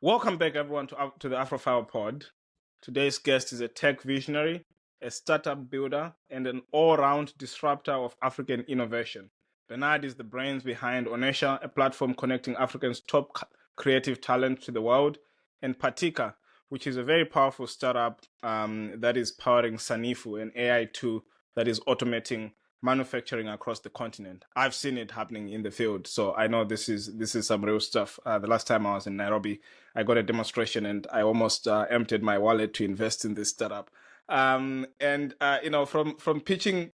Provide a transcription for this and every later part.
Welcome back, everyone, to the Afrophile Pod. Today's guest is a tech visionary, a startup builder, and an all-round disruptor of African innovation. Bernard is the brains behind Onesha, a platform connecting Africans' top creative talent to the world, and Patika, which is a very powerful startup that is powering Sanifu, an AI tool that is automating manufacturing across the continent. I've seen it happening in the field, so I know this is some real stuff. The last time I was in Nairobi, I got a demonstration and I almost emptied my wallet to invest in this startup. From pitching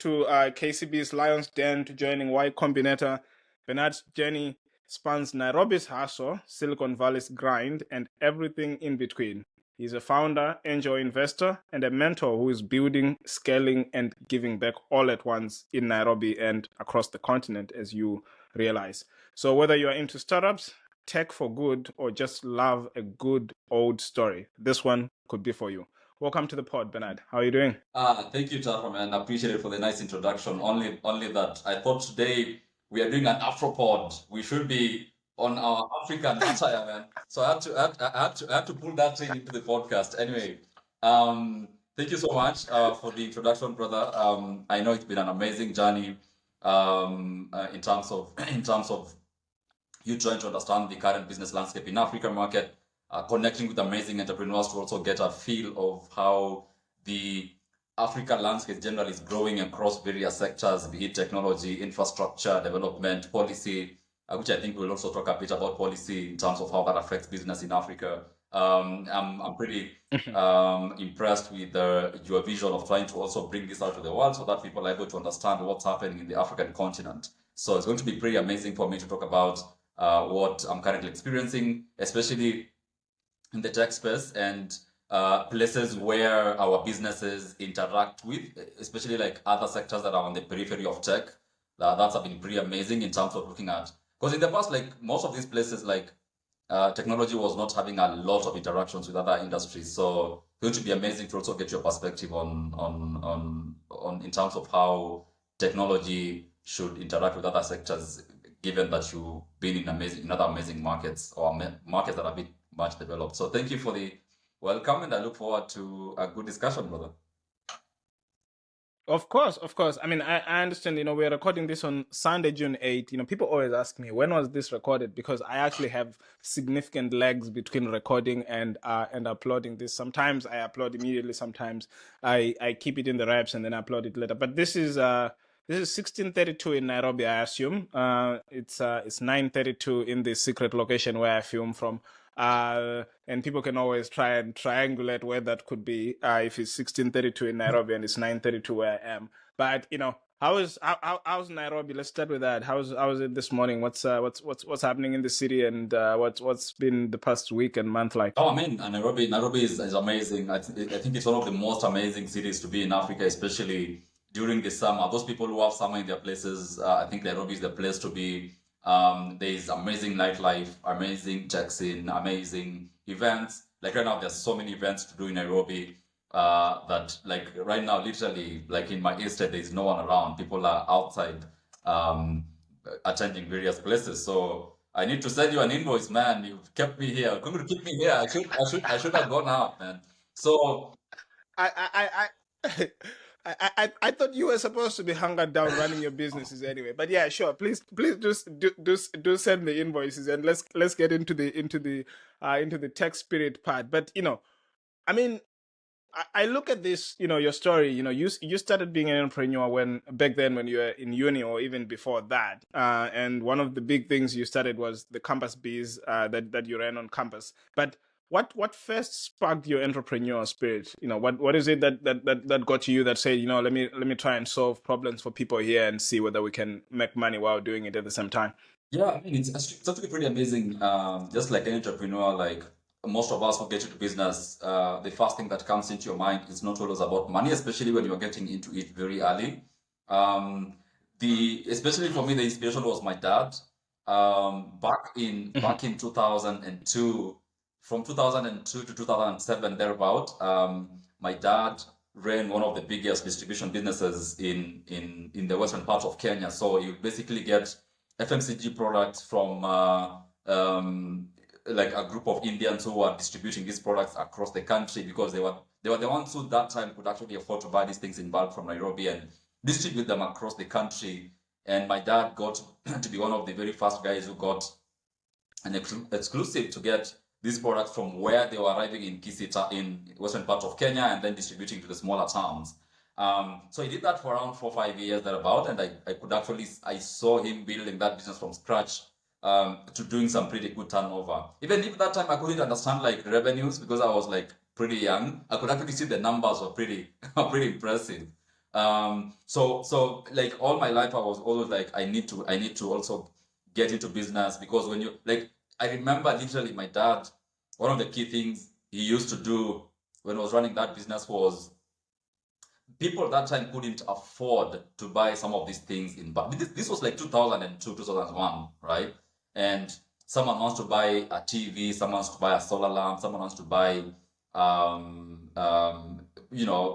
to KCB's Lion's Den to joining Y Combinator, Bernard's journey spans Nairobi's hustle, Silicon Valley's grind, and everything in between. He's a founder, angel investor, and a mentor who is building, scaling, and giving back all at once in Nairobi and across the continent, as you realize. So, whether you're into startups, tech for good, or just love a good old story, this one could be for you. Welcome to the pod, Bernard. How are you doing? Thank you, Tara, man. I appreciate it for the nice introduction. Only that I thought today we are doing an Afropod. We should be on our African attire, man. So I had to pull that in into the podcast. Anyway, thank you so much for the introduction, brother. I know it's been an amazing journey in terms of in terms of you trying to understand the current business landscape in African market, connecting with amazing entrepreneurs to also get a feel of how the Africa landscape generally is growing across various sectors, be it technology, infrastructure, development, policy, which I think we'll also talk a bit about policy in terms of how that affects business in Africa. I'm pretty impressed with your vision of trying to also bring this out to the world so that people are able to understand what's happening in the African continent. So it's going to be pretty amazing for me to talk about what I'm currently experiencing, especially in the tech space and places where our businesses interact with, especially like other sectors that are on the periphery of tech. That's been pretty amazing in terms of looking at, because in the past, like most of these places, like technology was not having a lot of interactions with other industries. So it's going to be amazing to also get your perspective on in terms of how technology should interact with other sectors, given that you've been in other amazing markets or markets that have been much developed. So thank you for the welcome, and I look forward to a good discussion, brother. Of course, of course. I mean, I understand, we're recording this on Sunday, June 8th. People always ask me, when was this recorded? Because I actually have significant lags between recording and uploading this. Sometimes I upload immediately, sometimes I keep it in the wraps and then upload it later. But this is 16:32 in Nairobi, I assume. It's 9:32 in the secret location where I film from. And people can always try and triangulate where that could be if it's 16:32 in Nairobi and it's 9:32 where I am. But how's Nairobi? Let's start with that. How's it this morning? What's happening in the city and what's been the past week and month like? Oh, I mean, Nairobi is amazing. I think it's one of the most amazing cities to be in Africa, especially during the summer. Those people who have summer in their places, I think Nairobi is the place to be. There is amazing nightlife, amazing tech scene, amazing events. Like right now, there's so many events to do in Nairobi that like right now, literally, like in my estate, there is no one around. People are outside attending various places. So I need to send you an invoice, man. You've kept me here. You're going to keep me here. I should have gone out, man. So I I I I thought you were supposed to be hungered down running your businesses anyway. But yeah, sure. Please do send the invoices and let's get into the tech spirit part. But I mean, I look at this, your story. You started being an entrepreneur when back then when you were in uni or even before that. And one of the big things you started was the campus bees that you ran on campus. But what first sparked your entrepreneurial spirit? What is it that got to you that said, let me try and solve problems for people here and see whether we can make money while doing it at the same time. yeah, I mean, it's actually pretty amazing. Just like an entrepreneur, like most of us who get into business, the first thing that comes into your mind is not always about money, especially when you're getting into it very early. Um, especially for me, the inspiration was my dad. Mhm. Back in 2002, from 2002 to 2007, thereabout, my dad ran one of the biggest distribution businesses in the western part of Kenya. So you basically get FMCG products from like a group of Indians who were distributing these products across the country because they were the ones who that time could actually afford to buy these things in bulk from Nairobi and distribute them across the country. And my dad got to be one of the very first guys who got an exclusive to get these products from where they were arriving in Kisita in western part of Kenya and then distributing to the smaller towns. So he did that for around 4 or 5 years thereabout, and I saw him building that business from scratch to doing some pretty good turnover. Even if that time I couldn't understand like revenues because I was like pretty young, I could actually see the numbers were pretty pretty impressive. So like all my life I was always like I need to also get into business because when you like I remember literally my dad, one of the key things he used to do when I was running that business was people at that time couldn't afford to buy some of these things in bulk. This was like 2002, 2001, right? And someone wants to buy a TV, someone wants to buy a solar lamp, someone wants to buy,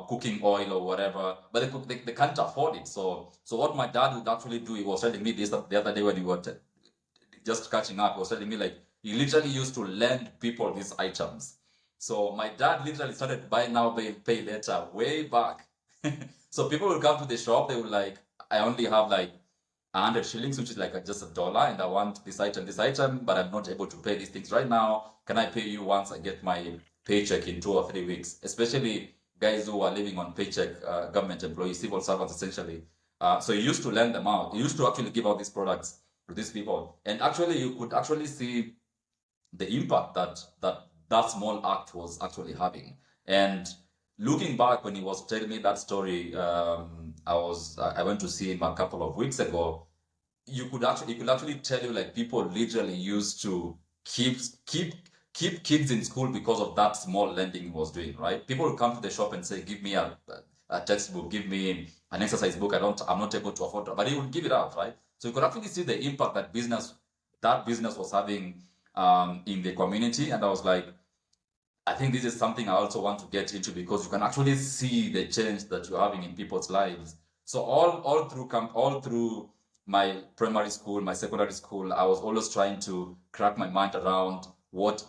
cooking oil or whatever, but they can't afford it. So what my dad would actually do, he was telling me this the other day when we were just catching up, he was telling me like he literally used to lend people these items. So my dad literally started buy now, pay later way back. So people will come to the shop, they will like, I only have like 100 shillings, which is like just $1, and I want this item, but I'm not able to pay these things right now. Can I pay you once I get my paycheck in 2 or 3 weeks? Especially guys who are living on paycheck, government employees, civil servants essentially. So he used to lend them out. He used to actually give out these products to these people. And actually, you could actually see the impact that small act was actually having. And looking back when he was telling me that story, I went to see him a couple of weeks ago. You could actually tell you like people literally used to keep keep keep kids in school because of that small lending he was doing, right? People would come to the shop and say, give me a textbook, give me an exercise book. I'm not able to afford it, but he would give it out, right? So you could actually see the impact that business was having in the community. And I was like, I think this is something I also want to get into because you can actually see the change that you're having in people's lives. So all through my primary school, my secondary school, I was always trying to crack my mind around what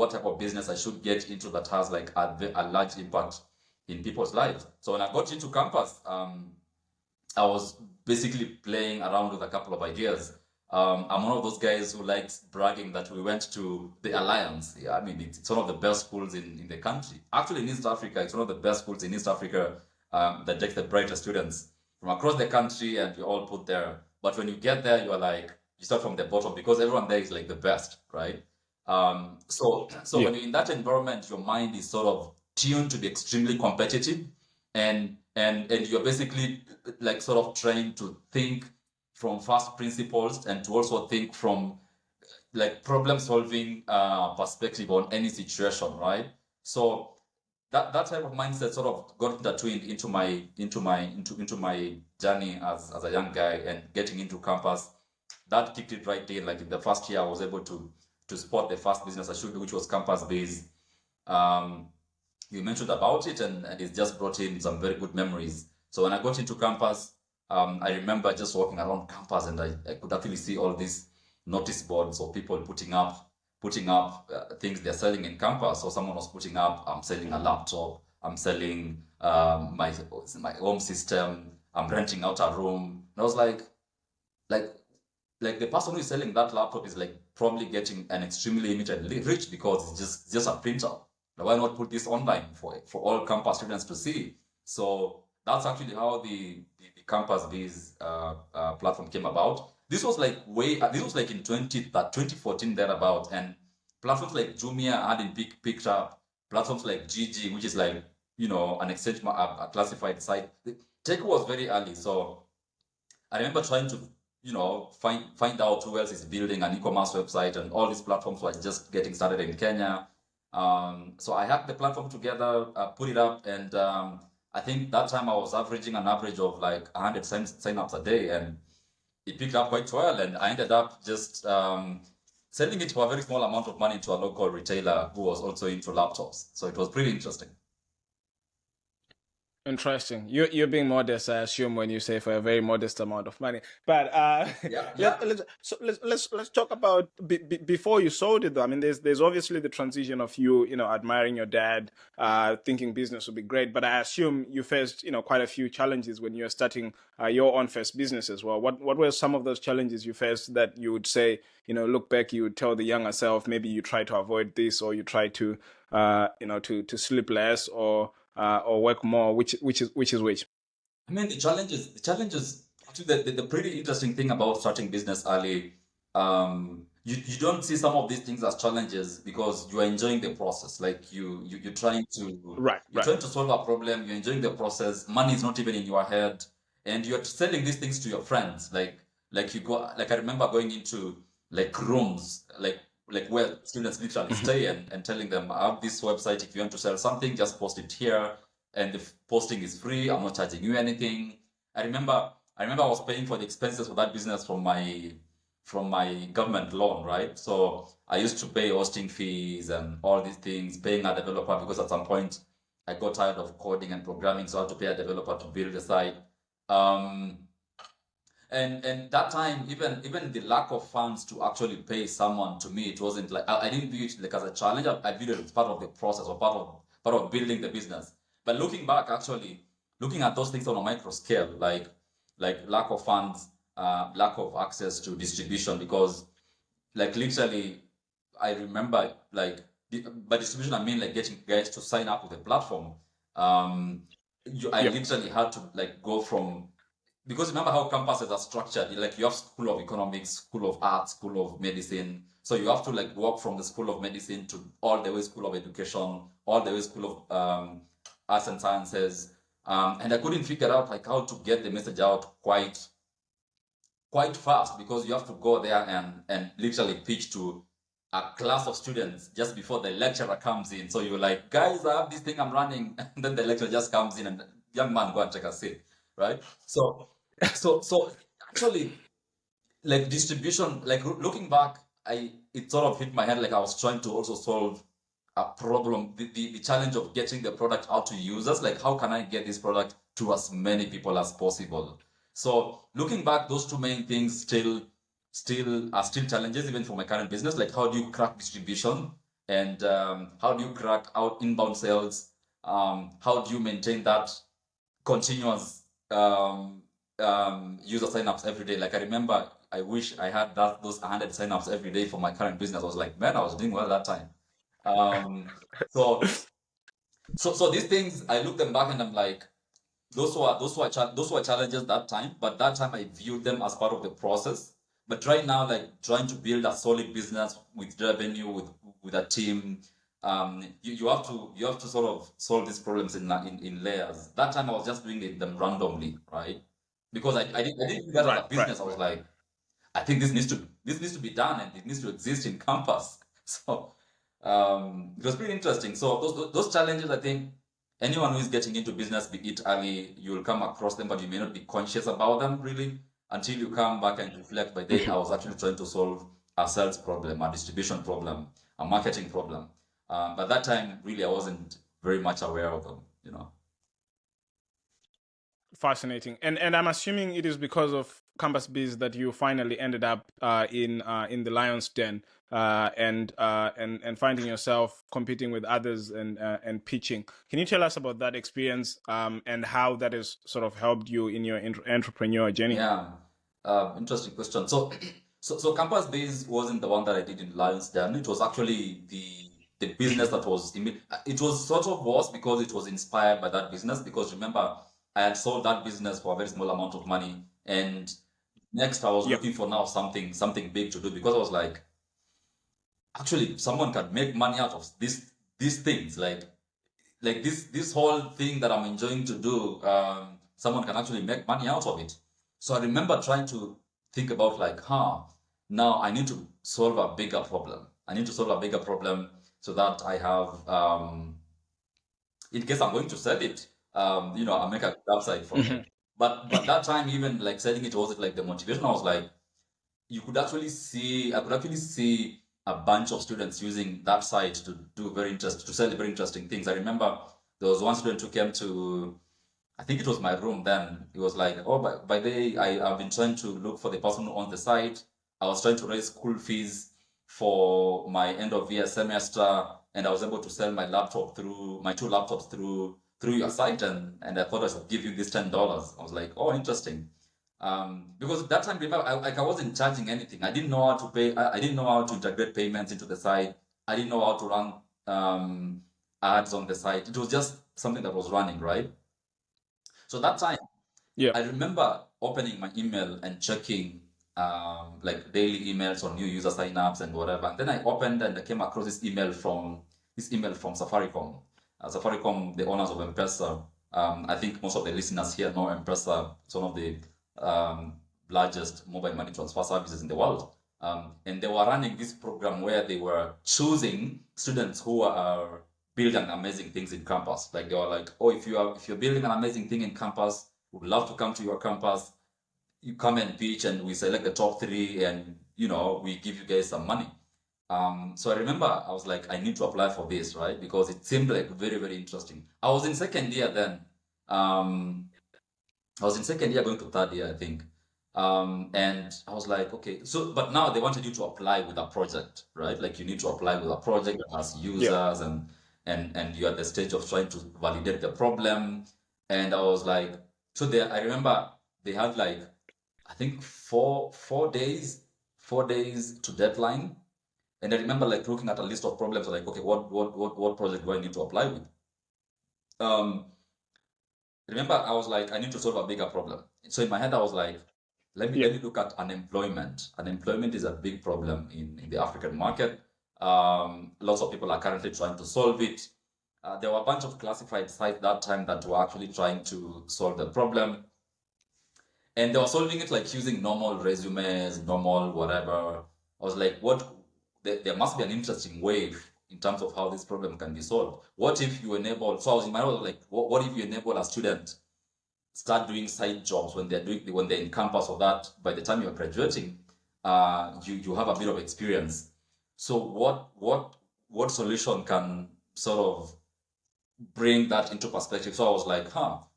type of business I should get into that has like a large impact in people's lives. So when I got into campus, I was basically playing around with a couple of ideas. I'm one of those guys who likes bragging that we went to the Alliance. Yeah, I mean, it's one of the best schools in the country. Actually, in East Africa, it's one of the best schools in East Africa that takes the brightest students from across the country, and you all put there. But when you get there, you are like, you start from the bottom because everyone there is like the best, right? So Yeah. when you're in that environment, your mind is sort of tuned to be extremely competitive, and you're basically like sort of trying to think from first principles and to also think from like problem solving perspective on any situation, right? So that type of mindset sort of got intertwined into my journey as a young guy and getting into campus. That kicked it right in. Like in the first year, I was able to spot the first business I should do, which was campus based. Um, you mentioned about it, and it's just brought in some very good memories. So when I got into campus, I remember just walking around campus, and I could actually see all these notice boards of people putting up things they're selling in campus. So someone was putting up, I'm selling a laptop, I'm selling my home system, I'm renting out a room. And I was like like the person who is selling that laptop is like probably getting an extremely limited reach because it's just a printer. Now, why not put this online for all campus students to see? So that's actually how the campus biz platform came about. This was like in 2014 thereabout, and platforms like Jumia hadn't picked up. Platforms like Gigi, which is like an exchange a classified site. The tech was very early, so I remember trying to, find out who else is building an e-commerce website, and all these platforms were just getting started in Kenya. So I hacked the platform together, put it up, and I think that time I was averaging an average of like 100 sign-ups a day, and it picked up quite well, and I ended up just selling it for a very small amount of money to a local retailer who was also into laptops. So it was pretty interesting. Interesting. You're being modest, I assume, when you say for a very modest amount of money. But Yeah, yeah. let's talk about before you sold it, though. I mean, there's obviously the transition of you admiring your dad, thinking business would be great. But I assume you faced quite a few challenges when you were starting your own first business as well. What were some of those challenges you faced that you would say, look back, you would tell the younger self, maybe you try to avoid this, or you try to to sleep less, or work more, which is which? I mean, the challenges. Actually, the pretty interesting thing about starting business early, you don't see some of these things as challenges because you are enjoying the process. Like you're trying to Right, you're right. trying to solve a problem. You're enjoying the process. Money is not even in your head, and you're selling these things to your friends. Like you go. Like I remember going into like rooms, like where students literally stay and telling them, I have this website. If you want to sell something, just post it here and the posting is free. I'm not charging you anything. I remember I was paying for the expenses for that business from my government loan, right? So I used to pay hosting fees and all these things, paying a developer because at some point I got tired of coding and programming, so I had to pay a developer to build the site. Um, and that time, even the lack of funds to actually pay someone, to me, it wasn't like I didn't view it like as a challenge. I viewed it as part of the process or part of building the business. But looking back, actually, looking at those things on a micro scale, like lack of funds, lack of access to distribution, because like literally, I remember like by distribution I mean like getting guys to sign up with the platform. Um, I Yep. literally had to like go from, because remember how campuses are structured. Like you have School of Economics, School of Arts, School of Medicine. So you have to like walk from the School of Medicine to all the way School of Education, all the way School of Arts and Sciences. And I couldn't figure out like how to get the message out quite fast, because you have to go there and literally pitch to a class of students just before the lecturer comes in. So you're like, guys, I have this thing I'm running, and then the lecturer just comes in and, young man, go and take a seat, right? So actually, like distribution, like looking back, it sort of hit my head, like I was trying to also solve a problem, the challenge of getting the product out to users. Like, how can I get this product to as many people as possible? So looking back, those two main things still challenges even for my current business. Like, how do you crack distribution, and how do you crack out inbound sales? How do you maintain that continuous user signups every day? Like I remember, I wish I had those 100 signups every day for my current business. I was like, man, I was doing well that time. Um, so these things, I look them back and I'm like, those were challenges that time, but that time I viewed them as part of the process. But right now, like trying to build a solid business with revenue, with a team, you have to sort of solve these problems in layers. That time I was just doing them randomly, right? Because I didn't do that as Right, a right, business. I was right. like, I think this needs to be done, and it needs to exist in campus. So it was pretty interesting. So those challenges, I think anyone who is getting into business, be it early, you'll come across them, but you may not be conscious about them really until you come back and reflect. By then, I was actually trying to solve a sales problem, a distribution problem, a marketing problem. But that time, really, I wasn't very much aware of them. Fascinating. And I'm assuming it is because of Campus Biz that you finally ended up in the Lion's Den, and finding yourself competing with others and pitching. Can you tell us about that experience, and how that has sort of helped you in your entrepreneur journey? Yeah, interesting question. So campus base wasn't the one that I did in Lions Den. It was actually the business that was it was sort of was because it was inspired by that business. Because remember, I had sold that business for a very small amount of money, and next I was Yep. looking for now something big to do, because I was like, actually, someone can make money out of these things, like this whole thing that I'm enjoying to do, someone can actually make money out of it. So I remember trying to think about like, now I need to solve a bigger problem. I need to solve a bigger problem so that I have, in case I'm going to sell it, I make a good upside from it. Mhm. But that time, even like selling it wasn't like the motivation. I was like, I could actually see a bunch of students using that site to sell very interesting things. I remember there was one student who came to I think it was my room then. He was like, oh, by the way, I've been trying to look for the person who owns the site. I was trying to raise school fees for my end of year semester, and I was able to sell my laptop through my two laptops through your site, and I thought I should give you this $10. I was like, oh, interesting. Because at that time, remember, I wasn't charging anything. I didn't know how to pay. I didn't know how to integrate payments into the site. I didn't know how to run ads on the site. It was just something that was running, right? So that time, Yeah. I remember opening my email and checking like daily emails on new user signups and whatever. And then I opened and I came across this email from Safaricom. Safaricom, the owners of M-Pesa. I think most of the listeners here know M-Pesa. It's one of the largest mobile money transfer services in the world. And they were running this program where they were choosing students who are building amazing things in campus. Like they were like, oh, if you're building an amazing thing in campus, would love to come to your campus. You come and pitch, and we select the top three, and we give you guys some money. So I remember I was like, I need to apply for this, right? Because it seemed like very, very interesting. I was in second year then. I was in second year going to third year, I think. And I was like, okay, so but now they wanted you to apply with a project, right? Like you need to apply with a project that has users and you're at the stage of trying to validate the problem. And I was like, so there I remember they had like I think four days to deadline. And I remember like looking at a list of problems like, okay, what project do I need to apply with? Um, Remember, I was like, I need to solve a bigger problem. So in my head, I was like, let me look at unemployment. Unemployment is a big problem in the African market. Lots of people are currently trying to solve it. There were a bunch of classified sites that time that were actually trying to solve the problem. And they were solving it like using normal resumes, normal whatever. I was like, there must be an interesting way in terms of how this problem can be solved. What if you enable, so I was in my head, like, what if you enable a student start doing side jobs when they're in campus, or that by the time you're graduating, you have a bit of experience. So what solution can sort of bring that into perspective? So I was like,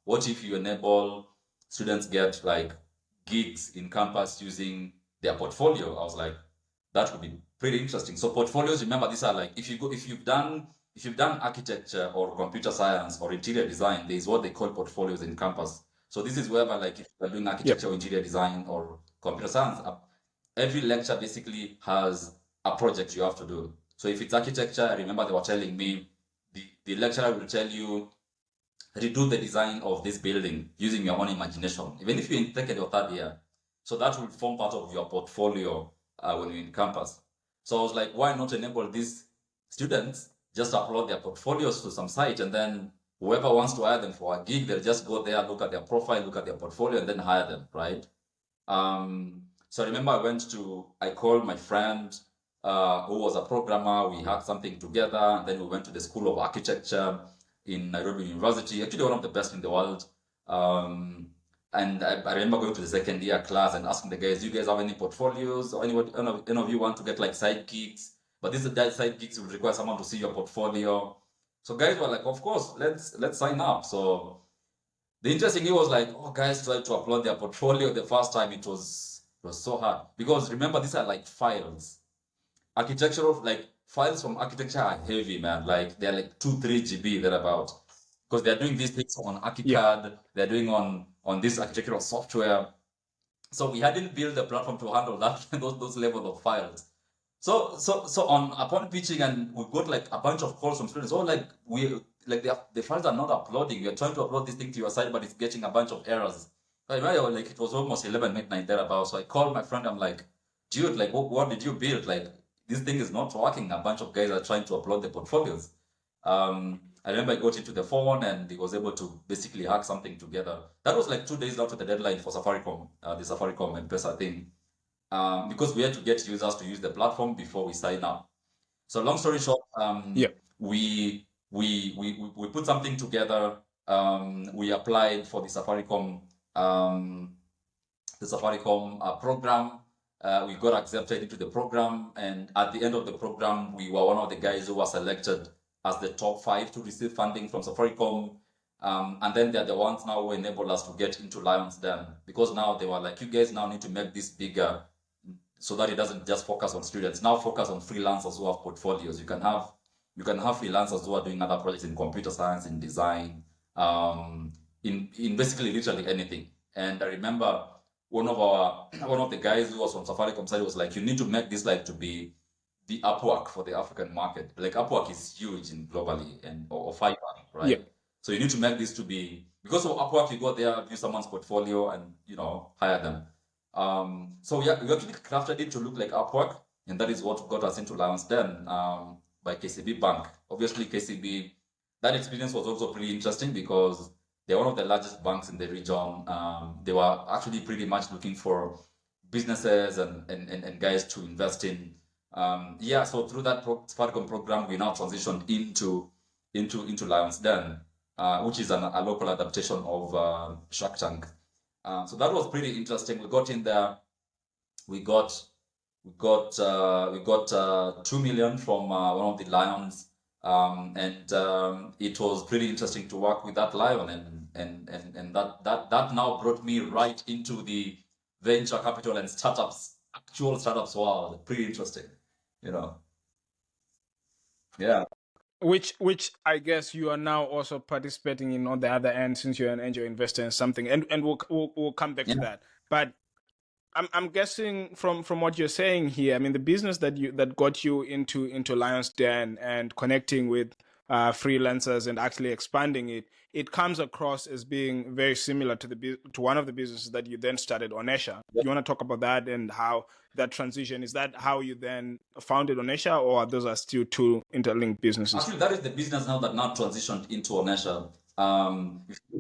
what if you enable students get like gigs in campus using their portfolio? I was like, that would be pretty interesting. So portfolios, remember, these are like if you've done architecture or computer science or interior design, there's what they call portfolios in campus. So this is wherever, like, if you're doing architecture or interior design or computer science, every lecture basically has a project you have to do. So if it's architecture, I remember they were telling me the lecturer will tell you, redo the design of this building using your own imagination, even if you're in second or third year. So that will form part of your portfolio when you're in campus. So I was like, why not enable these students just upload their portfolios to some site, and then whoever wants to hire them for a gig, they'll just go there, look at their profile, look at their portfolio, and then hire them, right? So I remember I called my friend who was a programmer. We had something together, and then we went to the School of Architecture in Nairobi University, actually one of the best in the world. And I remember going to the second year class and asking the guys, do you guys have any portfolios, or any of you want to get like side gigs? But these side gigs will require someone to see your portfolio. So guys were like, of course, let's sign up. So the interesting thing was like, oh, guys tried to upload their portfolio the first time. It was so hard because remember, these are like files. Architectural, like files from architecture are heavy, man. Like they're like 2-3 GB thereabout, because they're doing these things on Yeah. ArchiCAD. They're doing on this architectural software. So we hadn't built a platform to handle that those level of files. So on upon pitching, and we got like a bunch of calls from students. Oh, like the files are not uploading. We are trying to upload this thing to your site, but it's getting a bunch of errors. I remember like it was almost 11 midnight thereabout. So I called my friend. I'm like, dude, like what did you build? Like this thing is not working. A bunch of guys are trying to upload the portfolios. I remember I got into the phone and he was able to basically hack something together. That was like 2 days after the deadline for Safaricom, the Safaricom M-Pesa thing, because we had to get users to use the platform before we sign up. So long story short, Yeah. we put something together. We applied for the Safaricom program. We got accepted into the program, and at the end of the program, we were one of the guys who were selected as the top 5 to receive funding from Safaricom. And then they're the ones now who enabled us to get into Lion's Den, because now they were like, you guys now need to make this bigger so that it doesn't just focus on students. Now focus on freelancers who have portfolios. You can have freelancers who are doing other projects in computer science, in design, in basically literally anything. And I remember one of the guys who was from Safaricom side was like, you need to make this like to be the Upwork for the African market. Like Upwork is huge in globally, and or Fiverr, right? Yeah. So you need to make this to be, because of Upwork, you go there, view someone's portfolio, and hire them. So yeah, we actually crafted it to look like Upwork, and that is what got us into Lion's Den by KCB Bank. Obviously, KCB, that experience was also pretty interesting because they're one of the largest banks in the region. They were actually pretty much looking for businesses and guys to invest in. So through that Safaricom program, we now transitioned into Lion's Den, which is a local adaptation of Shark Tank. So that was pretty interesting. We got in there. We got 2 million from one of the lions, and it was pretty interesting to work with that lion, and that now brought me right into the venture capital and actual startups world. Pretty interesting, you know. Yeah. Which I guess you are now also participating in on the other end, since you're an angel investor in something, and we'll come back to Yeah. that. But I'm guessing from what you're saying here, I mean, the business that got you into Lion's Den and connecting with freelancers and actually expanding it comes across as being very similar to one of the businesses that you then started, Onesha. You want to talk about that and how that transition, is that how you then founded Onesha, or those are still two interlinked businesses? Actually, that is the business now that now transitioned into Onesha.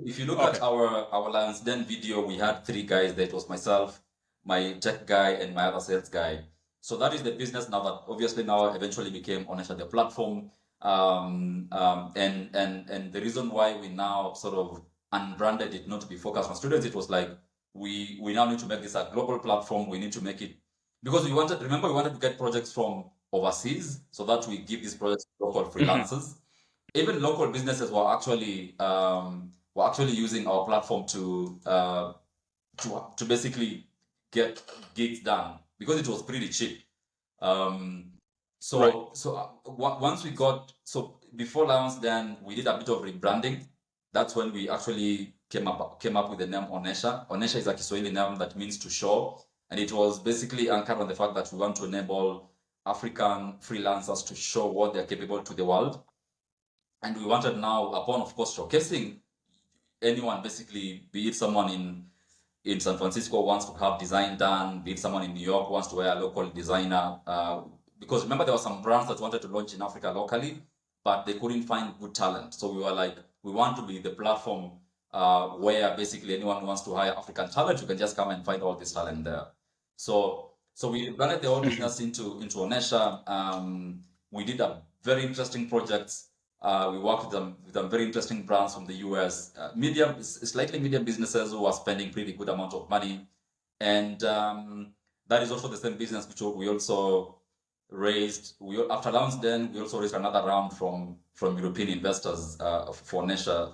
If you look at Okay. our Lions Den video, we had three guys. That was myself, my tech guy, and my other sales guy. So that is the business now that obviously now eventually became Onesha, the platform. And the reason why we now sort of unbranded it, not to be focused on students, it was like we now need to make this a global platform. We need to make it, because we wanted to get projects from overseas, so that we give these projects to local freelancers. Even local businesses were actually using our platform to basically get gigs done, because it was pretty cheap. Um, Right. once we got, so before Lions, then we did a bit of rebranding. That's when we actually came up with the name Onesha. Onesha is a Kiswahili name that means to show, and it was basically anchored on the fact that we want to enable African freelancers to show what they're capable to the world. And we wanted now, upon of course showcasing anyone, basically, be it someone in San Francisco wants to have design done, be it someone in New York wants to wear a local designer. Because remember, there were some brands that wanted to launch in Africa locally, but they couldn't find good talent. So we were like, we want to be the platform where basically anyone who wants to hire African talent, you can just come and find all this talent there. So we branded the whole business into Onesha. We did a very interesting projects. We worked with some very interesting brands from the US, slightly medium businesses who are spending pretty good amount of money, and that is also the same business which we also raised. After Launch, then we also raised another round from European investors for Onesha.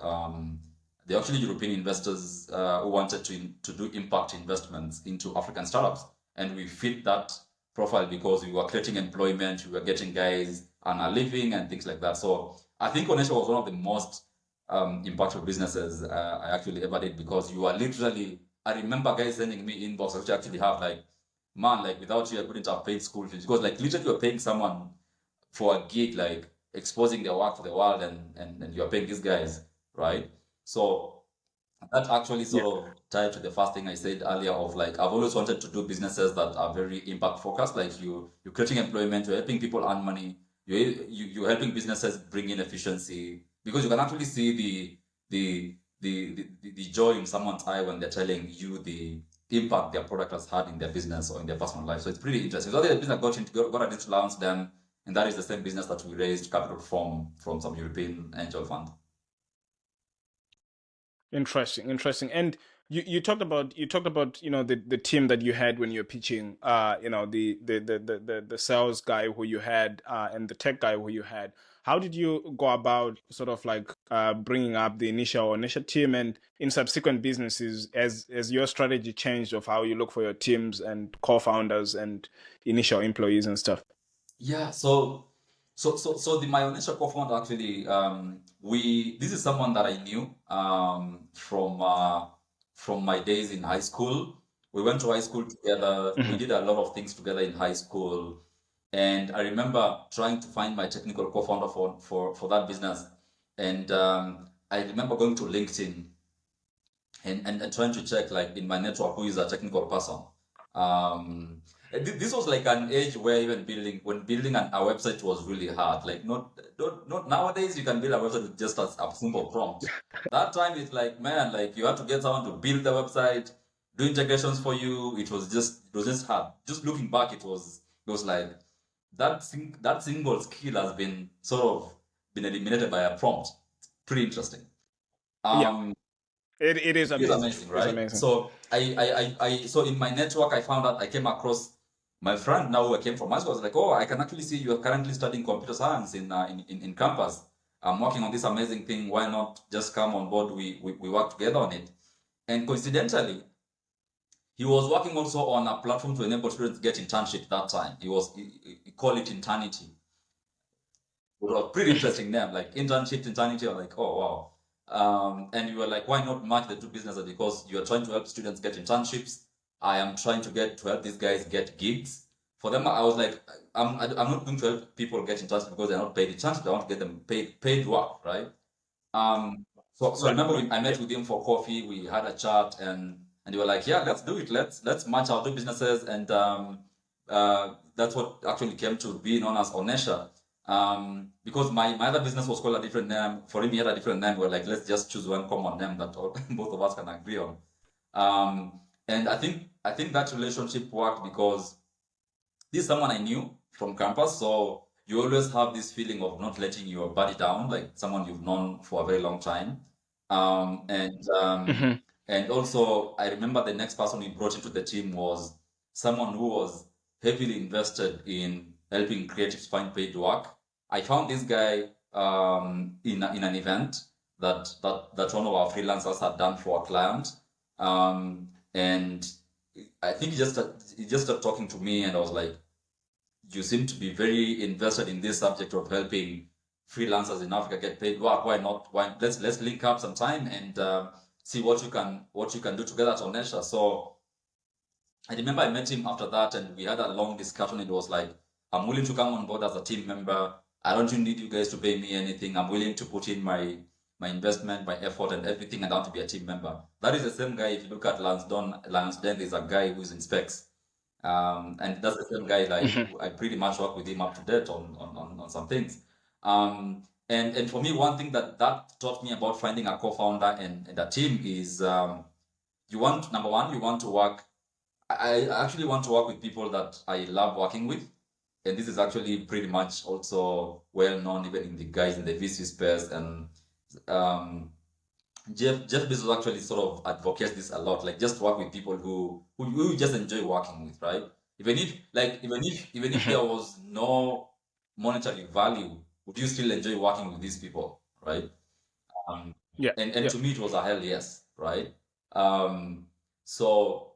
They're actually European investors who wanted to do impact investments into African startups, and we fit that profile because we were creating employment, we were getting guys and a living and things like that. So I think Onesha was one of the most impactful businesses I actually ever did, because you are literally, I remember guys sending me inbox which actually have like, man, like without you I couldn't have paid school fees, because like literally you're paying someone for a gig, like exposing their work to the world, and you're paying these guys, right? So that actually Yeah. sort of tied to the first thing I said earlier of like, I've always wanted to do businesses that are very impact focused. Like you're creating employment, you're helping people earn money, you're helping businesses bring in efficiency, because you can actually see the joy in someone's eye when they're telling you the impact their product has had in their business or in their personal life. So it's pretty interesting. So the business got into Launch then, and that is the same business that we raised capital from some European angel fund. Interesting. And you talked about the team that you had when you're pitching, the sales guy who you had, and the tech guy who you had. how did you go about sort of like bringing up the initial Onesha team, and in subsequent businesses as your strategy changed of how you look for your teams and co-founders and initial employees and stuff? Yeah, so the my initial co-founder actually, this is someone that I knew from my days in high school. We went to high school together. We did a lot of things together in high school, and I remember trying to find my technical co-founder for that business, and I remember going to LinkedIn and trying to check like in my network who is a technical person. This was like an age where even building a website was really hard. Like not nowadays you can build a website with just a simple prompt. That time it's like, man, like you had to get someone to build the website, do integrations for you. It was just hard. Just looking back, it was like that single skill has been sort of been eliminated by a prompt. Pretty interesting. Yeah, Um, it is it is amazing. amazing, It's right? amazing. So so in my network, I found out I came across my friend now who I came from high school. I was like, oh, I can actually see you are currently studying computer science in campus. I'm working on this amazing thing. Why not just come on board? We work together on it. And coincidentally, he was working also on a platform to enable students to get internship that time. He called it Internity. It was a pretty interesting name, like internship, Internity. I'm like, oh wow. And you were like, why not match the two businesses? Because you are trying to help students get internships. I am trying to help these guys get gigs. For them, I was like, I'm not going to help people get internships because they're not paid internships. I want to get them paid work, right? So I Right. remember I met with him for coffee. We had a chat, and they were like, "Yeah, let's do it. Let's match our two businesses." And that's what actually came to be known as Onesha. Because my other business was called a different name. For him, he had a different name. We're like, let's just choose one common name that both of us can agree on. And I think that relationship worked because this is someone I knew from campus, so you always have this feeling of not letting your body down, like someone you've known for a very long time. Um, and um, Hmm. and also, I remember the next person we brought into the team was someone who was heavily invested in helping creatives find paid work. I found this guy in an event that one of our freelancers had done for a client, and I think he just started talking to me, and I was like, you seem to be very invested in this subject of helping freelancers in Africa get paid work. Why not? Why let's link up sometime and see what you can do together at Onesha. So I remember I met him after that, and we had a long discussion. It was like, I'm willing to come on board as a team member. I don't need you guys to pay me anything. I'm willing to put in my investment, my effort, and everything, and I want to be a team member. That is the same guy. If you look at Lansdowne is a guy who's in specs. And that's the same guy, like Hmm. I pretty much work with him up to date on some things. And for me, one thing that taught me about finding a co-founder and a team is number one, you want to work. I actually want to work with people that I love working with. And this is actually pretty much also well known even in the guys in the VC space. And um, Jeff Bezos actually sort of advocates this a lot. Like just work with people who you just enjoy working with, right? Even if Hmm. there was no monetary value, would you still enjoy working with these people, right? Um, Yeah. and Yeah. to me it was a hell yes, right? Um, so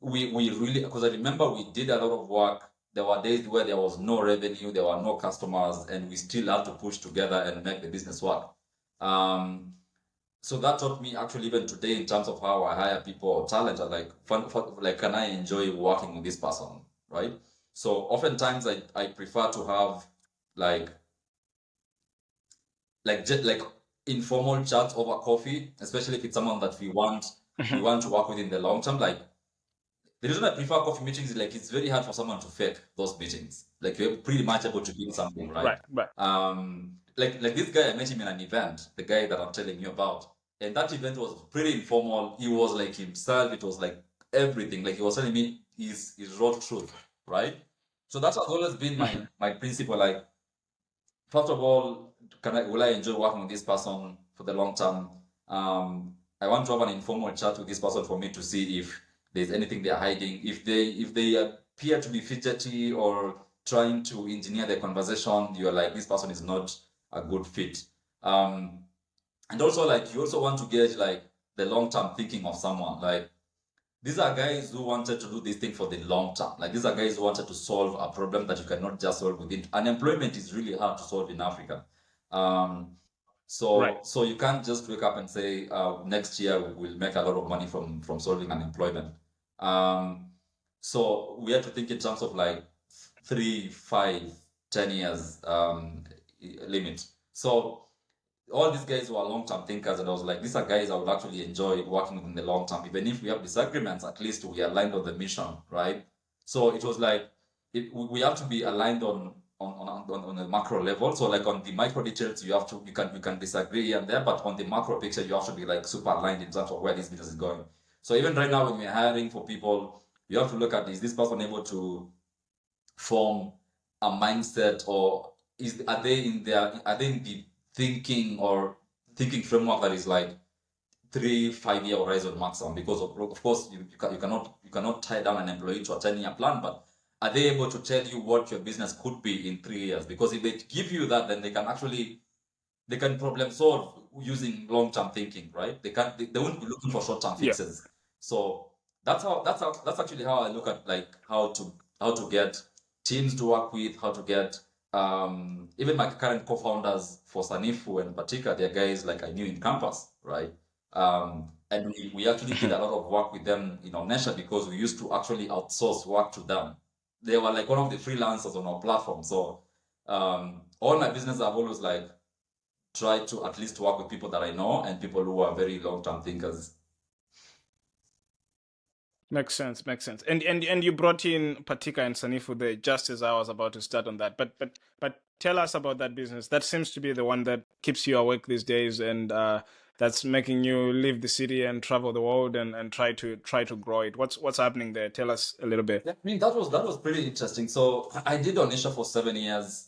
we really, because I remember we did a lot of work. There were days where there was no revenue, there were no customers, and we still had to push together and make the business work. Um, so that taught me actually even today in terms of how I hire people or talent. I like like, can I enjoy working with this person, right? So oftentimes I prefer to have like just like informal chats over coffee, especially if it's someone that we Hmm. want to work with in the long term. Like the reason I prefer coffee meetings is like it's very hard for someone to fake those meetings. Like you're pretty much able to build something, right? Right. Right. Like this guy, I met him in an event, the guy that I'm telling you about. And that event was pretty informal. He was like himself, it was like everything. Like he was telling me his raw truth, right? So that has always been Hmm. my principle. Like, first of all, will I enjoy working with this person for the long term? I want to have an informal chat with this person for me to see if there's anything they're hiding. If they appear to be fidgety or trying to engineer the conversation, you're like, this person is not a good fit. And also, like, you also want to gauge like the long-term thinking of someone. Like, these are guys who wanted to do this thing for the long term. Like, these are guys who wanted to solve a problem that you cannot just solve within. Unemployment is really hard to solve in Africa. Um, Right. so you can't just wake up and say, next year we'll make a lot of money from solving unemployment. So we have to think in terms of like 3, 5, 10 years limit. So all these guys were long-term thinkers, and I was like, these are guys I would actually enjoy working with in the long term. Even if we have disagreements, at least we aligned on the mission, right? So it was like we have to be aligned on a macro level. So like on the micro details, you can disagree here and there, but on the macro picture, you have to be like super aligned in terms of where this business is going. So even right now, when we're hiring for people, you have to look at, is this person able to form a mindset, or are they in the thinking framework that is like 3, 5 year horizon maximum? Because of course you cannot tie down an employee to a 10-year plan, but are they able to tell you what your business could be in 3 years? Because if they give you that, then they can problem solve using long-term thinking, right? They won't be looking for short-term Yeah. fixes. So that's actually how I look at like how to get teams to work with, how to get even my current co-founders for Sanifu and Patika, they're guys like I knew in campus, right? And we actually did a lot of work with them in Onesha because we used to actually outsource work to them. They were like one of the freelancers on our platform. So all my business I've always like try to at least work with people that I know and people who are very long-term thinkers. Makes sense. Makes sense. And you brought in Patika and Sanifu there just as I was about to start on that. But tell us about that business. That seems to be the one that keeps you awake these days, and that's making you leave the city and travel the world and try to grow it. What's happening there? Tell us a little bit. Yeah, I mean that was pretty interesting. So I did Onesha for 7 years.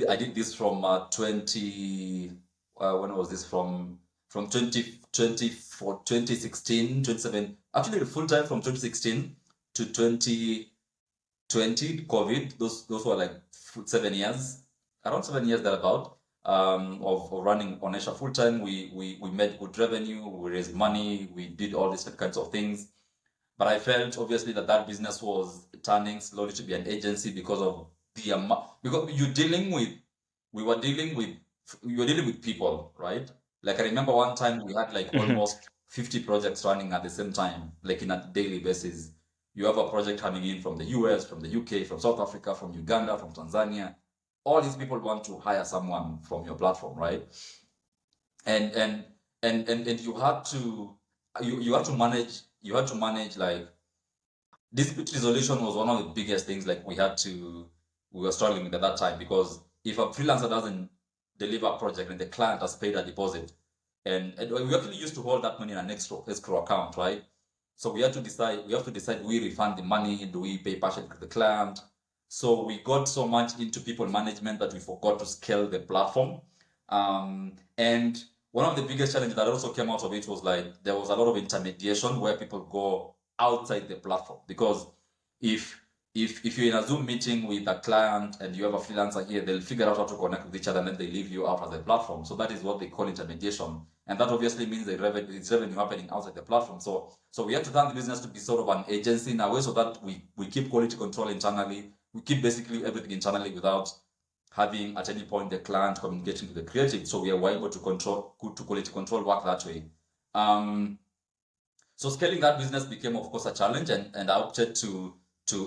I did this from 20 when was this from 2020 for 2016 27, actually the full time from 2016 to 2020 COVID. Those were like 7 years, around 7 years thereabout, of running Onesha full time. We made good revenue, we raised money, we did all these kinds of things. But I felt obviously that business was turning slowly to be an agency because of the amount, because we were dealing with you were dealing with people, right? Like I remember one time we had like Mhm. almost 50 projects running at the same time, like in a daily basis. You have a project coming in from the US, from the UK, from South Africa, from Uganda, from Tanzania. All these people want to hire someone from your platform, right? And you had to you had to manage like dispute resolution was one of the biggest things like we were struggling with at that time, because if a freelancer doesn't deliver a project and the client has paid a deposit, and we actually used to hold that money in an escrow account, right? So we have to decide, do we refund the money, do we pay partially to the client? So we got so much into people management that we forgot to scale the platform. And one of the biggest challenges that also came out of it was like there was a lot of intermediation where people go outside the platform, because if if you're in a Zoom meeting with a client and you have a freelancer here, they'll figure out how to connect with each other and then they leave you out of the platform. So that is what they call intermediation, and that obviously means it's revenue happening outside the platform. So we have to turn the business to be sort of an agency in a way, so that we keep quality control internally. We keep basically everything internally without having at any point the client communicating to the creative. So we are able to quality control work that way. So scaling that business became, of course, a challenge, and I opted to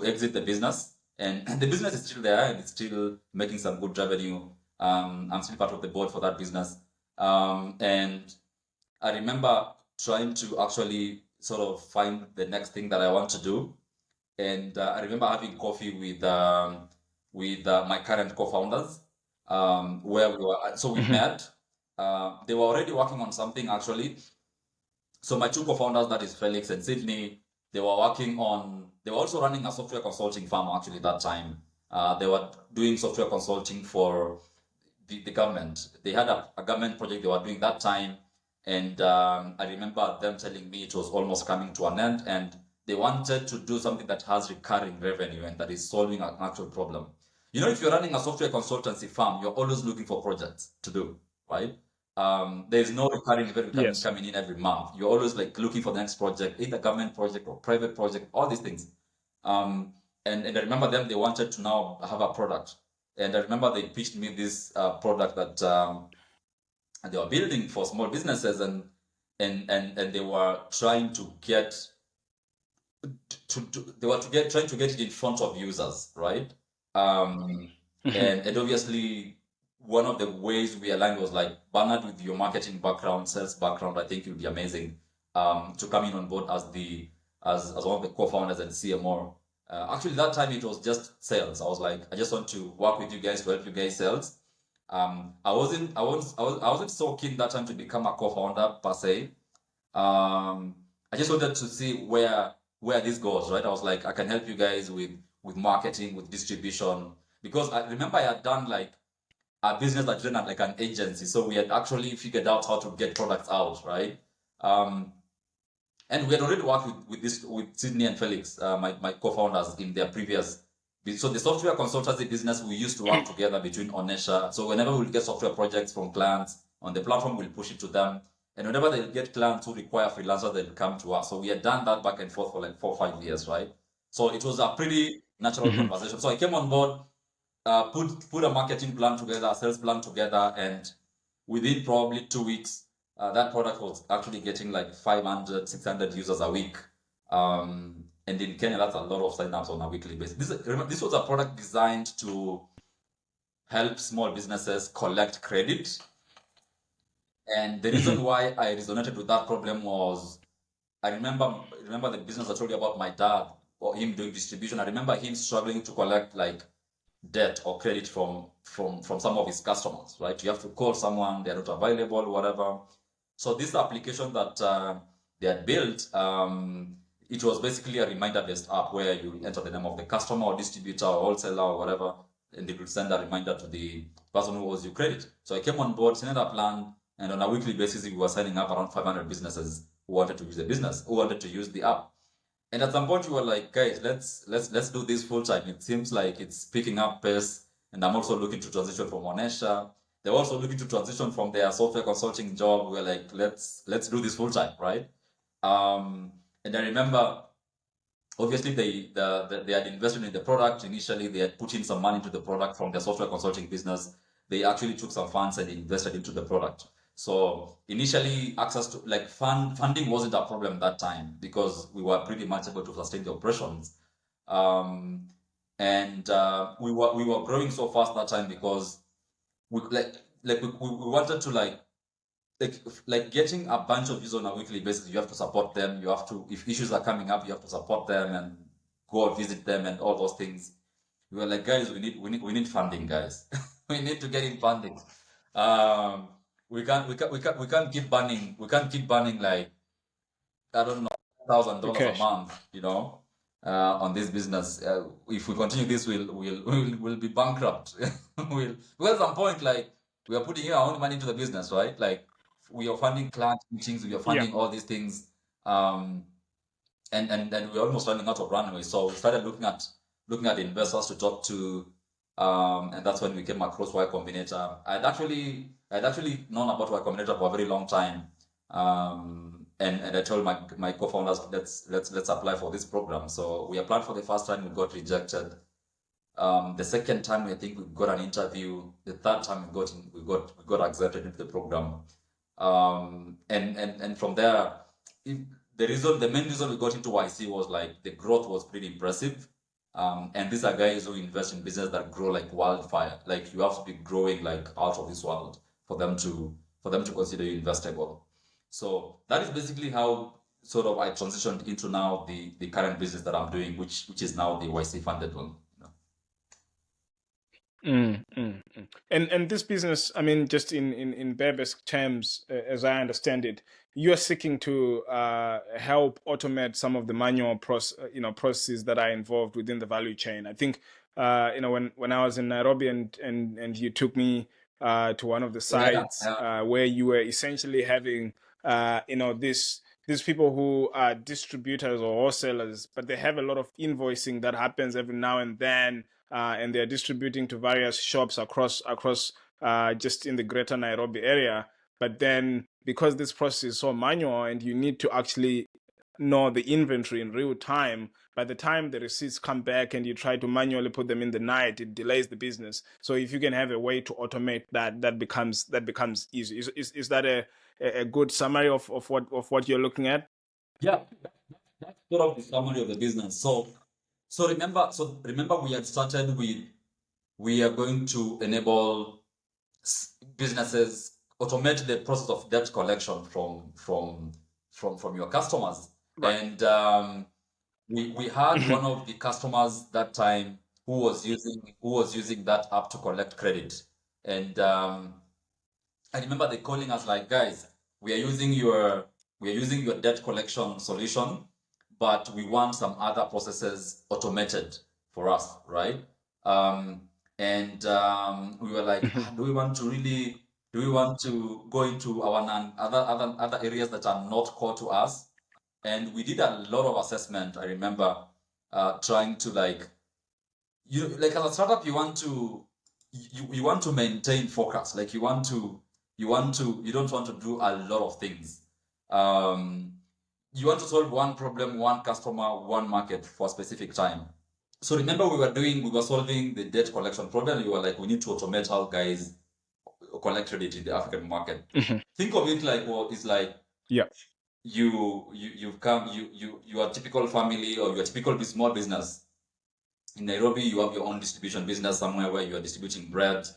exit the business. And the business is still there and it's still making some good revenue. I'm still part of the board for that business. And I remember trying to actually sort of find the next thing that I want to do. And I remember having coffee with my current co-founders, where we Mhm. met. They were already working on something actually. So my two co-founders, that is Felix and Sydney, they were also running a software consulting firm actually that time. They were doing software consulting for the government. They had a government project they were doing that time. And I remember them telling me it was almost coming to an end, and They wanted to do something that has recurring revenue and that is solving an actual problem. If you're running a software consultancy firm, you're always looking for projects to do, right? There's no recurring revenue Yes. coming in every month. You're always like looking for the next project, either government project or private project, all these things. And I remember them, they wanted to now have a product. And I remember they pitched me this product that they were building for small businesses, and they were trying to get trying to get it in front of users, right? And obviously one of the ways we aligned was like, Bernard, with your marketing background, sales background, I think you'll be amazing to come in on board as one of the co-founders and CMO. Actually, that time it was just sales. I was like, I just want to work with you guys to help you guys sales. I wasn't so keen that time to become a co-founder per se. I just wanted to see where this goes, right? I was like, I can help you guys with marketing, with distribution, because I remember I had done like a business that ran like an agency, so we had actually figured out how to get products out, right? And we had already worked with Sydney and Felix, my co-founders, in their previous. So the software consultancy business, we used to work together between Onesha. So whenever we get software projects from clients on the platform, we'll push it to them. And whenever they get clients who require freelancers, they'll come to us. So we had done that back and forth for like 4 or 5 years, right? So it was a pretty natural conversation. So I came on board, put a marketing plan together, a sales plan together, and within probably 2 weeks, that product was actually getting like 500, 600 users a week. And in Kenya, that's a lot of signups on a weekly basis. This was a product designed to help small businesses collect credit. And the reason why I resonated with that problem was, I remember the business I told you about, my dad, or him doing distribution. I remember him struggling to collect like debt or credit from some of his customers, right? You have to call someone, they're not available, whatever. So this application that they had built, it was basically a reminder-based app where you enter the name of the customer or distributor or wholesaler or whatever, and it will send a reminder to the person who owes you credit. So I came on board, sent a plan, and on a weekly basis, we were signing up around 500 businesses who wanted to use who wanted to use the app. And at some point, we were like, guys, let's do this full time. It seems like it's picking up pace, and I'm also looking to transition from Onesha. They're also looking to transition from their software consulting job. We're like, let's do this full time, right? And I remember, obviously, they had invested in the product initially. They had put in some money into the product from their software consulting business. They actually took some funds and invested into the product. So initially, access to like funding wasn't a problem that time because we were pretty much able to sustain the operations. And we were growing so fast that time because we wanted to like getting a bunch of users on a weekly basis. You have to support them. You have to, if issues are coming up, you have to support them and go visit them and all those things. We were like, guys, we need funding, guys. We need to get in funding. We can't keep burning. We can't keep burning like, I don't know, $1,000 a Okay. month, on this business. If we continue this, we'll be bankrupt. Because at some point, like, we are putting in our own money into the business, right? Like, we are funding client meetings, we are Yeah. funding all these things, and we're almost running out of runway. So we started looking at investors to talk to, and that's when we came across Y Combinator. I'd actually known about Y Combinator for a very long time. And I told my co-founders, let's apply for this program. So we applied for the first time, we got rejected. The second time, I think we got an interview. The third time, we got accepted into the program. And from there, the main reason we got into YC was like the growth was pretty impressive. And these are guys who invest in business that grow like wildfire. Like, you have to be growing like out of this world for them to consider you investable. So that is basically how sort of I transitioned into now the current business that I'm doing, which is now the YC funded one. And this business, I mean, just in bare basic terms, as I understand it, you are seeking to help automate some of the manual processes that are involved within the value chain. I think when I was in Nairobi and you took me to one of the sites Yeah. where you were essentially having this these people who are distributors or wholesalers, but they have a lot of invoicing that happens every now and then, and they're distributing to various shops across just in the greater Nairobi area. But then because this process is so manual and you need to actually know the inventory in real time, by the time the receipts come back and you try to manually put them in the night, it delays the business. So if you can have a way to automate that, that becomes easy. Is that a good summary of what you're looking at? Yeah, that's sort of the summary of the business. So remember we had started with, we are going to enable businesses automate the process of debt collection from your customers. Right. And we had one of the customers that time who was using that app to collect credit. And I remember they calling us like, guys, we are using your debt collection solution, but we want some other processes automated for us, right? And we were like, do we want to go into our other areas that are not core to us? And we did a lot of assessment. I remember trying to like as a startup, you want to maintain focus. Like you don't want to do a lot of things. You want to solve one problem, one customer, one market for a specific time. So remember we were solving the debt collection problem. You were like, we need to automate how guys collect credit in the African market. Think of it like, well, it's like, yeah, you are a typical family or you're a typical small business. In Nairobi, you have your own distribution business somewhere where you are distributing bread,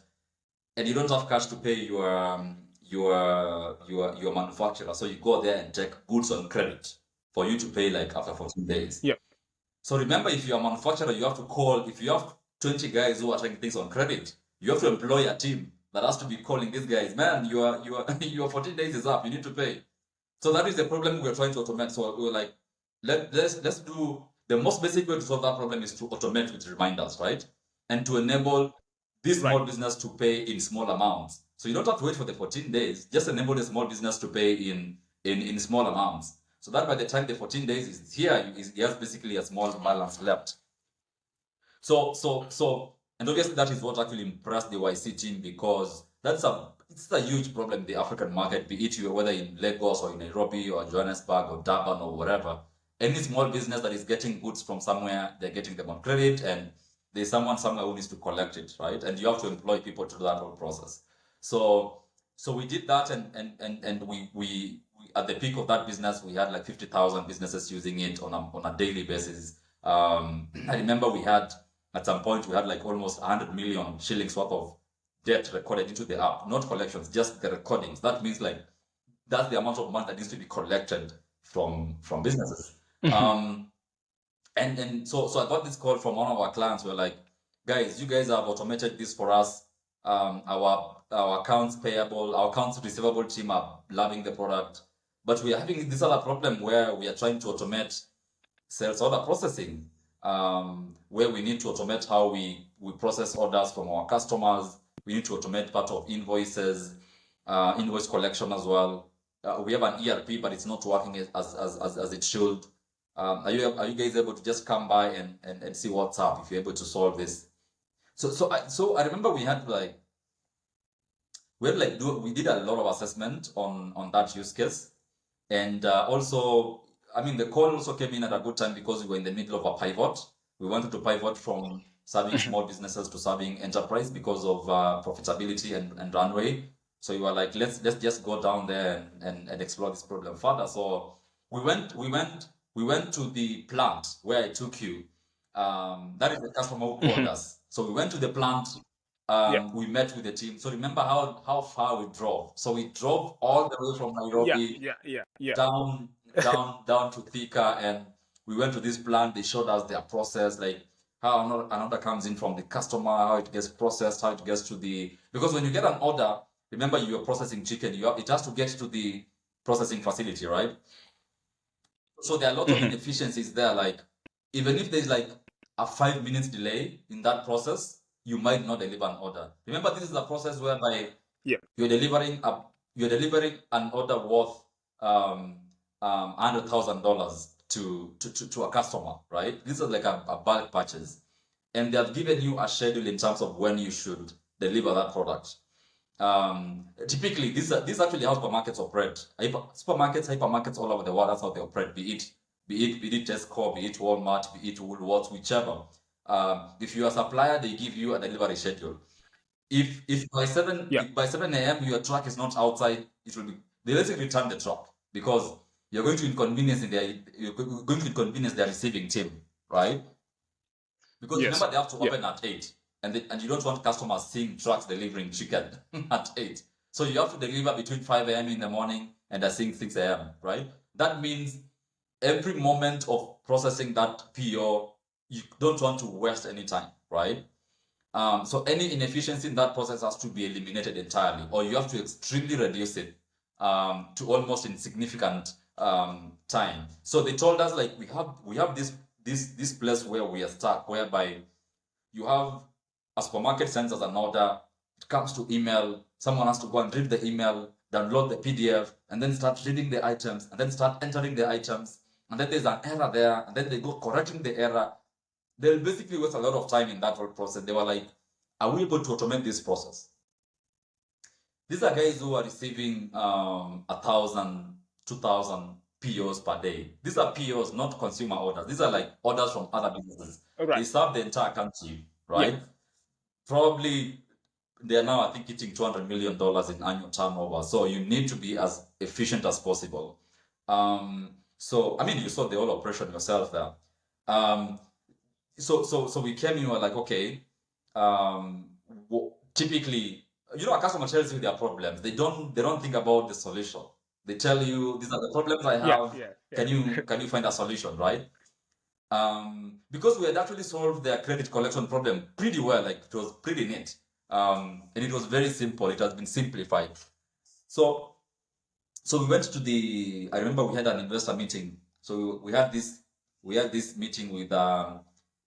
and you don't have cash to pay your manufacturer. So you go there and take goods on credit for you to pay like after 14 days. yeah. So remember, if you're a manufacturer, you have to call. If you have 20 guys who are taking things on credit, you have to employ a team that has to be calling these guys. Man, your 14 days is up. You need to pay. So that is the problem we're trying to automate. So we were like, let's do the most basic way to solve that problem is to automate with reminders, right? And to enable this small business to pay in small amounts. So you don't have to wait for the 14 days. Just enable the small business to pay in small amounts. So that by the time the 14 days is here, he has basically a small balance left. So and obviously that is what actually impressed the YC team, because it's a huge problem in the African market, be it whether in Lagos or in Nairobi or Johannesburg or Durban or whatever. Any small business that is getting goods from somewhere, they're getting them on credit, and there's someone somewhere who needs to collect it, right? And you have to employ people to do that whole process. So we did that, and we at the peak of that business, we had like 50,000 businesses using it on a daily basis. I remember at some point we had like almost 100 million shillings worth of debt recorded into the app, not collections, just the recordings. That means like that's the amount of money that needs to be collected from businesses. And so I got this call from one of our clients. We're like, guys, you guys have automated this for us. Our accounts payable, our accounts receivable team are loving the product, but we are having this other problem where we are trying to automate sales order processing, where we need to automate how we process orders from our customers. We need to automate part of invoices, invoice collection as well. We have an ERP, but it's not working as it should. Are you guys able to just come by and see what's up if you're able to solve this? So I remember we did a lot of assessment on that use case, and also, I mean, the call also came in at a good time because we were in the middle of a pivot. We wanted to pivot from serving small businesses to serving enterprise because of profitability and runway. So you were like, let's just go down there and explore this problem further. So we went to the plant where I took you. That is the customer who called us. So we went to the plant. We met with the team. So remember how far we drove. So we drove all the way from Nairobi down to Thika, and we went to this plant. They showed us their process, like how an order comes in from the customer, how it gets processed, how it gets to because when you get an order, remember you are processing chicken, it has to get to the processing facility, right? So there are a lot of inefficiencies there. Like even if there's like a 5 minutes delay in that process, you might not deliver an order. Remember, this is a process whereby you're delivering an order worth $100,000 to a customer, right? This is like a bulk purchase. And they have given you a schedule in terms of when you should deliver that product. Typically, this actually how supermarkets operate. Hypermarkets all over the world, that's how they operate. Be it Tesco, be it Walmart, be it Woolworths, whichever. If you're a supplier, they give you a delivery schedule. If by Yeah. 7 a.m. your truck is not outside, it will be they basically return the truck because you're going to inconvenience their receiving team, right? Because Yes. remember they have to Yeah. open at 8, and you don't want customers seeing trucks delivering chicken at 8. So you have to deliver between 5 a.m. in the morning and they're seeing 6 a.m., right? That means every moment of processing that PO, you don't want to waste any time, right? So any inefficiency in that process has to be eliminated entirely, or you have to extremely reduce it to almost insignificant time. So they told us like we have this place where we are stuck, whereby you have a supermarket sends us an order, it comes to email, someone has to go and read the email, download the PDF, and then start reading the items, and then start entering the items, and then there's an error there, and then they go correcting the error. They'll basically waste a lot of time in that whole process. They were like, are we able to automate this process? These are guys who are receiving 1,000, 2,000 POs per day. These are POs, not consumer orders. These are like orders from other businesses. All They right. serve the entire country, Yeah. right? Probably they are now, I think, hitting $200 million in annual turnover. So you need to be as efficient as possible. So I mean, you saw the whole operation yourself there. So we came in, we were like, okay, typically, a customer tells you their problems. They don't think about the solution. They tell you, these are the problems I Yeah. have. Yeah. Can Yeah. you find a solution, right? Because we had actually solved their credit collection problem pretty well, like it was pretty neat. And it was very simple. It has been simplified. So we went to I remember we had an investor meeting. So we had this meeting with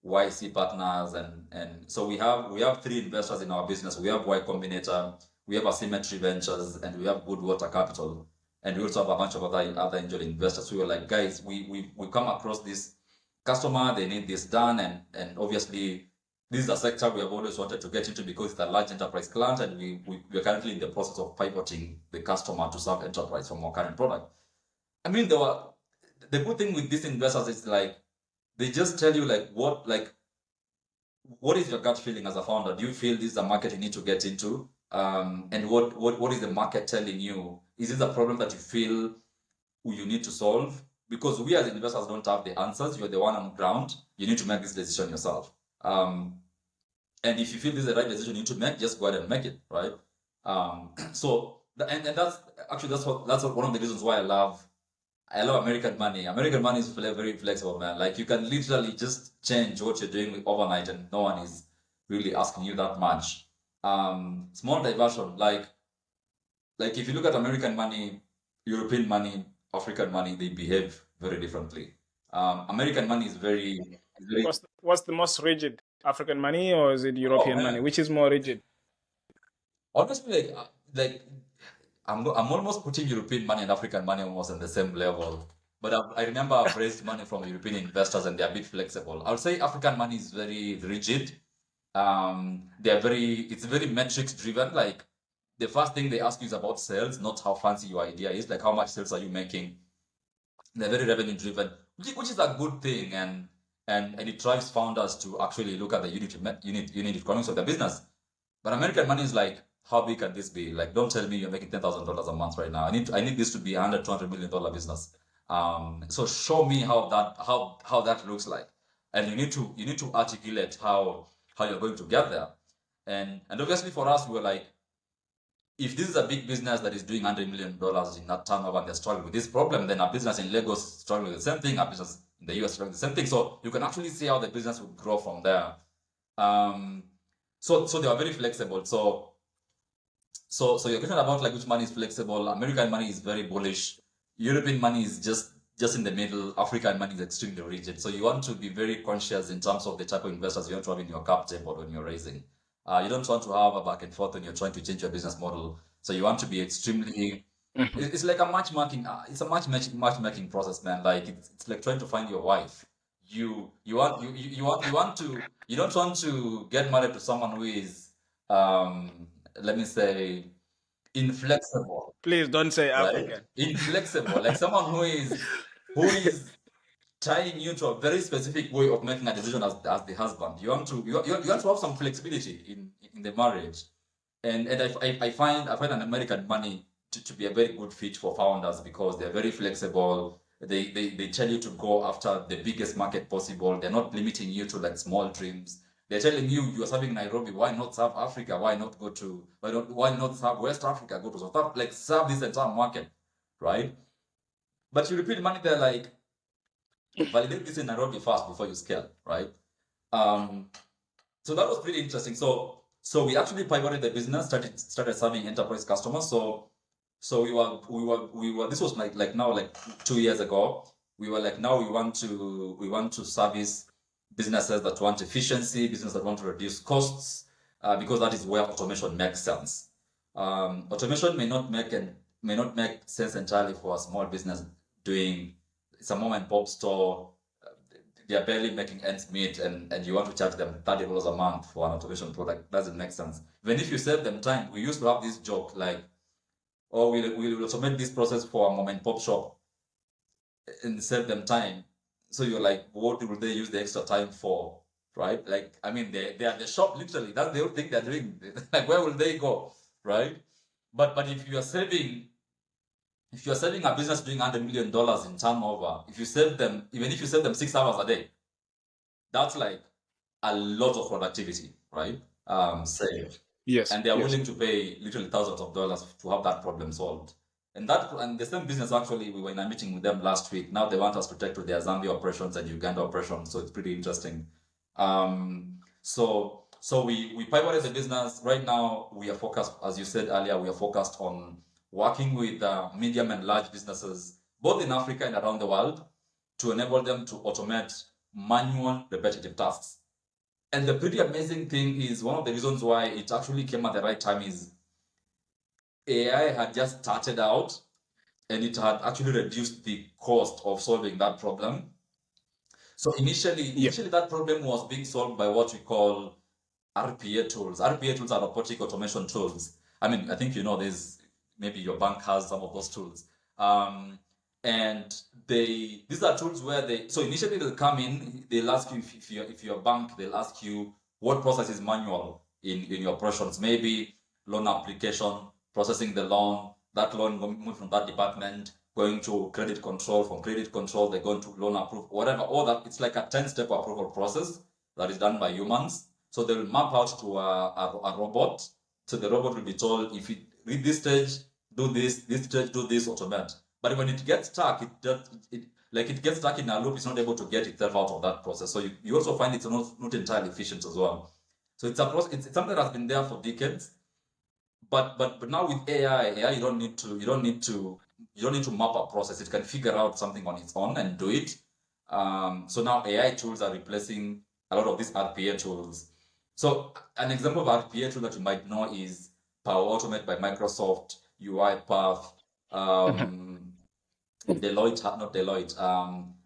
YC partners, and so we have three investors in our business. We have Y Combinator, we have Asymmetry Ventures, and we have Good Water Capital, and we also have a bunch of other angel investors. We were like, guys, we come across this customer, they need this done, and obviously this is a sector we have always wanted to get into because it's a large enterprise client, and we're currently in the process of pivoting the customer to serve enterprise from our current product. I mean, the good thing with these investors is like they just tell you like what is your gut feeling as a founder? Do you feel this is a market you need to get into? And what is the market telling you? Is this a problem that you feel you need to solve? Because we as investors don't have the answers. You're the one on ground. You need to make this decision yourself. And if you feel this is the right decision you need to make, just go ahead and make it, right? And that's actually that's one of the reasons why I love American money. American money is very flexible, man. Like you can literally just change what you're doing overnight, and no one is really asking you that much. Small diversion, like if you look at American money, European money, African money, they behave very differently. American money is very. What's the most rigid? African money or is it Oh European money? man, Which is more rigid? honestly, like I'm almost putting European money and African money almost on the same level. But I remember I've raised money from European investors and they're a bit flexible. I would say African money is very rigid. It's very metrics driven. Like the first thing they ask you is about sales, not how fancy your idea is. Like how much sales are you making? They're very revenue driven, which is a good thing, and it drives founders to actually look at the unit economics of the business. But American money is like, how big can this be? Like, don't tell me you're making $10,000 a month right now. I need this to be $100-200 million business. So show me how that looks like, and you need to articulate how you're going to get there. And obviously for us, we were like, if this is a big business that is doing $100 million in that turnover and they're struggling with this problem, then our business in Lagos is struggling with the same thing, our business in the US is struggling with the same thing. So you can actually see how the business will grow from there. So they are very flexible. So your question about like which money is flexible, American money is very bullish. European money is just in the middle. African money is extremely rigid. So you want to be very conscious in terms of the type of investors you want to have in your cap table when you're raising. You don't want to have a back and forth when you're trying to change your business model. So you want to be extremely It's like a matchmaking. It's a matchmaking process, man. Like it's like trying to find your wife. You don't want to get married to someone who is let me say inflexible, Please don't say right? African. Inflexible, like someone who is tying you to a very specific way of making a decision as the husband. You want to have some flexibility in the marriage, and I find an American money to be a very good fit for founders because they're very flexible. They tell you to go after the biggest market possible. They're not limiting you to like small dreams. They're telling you are serving Nairobi. Why not serve Africa? Why not serve West Africa? Go to South Africa. Like serve this entire market, right? But you repeat money, they're like validate this in Nairobi first before you scale, right? Um, so that was pretty interesting. So we actually pivoted the business, started serving enterprise customers. So we were this was like now like 2 years ago. We were like now we want to service businesses that want efficiency, businesses that want to reduce costs, because that is where automation makes sense. Automation may not make sense entirely for a small business doing it's a mom and pop store. They're barely making ends meet, and you want to charge them $30 a month for an automation product. Doesn't make sense. Even if you save them time, we used to have this joke like, oh, we'll automate this process for a mom and pop shop and save them time. So you're like, what will they use the extra time for? Right? Like, I mean, they are the shop literally. That's the only thing they're doing. Like, where will they go? Right? But if you are saving a business doing $100 million in turnover, even if you save them 6 hours a day, that's like a lot of productivity, right? Saved. Yes. And they are Yes. willing to pay literally thousands of dollars to have that problem solved. And the same business actually, we were in a meeting with them last week. Now they want us to take to their Zambia operations and Uganda operations, so it's pretty interesting. So we pivoted the business. Right now we are focused, as you said earlier, we are focused on working with medium and large businesses, both in Africa and around the world, to enable them to automate manual repetitive tasks. And the pretty amazing thing is one of the reasons why it actually came at the right time is AI had just started out and it had actually reduced the cost of solving that problem. So initially that problem was being solved by what we call RPA tools. RPA tools are robotic automation tools. I mean, I think there's maybe your bank has some of those tools. And these are tools where so initially they'll come in, they'll ask you if you're a bank, they'll ask you what process is manual in your operations. Maybe loan application, processing the loan, that loan moving from that department, going to credit control, from credit control, they're going to loan approval, whatever, all that. It's like a 10-step approval process that is done by humans. So they'll map out to a robot. So the robot will be told, if you read this stage, do this stage, do this, automate. But when it gets stuck, it gets stuck in a loop. It's not able to get itself out of that process. So you also find it's not entirely efficient as well. So it's a process. It's something that has been there for decades. But now with AI, you don't need to map a process. It can figure out something on its own and do it. So now AI tools are replacing a lot of these RPA tools. So an example of RPA tool that you might know is Power Automate by Microsoft, UiPath,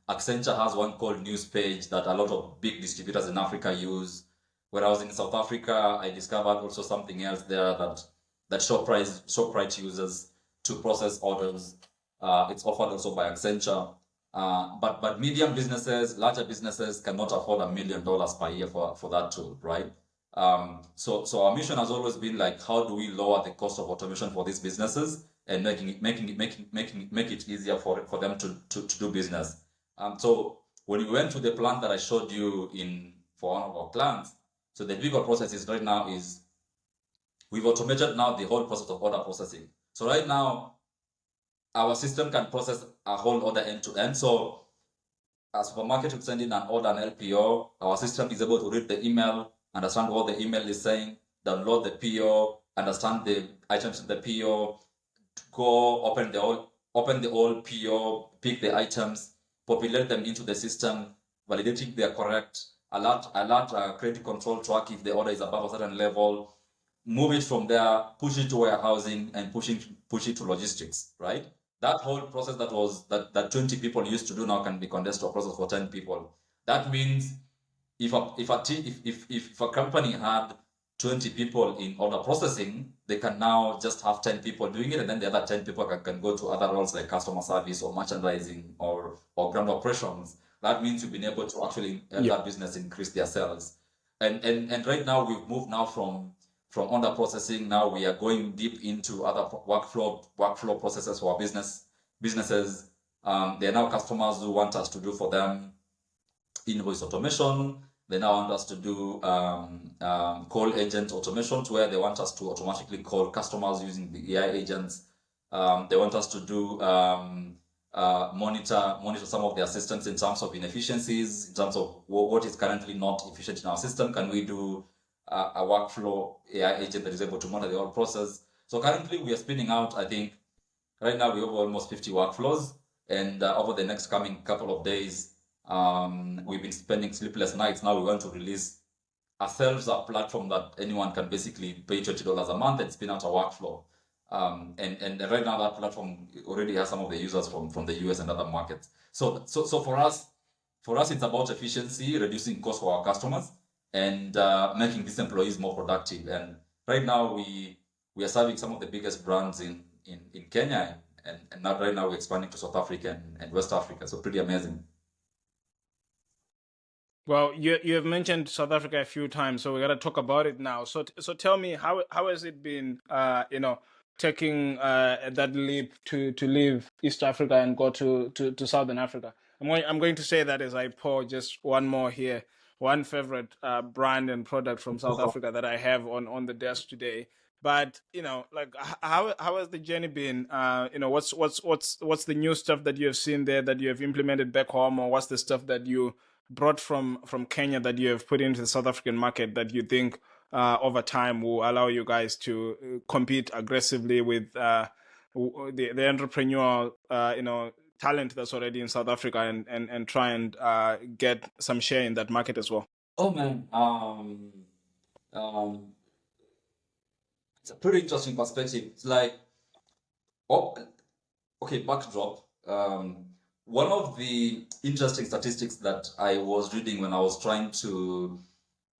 Accenture has one called Newspage that a lot of big distributors in Africa use. When I was in South Africa, I discovered also something else there that Shoprite uses to process orders. It's offered also by Accenture. But medium businesses, larger businesses cannot afford $1 million per year for that tool, right? So our mission has always been like, how do we lower the cost of automation for these businesses and make it easier for them to do business. So when we went to the plant that I showed you for one of our plants, so the bigger process is right now is we've automated now the whole process of order processing. So right now our system can process a whole order end to end. So a supermarket will send in an order, an LPO. Our system is able to read the email, understand what the email is saying, download the PO, understand the items in the PO, go open the old PO, pick the items, populate them into the system, validating they are correct, alert credit control track if the order is above a certain level, move it from there, push it to warehousing, and push it to logistics, right? That whole process that 20 people used to do now can be condensed to a process for 10 people. That means if a company had 20 people in order processing, they can now just have 10 people doing it, and then the other 10 people can go to other roles like customer service or merchandising or ground operations. That means you've been able to actually help that business increase their sales. And right now we've moved now from order processing. Now we are going deep into other workflow processes for our businesses. There are now customers who want us to do for them invoice automation. They now want us to do call agent automations, where they want us to automatically call customers using the AI agents. They want us to do monitor some of their systems in terms of inefficiencies, in terms of what is currently not efficient in our system. Can we do a workflow AI agent that is able to monitor the whole process? So currently we are spinning out, I think, right now we have almost 50 workflows, and over the next coming couple of days, we've been spending sleepless nights. Now we want to release ourselves a platform that anyone can basically pay $20 a month and spin out a workflow. And right now that platform already has some of the users from the US and other markets. So for us it's about efficiency, reducing costs for our customers, and making these employees more productive. And right now we are serving some of the biggest brands in Kenya, and now right now we're expanding to South Africa and West Africa. So pretty amazing. Well, you have mentioned South Africa a few times, so we got to talk about it now. So tell me, how has it been, taking that leap to leave East Africa and go to Southern Africa? I'm going to say that as I pour just one more here, one favorite brand and product from South Africa that I have on the desk today. But like how has the journey been? What's the new stuff that you have seen there that you have implemented back home, or what's the stuff that you brought from Kenya that you have put into the South African market that you think over time will allow you guys to compete aggressively with the entrepreneur talent that's already in South Africa, and try and get some share in that market as well? Oh man, it's a pretty interesting perspective. It's like, okay, backdrop. One of the interesting statistics that I was reading when I was trying to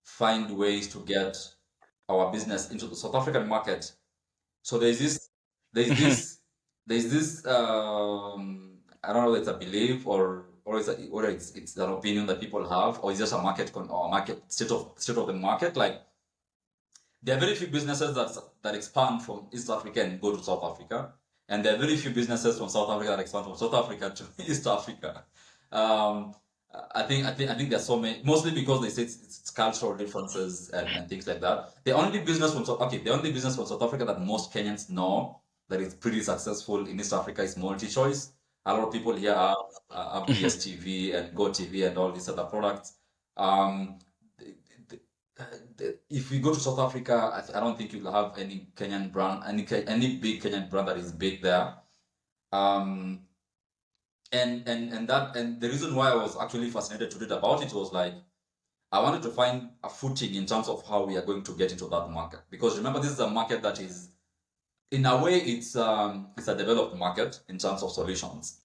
find ways to get our business into the South African market. So there's this I don't know if it's a belief or it's an opinion that people have, or it's just a market state of the market. Like, there are very few businesses that expand from East Africa and go to South Africa, and there are very few businesses from South Africa that expand from South Africa to East Africa. I think there's so many, mostly because they say it's cultural differences and things like that. The only business from South Africa that most Kenyans know that is pretty successful in East Africa is MultiChoice. A lot of people here have DSTV and GoTV and all these other products. If we go to South Africa, I don't think you'll have any Kenyan brand, any big Kenyan brand that is big there. And the reason why I was actually fascinated to read about it was like, I wanted to find a footing in terms of how we are going to get into that market. Because remember, this is a market that is, in a way, it's a developed market in terms of solutions.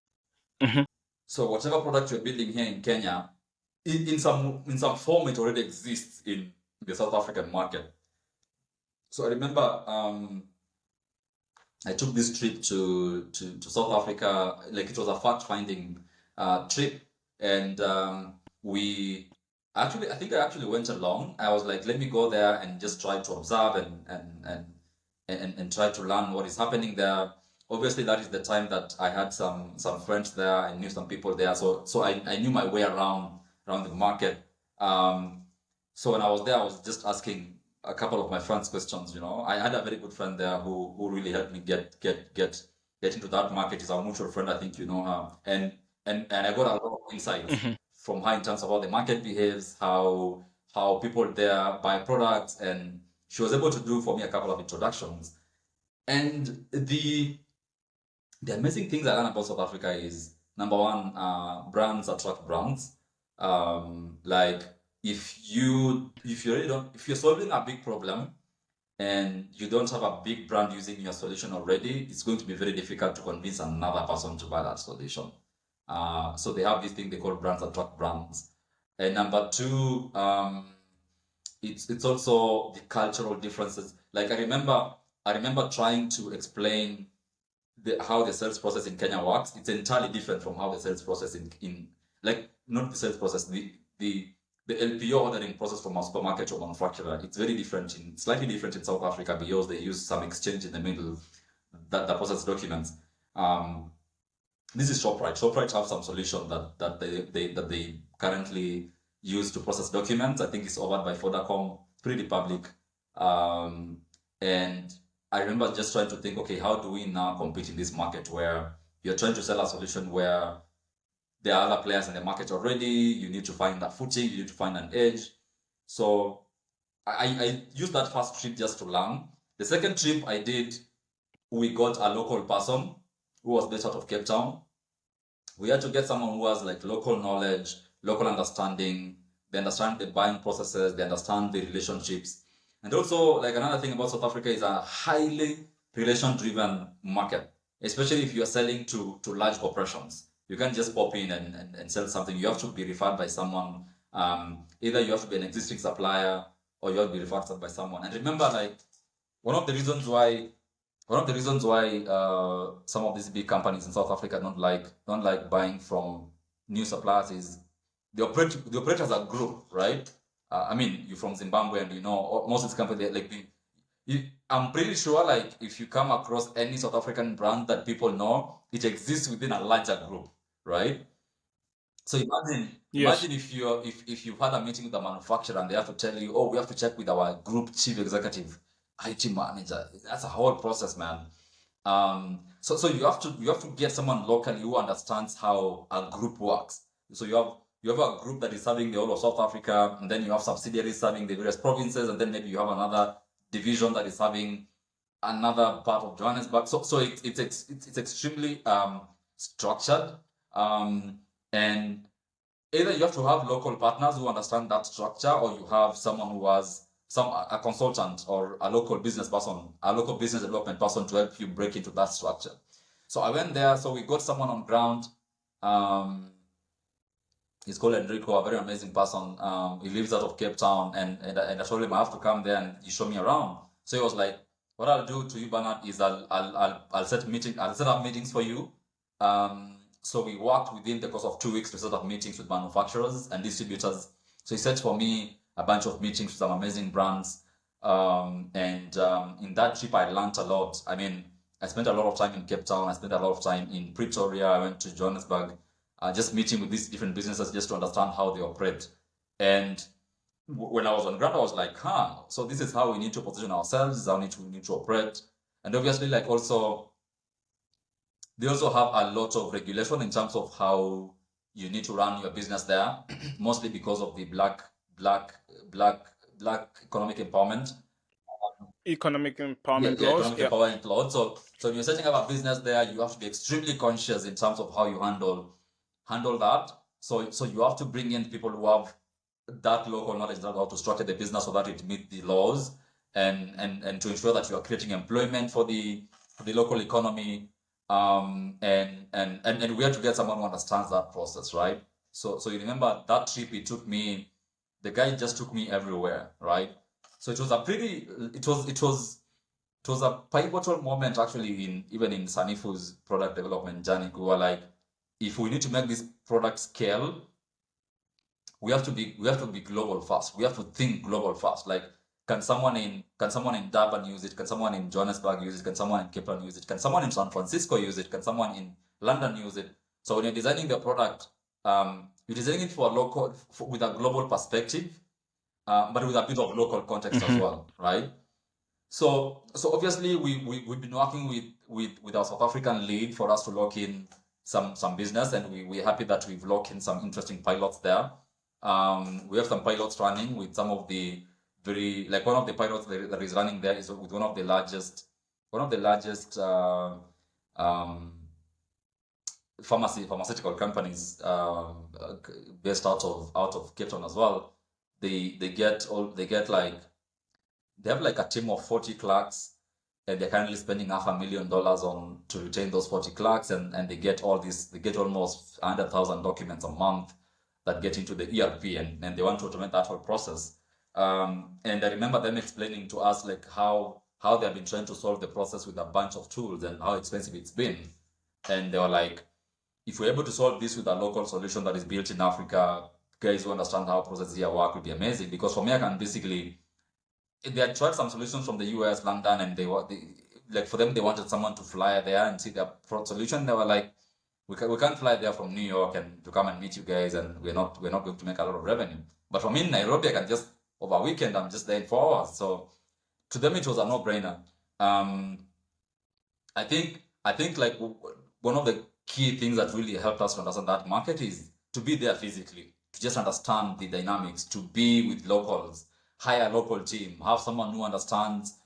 Mm-hmm. So whatever product you're building here in Kenya, in some form, it already exists in the South African market. So I remember I took this trip to South Africa. Like, it was a fact-finding trip, and I think I actually went along. I was like, let me go there and just try to observe and try to learn what is happening there. Obviously, that is the time that I had some friends there. I knew some people there, so I knew my way around the market. So when I was there, I was just asking a couple of my friends questions. I had a very good friend there who really helped me get into that market. She's our mutual friend, I think you know her, and I got a lot of insights from her in terms of how the market behaves, how people there buy products, and she was able to do for me a couple of introductions. And the amazing things I learned about South Africa is, number one, brands attract brands. Like, if you're solving a big problem, and you don't have a big brand using your solution already, it's going to be very difficult to convince another person to buy that solution. So they have this thing they call brands attract brands. And number two, it's also the cultural differences. Like I remember trying to explain how the sales process in Kenya works. It's entirely different from how the sales process in like not the sales process, the LPO ordering process from a supermarket or manufacturer. It's very different slightly different in South Africa because they use some exchange in the middle that process documents. This is Shoprite. Shoprite have some solution that they currently use to process documents. I think it's offered by Vodacom, pretty public. And I remember just trying to think, okay, how do we now compete in this market where you're trying to sell a solution where there are other players in the market already, you need to find that footing, you need to find an edge. So I used that first trip just to learn. The second trip I did, we got a local person who was based out of Cape Town. We had to get someone who has like local knowledge, local understanding. They understand the buying processes, they understand the relationships. And also, like another thing about South Africa is a highly relation-driven market, especially if you are selling to large corporations. You can't just pop in and sell something. You have to be referred by someone. Either you have to be an existing supplier or you have to be referred by someone. And remember, like one of the reasons why some of these big companies in South Africa don't like buying from new suppliers is they operate as a group, right? I mean, you're from Zimbabwe, and you know most of these companies I'm pretty sure, like, if you come across any South African brand that people know, it exists within a larger group, right? So Yes. imagine if you've had a meeting with a manufacturer and they have to tell you, oh, we have to check with our group chief executive, IT manager. That's a whole process, man. So you have to get someone locally who understands how a group works. So you have a group that is serving the whole of South Africa, and then you have subsidiaries serving the various provinces, and then maybe you have another division that is serving another part of Johannesburg. So it's extremely structured, and either you have to have local partners who understand that structure, or you have someone who has a consultant or a local business person, a local business development person to help you break into that structure. So I went there. So we got someone on ground. He's called Enrico, a very amazing person. He lives out of Cape Town, and I told him I have to come there and you show me around. So he was like, "What I'll do to you, Bernard, is I'll set up meetings for you." So we worked within the course of 2 weeks to set up meetings with manufacturers and distributors. So he set for me a bunch of meetings with some amazing brands. In that trip, I learned a lot. I mean, I spent a lot of time in Cape Town. I spent a lot of time in Pretoria. I went to Johannesburg, just meeting with these different businesses just to understand how they operate. And when I was on ground, I was like, so this is how we need to position ourselves, this is how we need to operate. And obviously, like they also have a lot of regulation in terms of how you need to run your business there, mostly because of the black economic empowerment. Economic empowerment Yeah, laws. economic Yeah. empowerment law. So when you're setting up a business there, you have to be extremely conscious in terms of how you handle that. So you have to bring in people who have that local knowledge about how to structure the business so that it meets the laws, and to ensure that you are creating employment for the local economy. And we have to get someone who understands that process, right? So you remember that trip, the guy just took me everywhere, right? So it was a pivotal moment actually even in Sanifu's product development journey. We were like, if we need to make this product scale, we have to be global first. We have to think global first. Like, can someone in Durban use it? Can someone in Johannesburg use it? Can someone in Cape Town use it? Can someone in San Francisco use it? Can someone in London use it? So when you're designing the product, you're designing it with a global perspective, but with a bit of local context as well, right? So obviously we've been working with our South African lead for us to lock in some business, and we're happy that we've locked in some interesting pilots there. We have some pilots running with some of the one of the pilots that is running there is with one of the largest pharmaceutical companies, based out of Cape Town as well. They get like they have like a team of 40 clerks, and they're currently spending $500,000 on to retain those 40 clerks, and they get all this, they get almost 100,000 documents a month that get into the ERP, and they want to automate that whole process. And I remember them explaining to us like how they've been trying to solve the process with a bunch of tools and how expensive it's been. And they were like, if we're able to solve this with a local solution that is built in Africa, guys who understand how processes here work would be amazing. Because for me, I can basically, they had tried some solutions from the US, London, and like for them, they wanted someone to fly there and see their solution. They were like, we can't fly there from New York and to come and meet you guys, and we're not going to make a lot of revenue. But for me in Nairobi, I can just, over a weekend, I'm just there in 4 hours. So to them, it was a no-brainer. I think like one of the key things that really helped us to understand that market is to be there physically, to just understand the dynamics, to be with locals, hire a local team, have someone who understands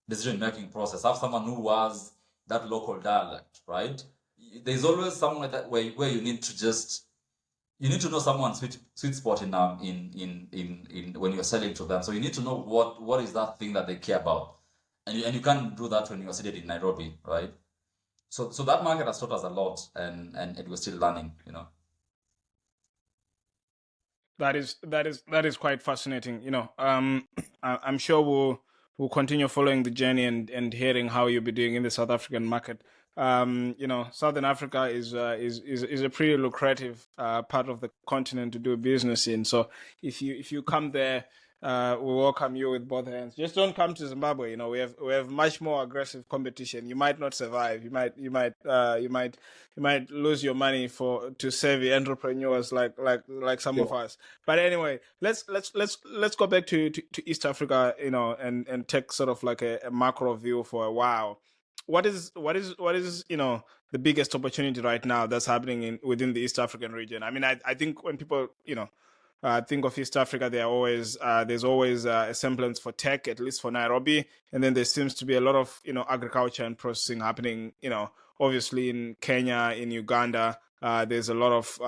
decision-making process, have someone who was that local dialect, right? There's always someone that where you need to just, you need to know someone's sweet spot in when you're selling to them. So you need to know what is that thing that they care about, and you can't do that when you're seated in Nairobi, right? So that market has taught us a lot, and we're still learning, you know. That is quite fascinating. I'm sure we'll continue following the journey and hearing how you'll be doing in the South African market. Southern Africa is a pretty lucrative part of the continent to do business in. So if you come there, we welcome you with both hands. Just don't come to Zimbabwe. We have much more aggressive competition. You might not survive. You might lose your money to savvy entrepreneurs like some of us. But anyway, let's go back to East Africa, and take sort of like a macro view for a while. What is the biggest opportunity right now that's happening within the East African region? I mean, I think when people think of East Africa, there's always a semblance for tech, at least for Nairobi, and then there seems to be a lot of agriculture and processing happening. Obviously in Kenya, in Uganda, there's a lot of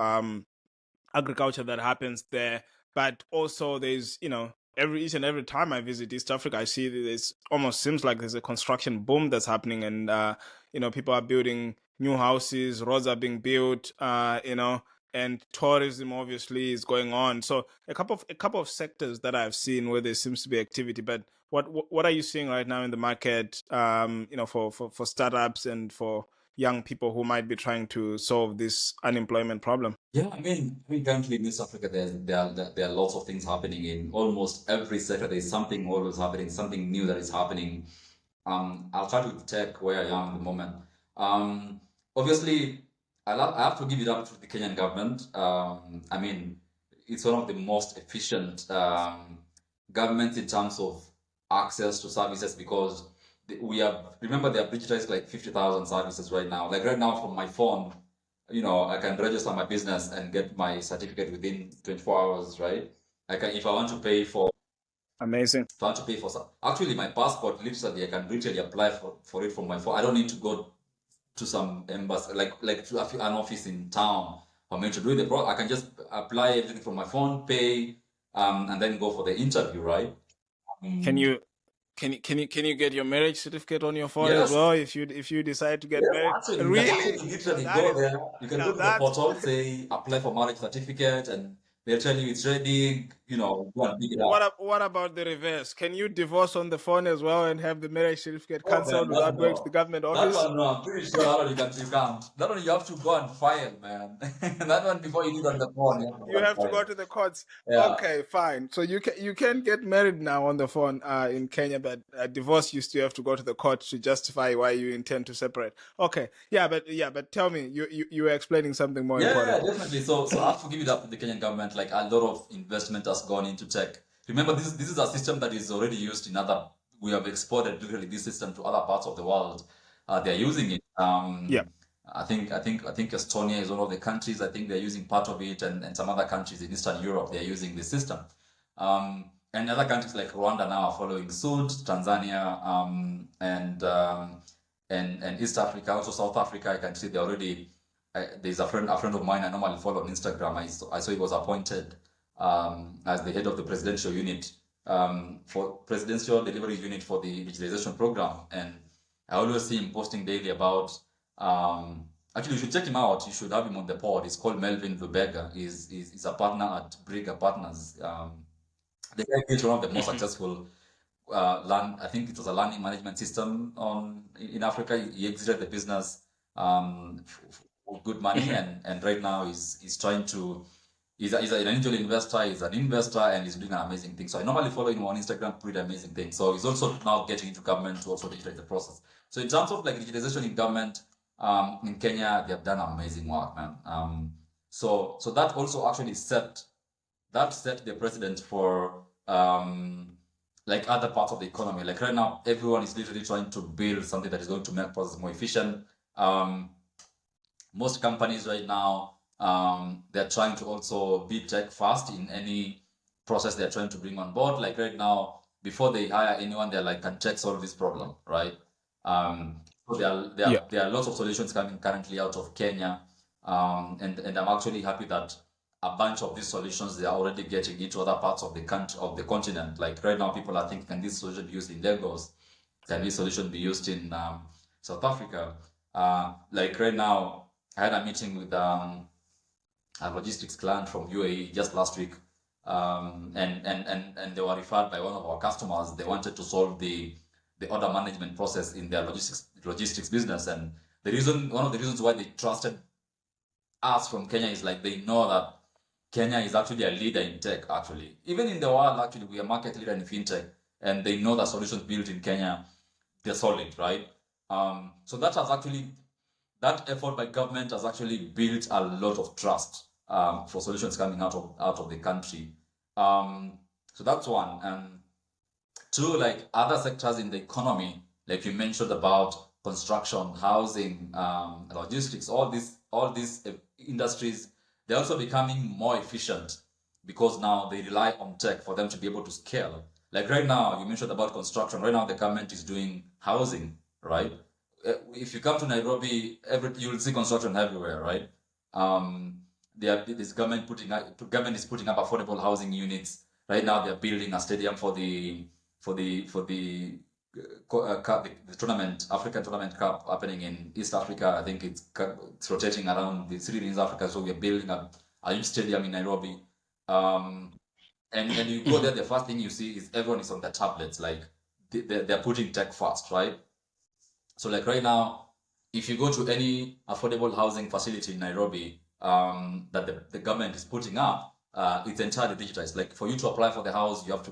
agriculture that happens there, but also there's each and every time I visit East Africa, I see that it almost seems like there's a construction boom that's happening, and people are building new houses, roads are being built, and tourism obviously is going on. So a couple of sectors that I've seen where there seems to be activity. But what are you seeing right now in the market? For startups and for young people who might be trying to solve this unemployment problem. Yeah, I mean, currently in East Africa, there are lots of things happening in almost every sector. There's something always happening, something new that is happening. I'll start with tech where I am at the moment. Obviously, I have to give it up to the Kenyan government. I mean, it's one of the most efficient governments in terms of access to services, because we have, remember, they have digitized like 50,000 services right now. Like right now from my phone, I can register my business and get my certificate within 24 hours, right? If I want to pay for, Amazing. if I want to pay for some, actually my passport, literally, I can literally apply for it from my phone. I don't need to go to some embassy, like to an office in town for me to do it. I can just apply everything from my phone, pay, and then go for the interview, right? Can you can you get your marriage certificate on your phone as Yes. well if you decide to get Yes, married? actually, you can Really? actually literally That go is there. You can now go to the that portal, say apply for marriage certificate, and they'll tell you it's ready. Go and pick it up. what about the reverse? Can you divorce on the phone as well and have the marriage certificate Oh man, cancelled that without going to the no, government that office? one no. I'm pretty sure that one you can't. That one you have to go and file, man. That one before you do it on the phone, you have to go You and have to go file. to the courts. Yeah. Okay, fine. So you can get married now on the phone in Kenya, but divorce you still have to go to the court to justify why you intend to separate. Okay, yeah, but tell me, you were explaining something more Yeah, important. definitely. So I have to give it up to the Kenyan government. Like a lot of investment has gone into tech. Remember, this is a system that is already used in other. We have exported literally this system to other parts of the world. They're using it. Yeah. I think Estonia is one of the countries. I think they're using part of it, and some other countries in Eastern Europe they're using the system. And other countries like Rwanda now are following suit. Tanzania, and East Africa, also South Africa. I can see they already. There's a friend of mine I normally follow on Instagram. I saw he was appointed as the head of the presidential unit for presidential delivery unit for the digitalization program, and I always see him posting daily about. Actually, you should check him out. You should have him on the pod. He's called Melvin Lubega. He's a partner at Brigger Partners. The guy built one of the most successful I think it was a learning management system in Africa. He exited the business for good money, and right now he's trying to. He's an angel investor. He's an investor, and he's doing an amazing thing. So I normally follow him on Instagram, pretty amazing thing. So he's also now getting into government to also digitalize the process. So in terms of like digitalization in government, in Kenya, they have done amazing work, man. So that also actually set the precedent for like other parts of the economy. Like right now, everyone is literally trying to build something that is going to make process more efficient. Most companies right now, they're trying to also be tech fast in any process they're trying to bring on board. Like right now, before they hire anyone, they're like, can tech solve this problem, right? So there are lots of solutions coming currently out of Kenya, and I'm actually happy that a bunch of these solutions they are already getting into other parts of the country, of the continent. Like right now, people are thinking, can this solution be used in Lagos? Can this solution be used in South Africa? Like right now, I had a meeting with a logistics client from UAE just last week, and they were referred by one of our customers. They wanted to solve the order management process in their logistics business, and one of the reasons why they trusted us from Kenya is like they know that Kenya is actually a leader in tech. Actually, even in the world, actually we are market leader in fintech, and they know that solutions built in Kenya, they're solid, right? So that effort by government has actually built a lot of trust for solutions coming out of the country. So that's one. And two, like other sectors in the economy, like you mentioned about construction, housing, logistics, all these industries, they're also becoming more efficient because now they rely on tech for them to be able to scale. Like right now, you mentioned about construction. Right now, the government is doing housing, right? If you come to Nairobi, you will see construction everywhere, right? This government is putting up affordable housing units. Right now, they're building a stadium for the tournament, African Tournament Cup happening in East Africa. I think it's rotating around the city in East Africa. So we're building a huge stadium in Nairobi. And you go there, the first thing you see is everyone is on their tablets. Like they're putting tech first, right? So like right now, if you go to any affordable housing facility in Nairobi that the government is putting up, it's entirely digitized. Like for you to apply for the house, you have to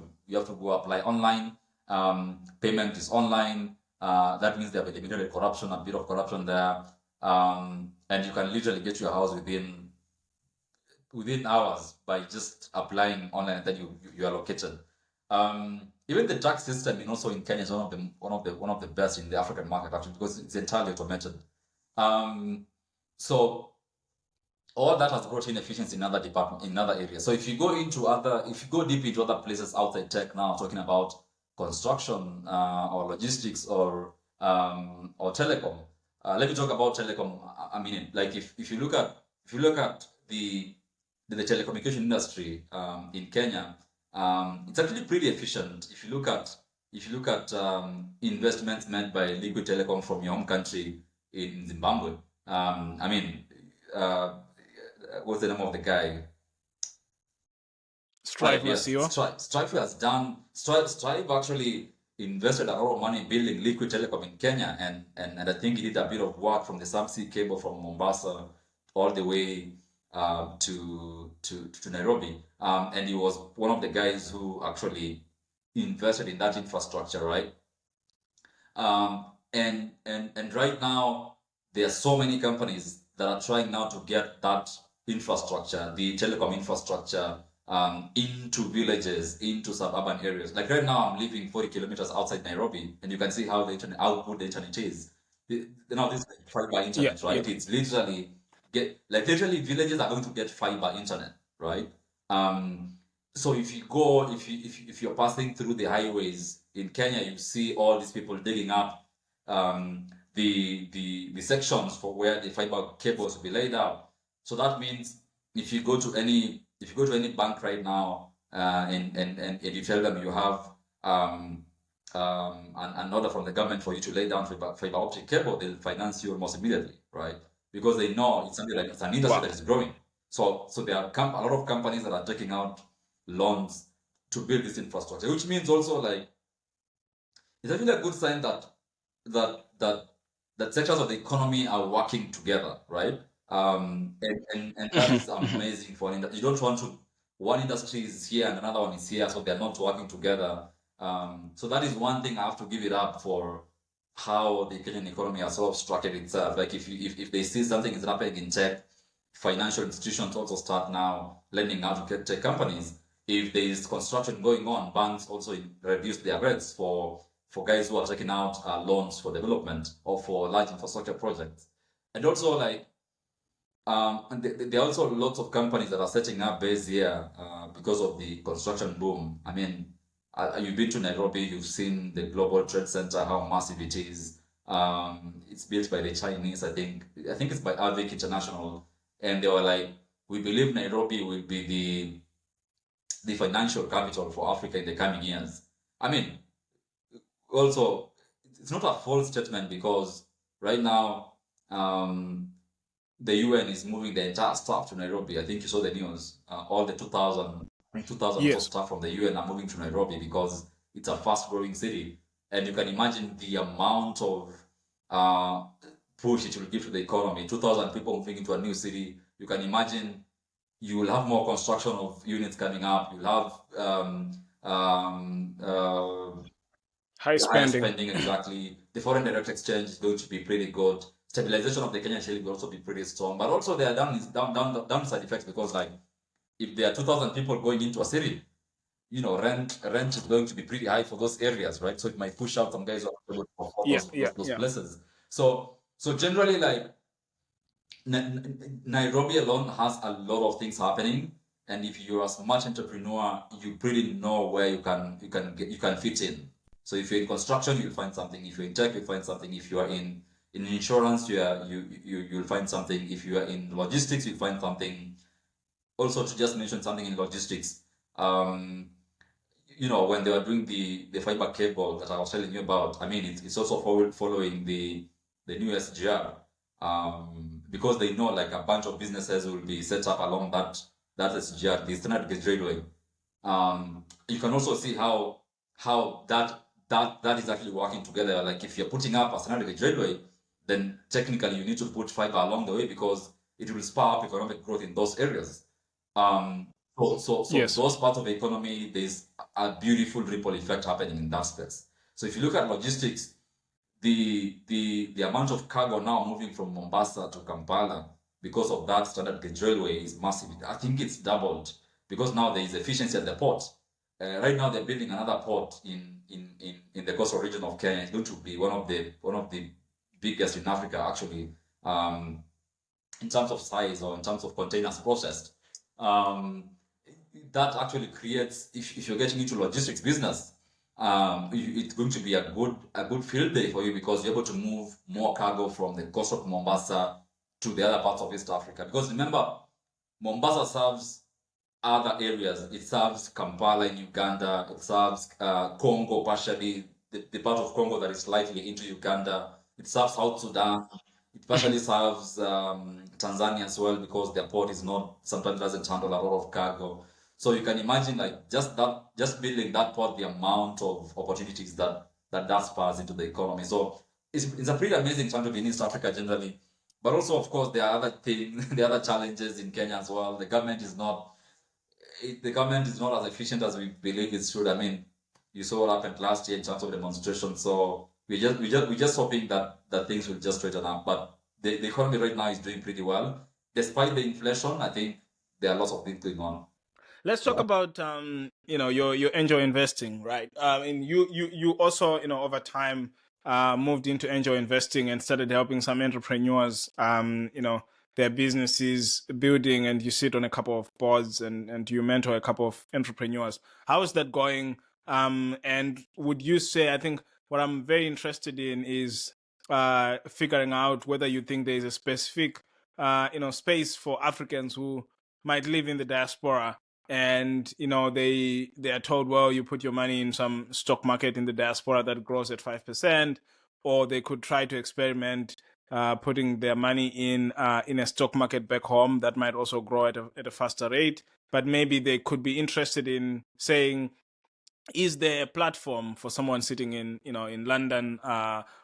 go apply online. Payment is online. That means they have eliminated corruption, a bit of corruption there, and you can literally get your house within hours by just applying online, and then you are located. Even the tax system, also in Kenya is one of the best in the African market actually because it's entirely automated. So all that has brought in efficiency in other departments, in other areas. So if you go deep into other places outside tech now, talking about construction or logistics or telecom. Let me talk about telecom. I mean, like if you look at the telecommunication industry in Kenya, it's actually pretty efficient. If you look at investments made by Liquid Telecom from your home country in Zimbabwe, I mean, what's the name of the guy? Strive, yes. Strive actually invested a lot of money building Liquid Telecom in Kenya, and I think he did a bit of work from the subsea cable from Mombasa all the way to Nairobi, and he was one of the guys who actually invested in that infrastructure, right? And right now there are so many companies that are trying now to get that infrastructure, the telecom infrastructure, into villages, into suburban areas. Like right now, I'm living 40 kilometers outside Nairobi, and you can see how good the internet is. Now this is fiber internet, right? It's literally villages are going to get fiber internet, right? So if you're passing through the highways in Kenya, you see all these people digging up the sections for where the fiber cables will be laid out. So that means if you go to any bank right now, and you tell them you have an order from the government for you to lay down fiber optic cable, they'll finance you almost immediately, right? Because they know it's something like it's an industry that is growing. So there are a lot of companies that are taking out loans to build this infrastructure, which means also like it's actually a good sign that sectors of the economy are working together, right? And that is amazing for you don't want to one industry is here and another one is here, so they're not working together. So that is one thing I have to give it up for how the Kenyan economy has sort of structured itself. Like if they see something is happening in tech, financial institutions also start now lending out to tech companies. If there is construction going on, banks also reduce their rates for guys who are taking out loans for development or for large infrastructure projects. And also like and there are also lots of companies that are setting up base here because of the construction boom. I mean, you've been to Nairobi, you've seen the Global Trade Center, how massive it is. It's built by the Chinese, I think. I think it's by Avic International, and they were like, "We believe Nairobi will be the financial capital for Africa in the coming years." I mean, also, it's not a false statement because right now, the UN is moving the entire staff to Nairobi. I think you saw the news. All the 2,000 or so Yes. staff from the UN are moving to Nairobi because it's a fast-growing city. And you can imagine the amount of push it will give to the economy. 2,000 people moving into a new city. You can imagine you will have more construction of units coming up. You'll have High higher spending. spending, exactly. The foreign direct exchange is going to be pretty good. Stabilization of the Kenyan shilling will also be pretty strong. But also there are downside effects because like if there are 2,000 people going into a city, rent is going to be pretty high for those areas, right? So it might push out some guys who are able to afford Yeah, yeah, those yeah. places. So generally like Nairobi alone has a lot of things happening, and if you're a smart entrepreneur, you pretty know where you can fit in. So if you're in construction, you'll find something. If you're in tech, you'll find something. If you are in insurance, you'll find something. If you are in logistics, you'll find something. Also, to just mention something in logistics, when they were doing the fiber cable that I was telling you about, I mean, it's also following the new SGR, because they know like a bunch of businesses will be set up along that SGR, the standard gauge railway. You can also see how that is actually working together. Like if you're putting up a standard gauge railway, then technically you need to put fiber along the way because it will spur up economic growth in those areas. So Yes. those parts of the economy, there's a beautiful ripple effect happening in that space. So if you look at logistics, the amount of cargo now moving from Mombasa to Kampala because of that standard gauge railway is massive. I think it's doubled because now there is efficiency at the port. Right now they're building another port in the coastal region of Kenya. It's going to be one of the biggest in Africa actually, in terms of size or in terms of containers processed. Um, that actually creates, if you're getting into logistics business, it's going to be a good field day for you because you're able to move more cargo from the coast of Mombasa to the other parts of East Africa. Because remember, Mombasa serves other areas. It serves Kampala in Uganda. It serves Congo partially, the part of Congo that is slightly into Uganda. It serves South Sudan. It partially serves Tanzania as well because their port is not sometimes doesn't handle a lot of cargo. So you can imagine like just building that port, the amount of opportunities that spurs into the economy. So it's a pretty amazing time to be in East Africa generally. But also, of course, there are other things, there are other challenges in Kenya as well. The government is not as efficient as we believe it should. I mean, you saw what happened last year in terms of demonstrations. So we're just hoping that things will just straighten up. But the economy right now is doing pretty well. Despite the inflation, I think there are lots of things going on. Let's talk about your angel investing, right? And you also over time moved into angel investing and started helping some entrepreneurs their businesses building, and you sit on a couple of boards and you mentor a couple of entrepreneurs. How is that going? And would you say, I think what I'm very interested in is figuring out whether you think there is a specific space for Africans who might live in the diaspora and they are told, well, you put your money in some stock market in the diaspora that grows at 5%, or they could try to experiment putting their money in a stock market back home that might also grow at a faster rate. But maybe they could be interested in saying, is there a platform for someone sitting in London,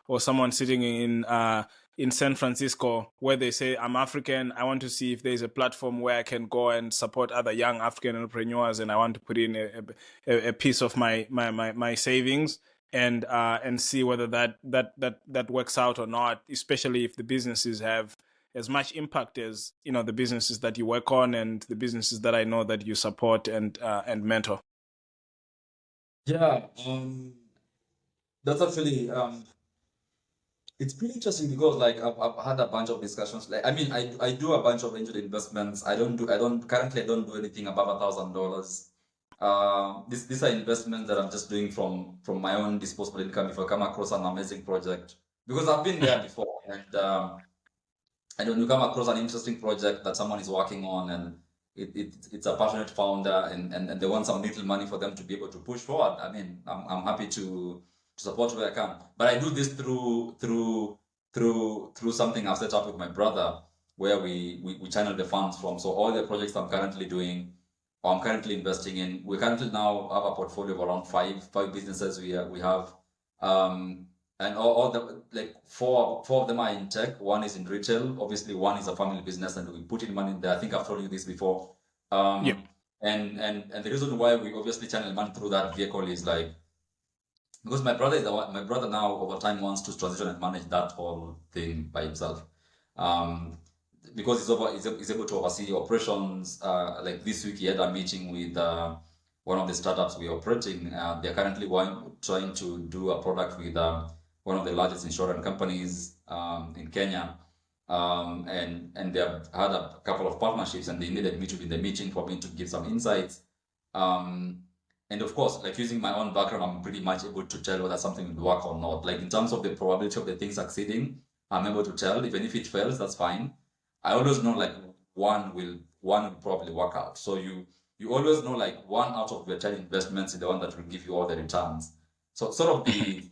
or someone sitting in San Francisco, where they say, I'm African, I want to see if there's a platform where I can go and support other young African entrepreneurs, and I want to put in a piece of my savings, and see whether that works out or not, especially if the businesses have as much impact as the businesses that you work on and the businesses that I know that you support and mentor. Yeah, that's actually it's pretty interesting because like I've had a bunch of discussions. Like I mean, I do a bunch of angel investments. I don't currently I don't do anything above $1,000. These are investments that I'm just doing from my own disposable income if I come across an amazing project, because I've been there before, and when you come across an interesting project that someone is working on, and it's a passionate founder, and they want some little money for them to be able to push forward, I mean, I'm happy to support where I can. But I do this through something I've set up with my brother, where we channel the funds from. So all the projects I'm currently doing, or I'm currently investing in, we currently now have a portfolio of around five businesses we have. And all the like four of them are in tech. One is in retail. Obviously, one is a family business, and we put in money in there. I think I've told you this before. Yeah. And the reason why we obviously channel money through that vehicle is like, because my brother now over time wants to transition and manage that whole thing by himself. Because he's able to oversee operations. Like this week, he had a meeting with one of the startups we're operating. They're currently trying to do a product with one of the largest insurance companies in Kenya. And they have had a couple of partnerships, and they needed me to be in the meeting for me to give some insights. And of course, like using my own background, I'm pretty much able to tell whether something will work or not. Like in terms of the probability of the thing succeeding, I'm able to tell. Even if it fails, that's fine. I always know like one will probably work out. So you always know like 1 out of your 10 investments is the one that will give you all the returns. So sort of the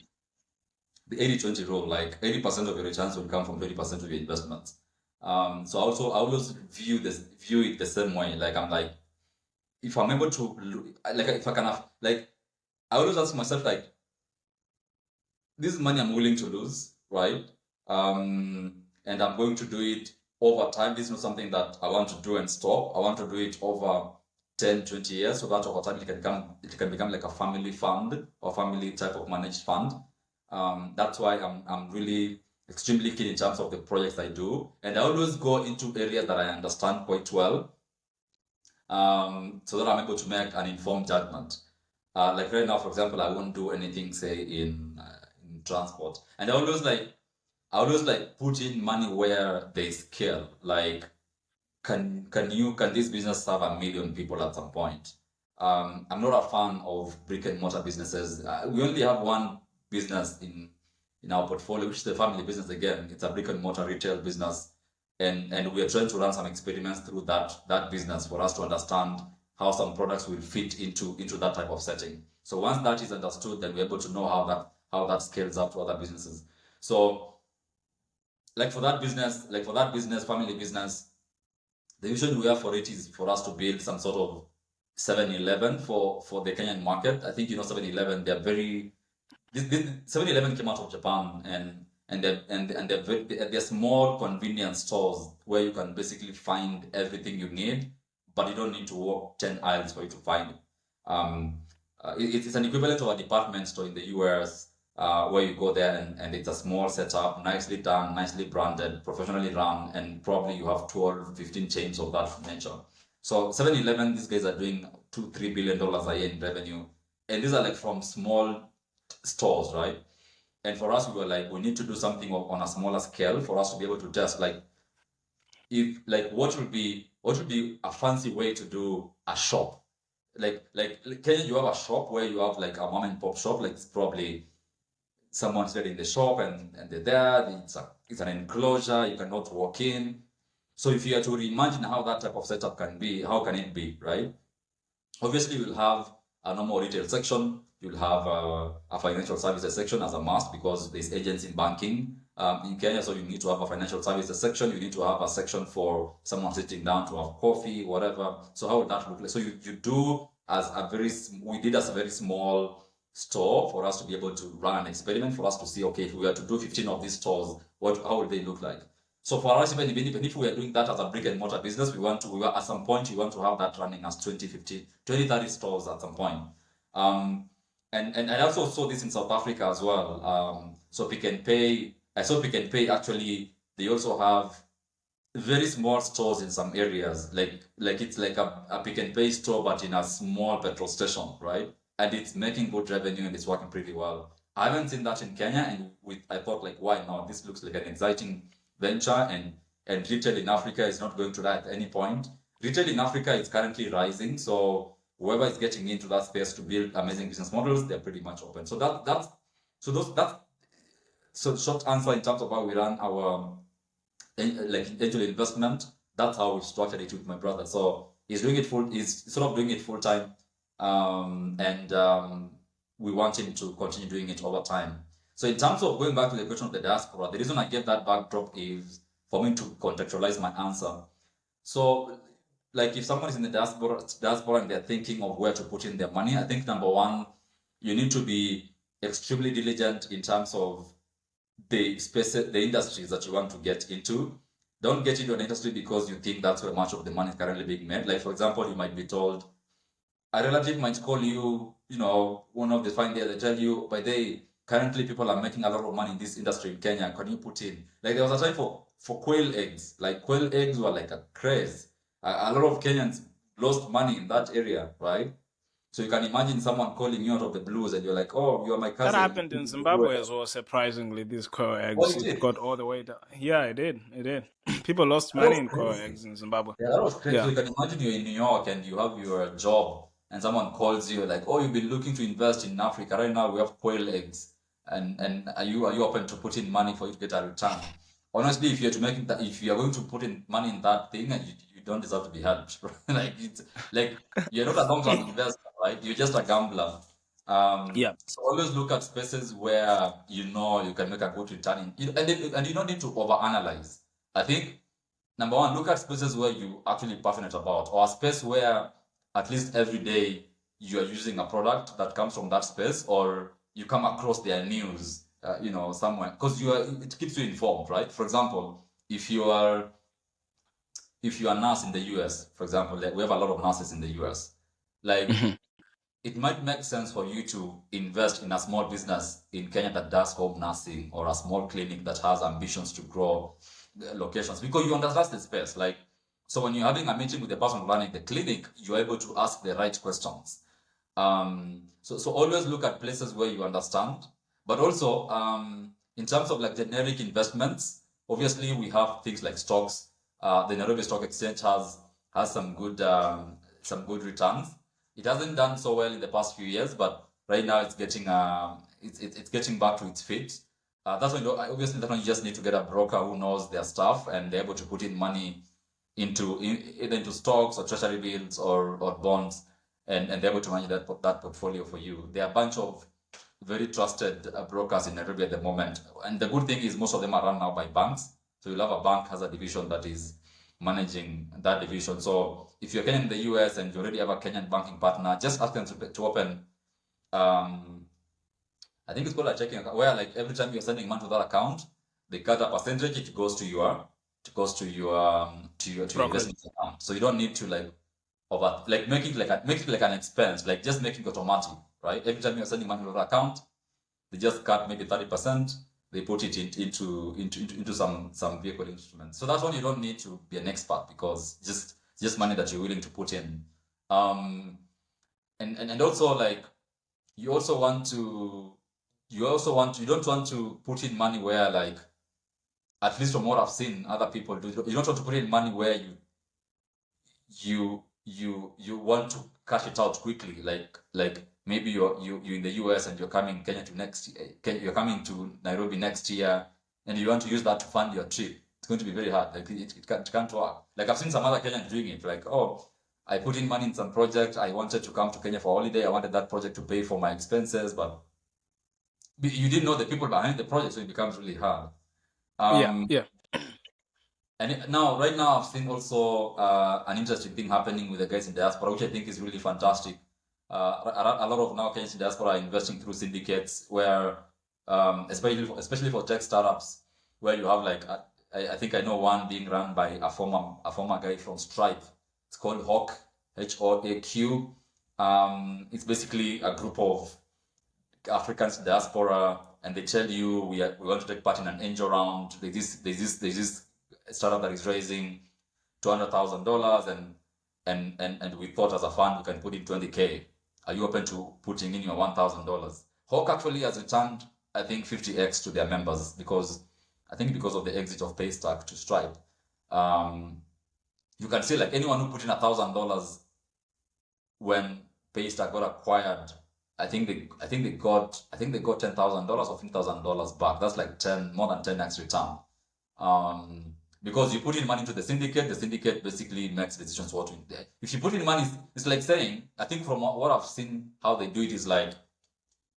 80-20 rule, like 80% of your returns will come from 20% of your investments. So I always view it the same way. Like I'm like, if I'm able to, like if I can have, like I always ask myself like, this is money I'm willing to lose, right? And I'm going to do it over time. This is not something that I want to do and stop. I want to do it over 10, 20 years, so that over time it can become like a family fund or family type of managed fund. That's why I'm really extremely keen in terms of the projects I do, and I always go into areas that I understand quite well, so that I'm able to make an informed judgment. Like right now, for example, I won't do anything, say in transport, and I always like put in money where they scale. Like, can this business serve 1 million people at some point? I'm not a fan of brick and mortar businesses. We only have one business in our portfolio, which is the family business. Again, it's a brick and mortar retail business, and we are trying to run some experiments through that business for us to understand how some products will fit into that type of setting. So once that is understood, then we're able to know how that scales up to other businesses. So like for that business, family business, the vision we have for it is for us to build some sort of 7-Eleven for the Kenyan market. I think 7-Eleven, they're very. This 7-Eleven came out of Japan, and they're small convenience stores where you can basically find everything you need, but you don't need to walk 10 aisles for you to find it. It's an equivalent of a department store in the US, where you go there and it's a small setup, nicely done, nicely branded, professionally run, and probably you have 12, 15 chains of that nature. So 7-Eleven, these guys are doing $2-3 billion a year in revenue, and these are like from small stores, right? And for us, we were like, we need to do something on a smaller scale for us to be able to test, like, if like what would be a fancy way to do a shop. Like Kenya, you have a shop where you have like a mom and pop shop, like it's probably someone's there in the shop, and they're there. It's an enclosure, you cannot walk in. So if you are to reimagine how that type of setup can be, how can it be, right? Obviously, you'll have a normal retail section. You'll have a financial services section as a must because there's agents in banking in Kenya. So you need to have a financial services section. You need to have a section for someone sitting down to have coffee, whatever. So how would that look like? So you do as a very, we did as a very small store for us to be able to run an experiment for us to see, okay, if we were to do 15 of these stores, how would they look like? So for us, even if we are doing that as a brick and mortar business, we were at some point, we want to have that running as 20, 50, 20, 30 stores at some point. And I also saw this in South Africa as well. So Pick n Pay, I saw Pick n Pay actually, they also have very small stores in some areas, like it's like a Pick n Pay store, but in a small petrol station, right? And it's making good revenue and it's working pretty well. I haven't seen that in Kenya, and I thought like, why not? This looks like an exciting venture, and retail in Africa is not going to die at any point. Retail in Africa is currently rising, so whoever is getting into that space to build amazing business models, they're pretty much open. So so short answer in terms of how we run our angel investment. That's how we structured it with my brother. So he's sort of doing it full time, and we want him to continue doing it over time. So in terms of going back to the question of the diaspora, the reason I gave that backdrop is for me to contextualize my answer. So, like if someone is in the diaspora and they're thinking of where to put in their money, I think number one, you need to be extremely diligent in terms of the industries that you want to get into. Don't get into an industry because you think that's where much of the money is currently being made. Like, for example, you might be told, a relative might call you, one of the fine days, they tell you, by the currently people are making a lot of money in this industry in Kenya. Can you put in? Like, there was a time for quail eggs. Like, quail eggs were like a craze. A lot of Kenyans lost money in that area, right? So you can imagine someone calling you out of the blues and you're like, oh, you're my That cousin. happened in Zimbabwe as well, surprisingly, these coral Oh, eggs. you It did? got all the way down. Yeah, it did. It did. People lost That money was in coral crazy. eggs in Zimbabwe. Yeah, that was crazy. So Yeah. you can imagine you're in New York and you have your job, and someone calls you like, "Oh, you've been looking to invest in Africa. Right now, we have quail eggs, and are you open to put in money for you to get a return?" Honestly, if you are going to put in money in that thing, and you don't deserve to be helped. Like it's like you're not a long-term investor, right? You're just a gambler. Yeah. So always look at spaces where you can make a good return and you don't need to overanalyze. I think number one, look at spaces where you actually passionate about, or a space where at least every day you are using a product that comes from that space, or you come across their news, somewhere, because it keeps you informed, right? For example, if you are a nurse in the US, for example, like we have a lot of nurses in the US, like Mhm. it might make sense for you to invest in a small business in Kenya that does home nursing, or a small clinic that has ambitions to grow locations, because you understand the space. Like, so when you're having a meeting with the person running the clinic, you're able to ask the right questions. So always look at places where you understand, but also in terms of like generic investments, obviously we have things like stocks. The Nairobi Stock Exchange has some good returns. It hasn't done so well in the past few years, but right now it's getting back to its feet. Obviously that's when you just need to get a broker who knows their stuff and they're able to put in money either into stocks or treasury bills or bonds, and they're able to manage that portfolio for you. There are a bunch of very trusted brokers in Nairobi at the moment, and the good thing is most of them are run now by banks. So you'll have a bank has a division that is managing that division. So if you're Kenyan in the US and you already have a Kenyan banking partner, just ask them to open. I think it's called a checking account, where like every time you're sending money to that account, they cut a percentage. It goes to your Brokerage. investment account. So you don't need to make it like an expense, like just make it automatic, right? Every time you're sending money to that account, they just cut maybe 30%. They put it into some vehicle instruments. So that's when you don't need to be an expert, because just money that you're willing to put in. And also, like, you also want to you don't want to put in money where, like, at least from what I've seen other people do, you don't want to put in money where you want to cash it out quickly, like maybe you're in the US and you're coming you're coming to Nairobi next year, and you want to use that to fund your trip. It's going to be very hard. Like, it can't work. Like, I've seen some other Kenyans doing it, like, oh, I put in money in some project. I wanted to come to Kenya for holiday. I wanted that project to pay for my expenses, but you didn't know the people behind the project, so it becomes really hard. Yeah. And now, right now, I've seen also an interesting thing happening with the guys in diaspora, which I think is really fantastic. A lot of now Kenyans in diaspora are investing through syndicates, where especially for tech startups, where you have like I think I know one being run by a former guy from Stripe. It's called Hawk, HOAQ. It's basically a group of Africans in diaspora, and they tell you we want to take part in an angel round. There's this startup that is raising $200,000, and we thought as a fund we can put in 20K. Are you open to putting in your $1,000? Hawk actually has returned, I think, 50x to their members because of the exit of Paystack to Stripe. You can see like anyone who put in $1,000 when Paystack got acquired, I think they got $10,000 or $15,000 back. That's like more than 10x return. Because you put in money into the syndicate basically makes decisions what to do. If you put in money, it's like saying, I think from what I've seen, how they do it is like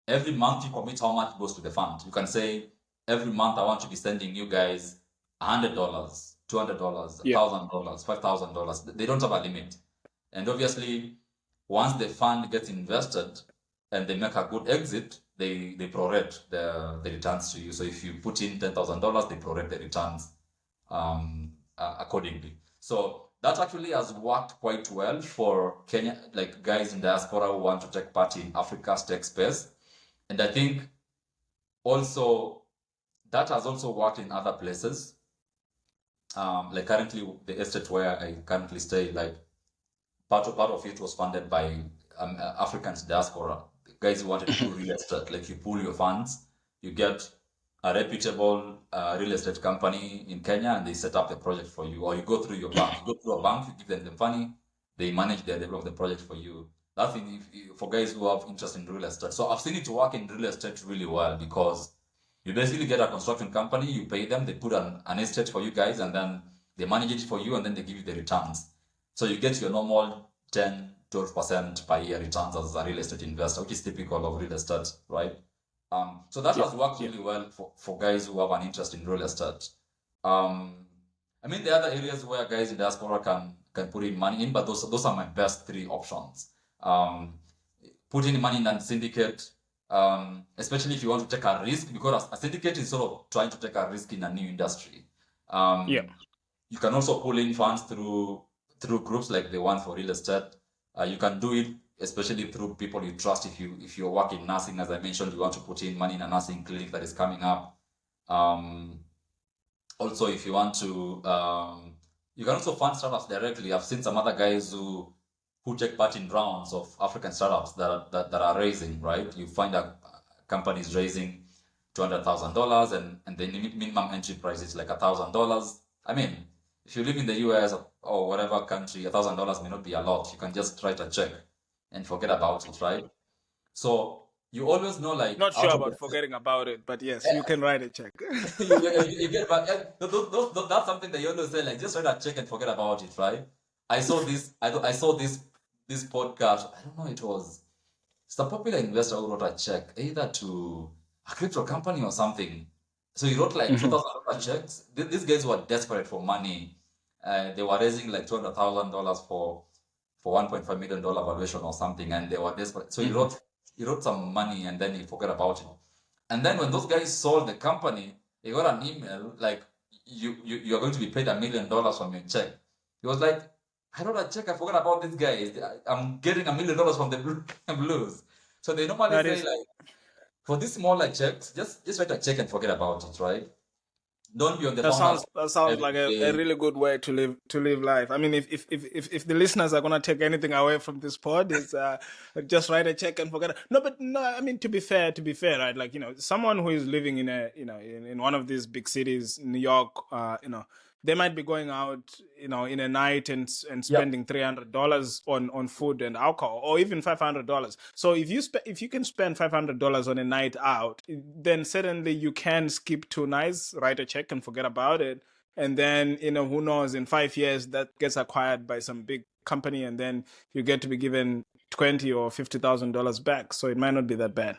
every month you commit how much goes to the fund. You can say every month I want to be sending you guys $100, $200, $1,000, $5,000. They don't have a limit, and obviously, once the fund gets invested and they make a good exit, they prorate the returns to you. So if you put in $10,000, they prorate the returns accordingly. So that actually has worked quite well for Kenya, like guys in diaspora who want to take part in Africa's tech space. And I think also that has also worked in other places. Like currently the estate where I currently stay, like part of it was funded by Africans diaspora, guys who wanted to do real estate. Like you pool your funds, you get a reputable real estate company in Kenya, and they set up the project for you. Or you go through your bank. You go through a bank, you give them the money, they manage the develop the project for you. That's for guys who have interest in real estate. So I've seen it work in real estate really well because you basically get a construction company, you pay them, they put an estate for you guys, and then they manage it for you, and then they give you the returns. So you get your normal 10-12% per year returns as a real estate investor, which is typical of real estate, right? So that has worked really well for guys who have an interest in real estate. I mean, the other areas where guys in diaspora can put in money in, but those are my best three options. Putting money in a syndicate, especially if you want to take a risk, because a syndicate is sort of trying to take a risk in a new industry. You can also pull in funds through groups like the one for real estate. You can do it especially through people you trust. If you work in nursing, as I mentioned, you want to put in money in a nursing clinic that is coming up. Also, if you want to, you can also fund startups directly. I've seen some other guys who take part in rounds of African startups that are raising, right? You find a company is raising $200,000 and the minimum entry price is like $1,000. I mean, if you live in the US or whatever country, $1,000 may not be a lot. You can just write a check and forget about it, right? So you always know, like, Not sure about forgetting about it, but yes, you can write a check. you get back. That's something that you always say, like, just write a check and forget about it, right? I saw this podcast. I don't know, it's a popular investor who wrote a check either to a crypto company or something. So he wrote like $2,000 checks. These guys were desperate for money. They were raising like $200,000 for $1.5 million valuation or something, and they were desperate. So he wrote some money and then he forgot about it. And then when those guys sold the company, he got an email like, you are going to be paid $1 million from your check. He was like, I wrote a check, I forgot about these guys. I'm getting $1 million from the Blues. So they normally say like, for these smaller checks, just write a check and forget about it, right? Don't be on the phone. That sounds like a really good way to live life. I mean, if the listeners are gonna take anything away from this pod, is just write a check and forget it. No. I mean, to be fair, right? Like, someone who is living in in one of these big cities, New York, they might be going out, in a night and spending $300 on food and alcohol, or even $500. So if you can spend $500 on a night out, then certainly you can skip 2 nights, write a check and forget about it. And then, who knows, in 5 years that gets acquired by some big company, and then you get to be given $20,000 or $50,000 back. So it might not be that bad.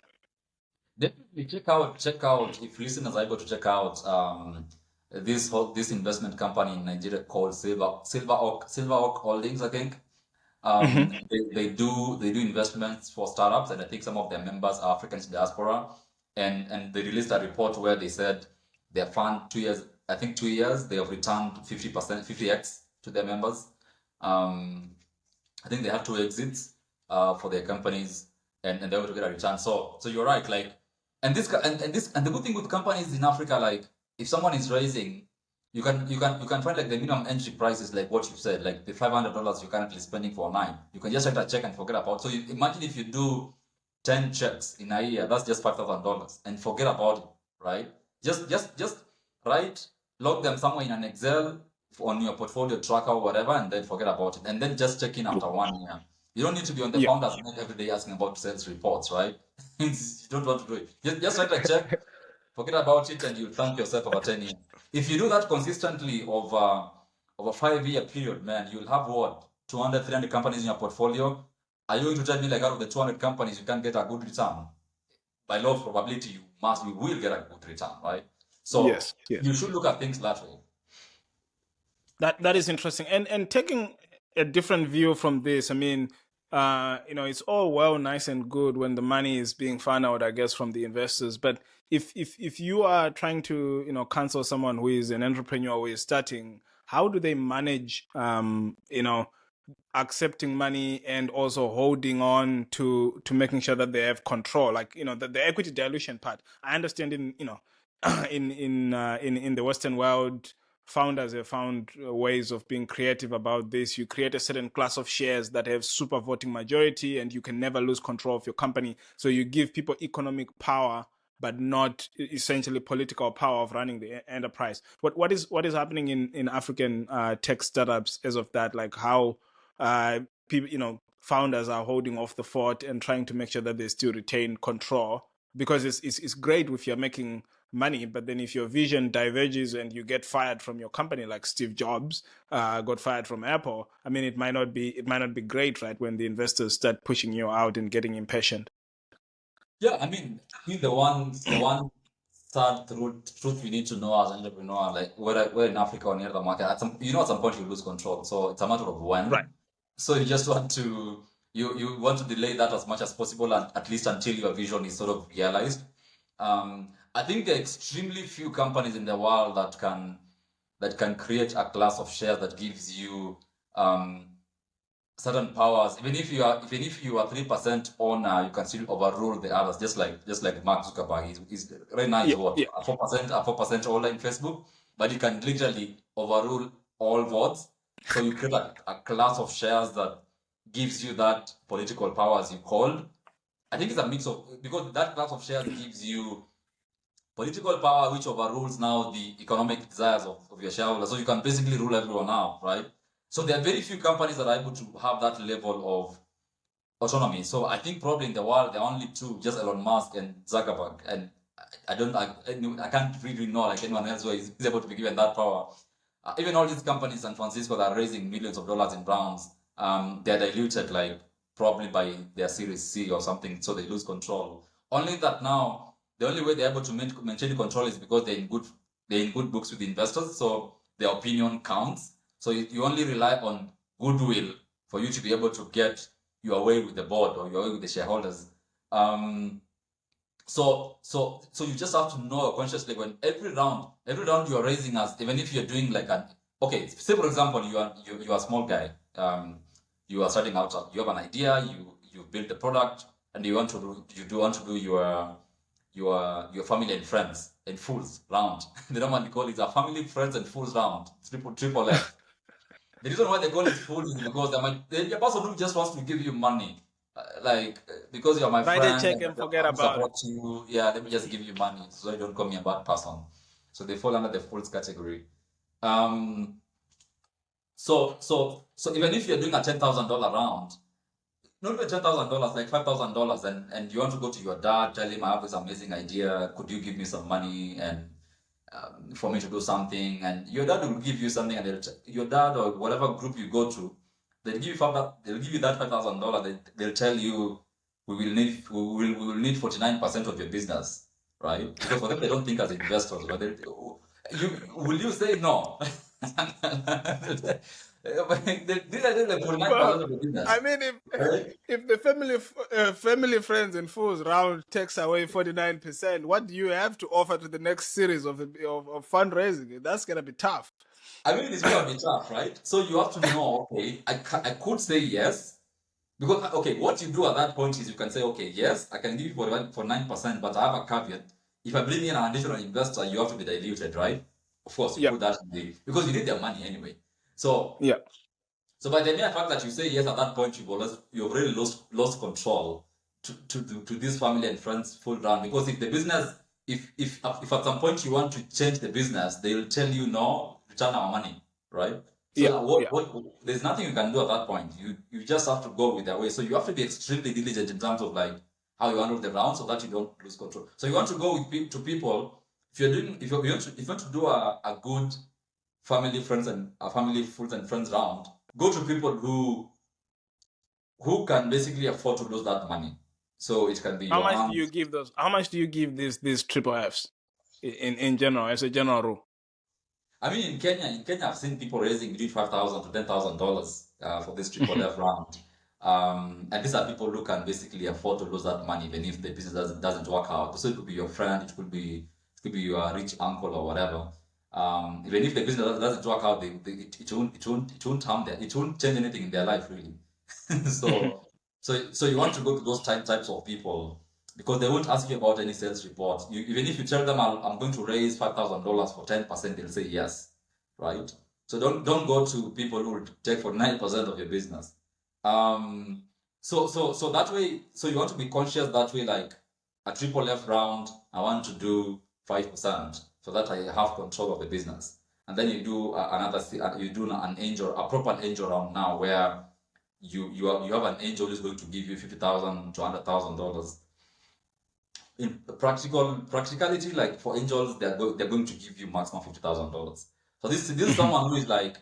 Definitely check out if listeners are able to check out this investment company in Nigeria called Silver Oak Holdings, I think. They do investments for startups, and I think some of their members are Africans in diaspora. And they released a report where they said their fund 2 years, I think 2 years, they have returned 50%, 50x to their members. I think they have 2 exits for their companies, and they're able to get a return. So you're right, like, and the good thing with companies in Africa, like, if someone is raising, you can find like the minimum entry price is like what you said, like the $500 you're currently spending for 9. You can just write a check and forget about. So you imagine if you do 10 checks in a year, that's just $5,000 and forget about it, right? Just write, log them somewhere in an Excel on your portfolio tracker or whatever, and then forget about it. And then just check in after 1 year. You don't need to be on the Yeah. founders net every day asking about sales reports, right? You don't want to do it. Just write a check, forget about it, and you'll thank yourself over 10 years. If you do that consistently over a 5-year period, man, you'll have what, 200, 300 companies in your portfolio. Are you going to tell me, like, out of the 200 companies, you can't get a good return? By law of probability, you will get a good return, right? So Yes. you should look at things that way. That is interesting. And taking a different view from this, I mean, it's all well, nice and good when the money is being found out, I guess, from the investors. But if you are trying to, counsel someone who is an entrepreneur who is starting, how do they manage, accepting money and also holding on to making sure that they have control, like the equity dilution part? I understand in the Western world, founders have found ways of being creative about this. You create a certain class of shares that have super voting majority, and you can never lose control of your company. So you give people economic power, but not essentially political power of running the enterprise. What is happening in African tech startups as of that? Like how people, founders are holding off the fort and trying to make sure that they still retain control, because it's great if you're making money, but then if your vision diverges and you get fired from your company, like Steve Jobs got fired from Apple, I mean, it might not be great, right, when the investors start pushing you out and getting impatient. Yeah, I mean, I think the one sad truth we need to know as an entrepreneur, like whether in Africa or near the market, at some point you lose control. So it's a matter of Right. when. So you just want to you want to delay that as much as possible, and at least until your vision is sort of realized. I think there are extremely few companies in the world that can create a class of shares that gives you certain powers. Even if you are 3% owner, you can still overrule the others. Just like Mark Zuckerberg, he's right now he's Yeah. what, Yeah. a 4% owner in Facebook, but he can literally overrule all votes. So you create a class of shares that gives you that political power, as you called. I think it's a mix of, because that class of shares gives you political power, which overrules now the economic desires of your shareholders. So you can basically rule everyone out, right? So there are very few companies that are able to have that level of autonomy. So I think probably in the world there are only two, just Elon Musk and Zuckerberg. And I can't really know like anyone else who is able to be given that power. Even all these companies in San Francisco that are raising millions of dollars in rounds, they're diluted like probably by their Series C or something, so they lose control. Only that now, the only way they're able to maintain control is because they're in good books with investors, so their opinion counts. So you only rely on goodwill for you to be able to get your way with the board or your way with the shareholders. So you just have to know consciously when every round you are raising us, even if you're doing like okay, say for example you are a small guy, you are starting out, you have an idea, you build the product, and you want to do your family and friends and fools round. They normally call it a family, friends, and fools round. Triple F. The reason why they call it fools is because the person who just wants to give you money, because you're my Write a friend check and and I forget want to about it. support you. Yeah, let me just give you money so you don't call me a bad person. So they fall under the fools category. Um, so even if you're doing a $10,000 round, not even $10,000, like $5,000, and you want to go to your dad, tell him I have this amazing idea. Could you give me some money and for me to do something? And your dad will give you something, and your dad or whatever group you go to they'll give you that $5,000. They'll tell you we will need 49% of your business, right? Because for them they don't think as investors, right? Will you say no? These are just like 49% Well, of the business, I mean, right? if the family, friends, and fools round takes away 49%, what do you have to offer to the next series of fundraising? That's gonna be tough. I mean, it's gonna be tough, right? So you have to know, okay, I could say yes. Because okay, what you do at that point is you can say, okay, yes, I can give you for 9%, but I have a caveat. If I bring in an additional investor, you have to be diluted, right? Of course, you Yep. put that in because you need their money anyway. So Yep. so by the mere fact that you say yes at that point, you've already lost control to this family and friends full round. Because if the business, if at some point you want to change the business, they'll tell you no, return our money, right? So Yep. Yep. there's nothing you can do at that point. You just have to go with their way. So you have to be extremely diligent in terms of like how you handle the round so that you don't lose control. So you want to go to people if you're doing if you want to do a good family friends and family fools and friends round, go to people who can basically afford to lose that money. So it can be How your much do aunt. you give those? How much do you give these triple Fs in general, as a general rule? I mean, in Kenya, I've seen people raising between $5,000 to $10,000 for this triple F round. And these are people who can basically afford to lose that money even if the business doesn't work out. So it could be your friend, it could be your rich uncle or whatever. Even if the business doesn't work out, it won't harm them. It won't change anything in their life really. So so you want to go to those types of people because they won't ask you about any sales report. Even if you tell them I'm going to raise $5,000 for 10%, they'll say yes, right? So don't go to people who will take for 9% of your business. So that way, so you want to be conscious that way, like a triple F round, I want to do 5% so that I have control of the business. And then you do you do an angel, a proper angel round now where you have an angel who's going to give you $50,000 to $100,000. In practicality, like for angels, they're going to give you maximum $50,000. So this is someone who is like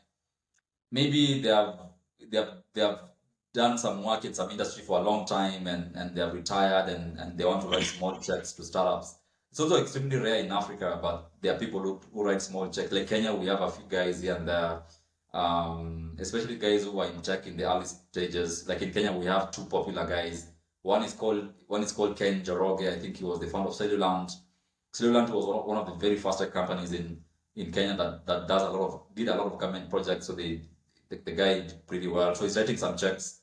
maybe they have done some work in some industry for a long time and they're retired and they want to write small checks to startups. It's also extremely rare in Africa, but there are people who write small checks. Like Kenya, we have a few guys here and there, especially guys who are in tech in the early stages. Like in Kenya, we have two popular guys. One is called Ken Joroge. I think he was the founder of Cellulant. Cellulant was one of the very first tech companies in Kenya that did a lot of government projects. So the guy did pretty well. So he's writing some checks.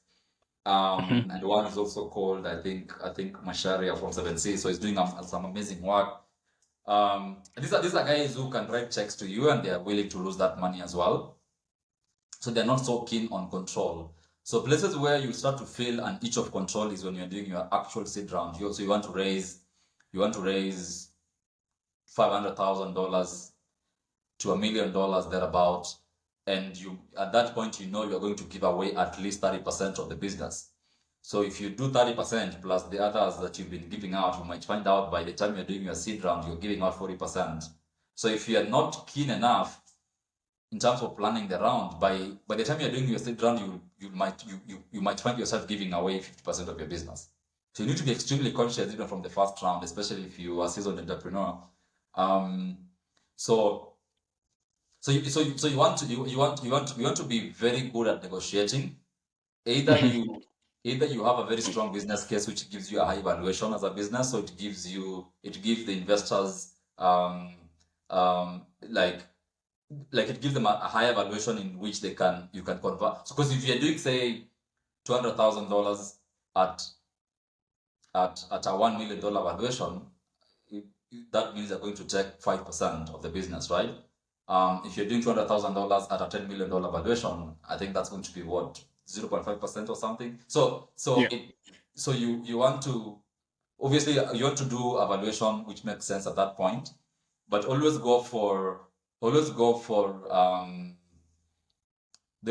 And one is also called I think Masharia from 7C. So he's doing some amazing work. These are guys who can write checks to you and they are willing to lose that money as well. So they're not so keen on control. So places where you start to feel an itch of control is when you're doing your actual seed round. So you want to raise $500,000 to $1 million thereabout, and you at that point you know you're going to give away at least 30% of the business. So if you do 30% plus the others that you've been giving out, you might find out by the time you're doing your seed round, you're giving out 40%. So if you're not keen enough in terms of planning the round, by the time you're doing your seed round, you might find yourself giving away 50% of your business. So you need to be extremely conscious even from the first round, especially if you are a seasoned entrepreneur. So you want to be very good at negotiating. Either you have a very strong business case which gives you a high valuation as a business, so it gives the investors like it gives them a higher valuation in which you can convert. So because if you're doing say $200,000 at a $1 million valuation, that means they're going to take 5% of the business, right? If you're doing $200,000 at a $10 million valuation, I think that's going to be what 0.5% or something. So Yeah. you want to obviously you want to do a valuation which makes sense at that point, but always go for they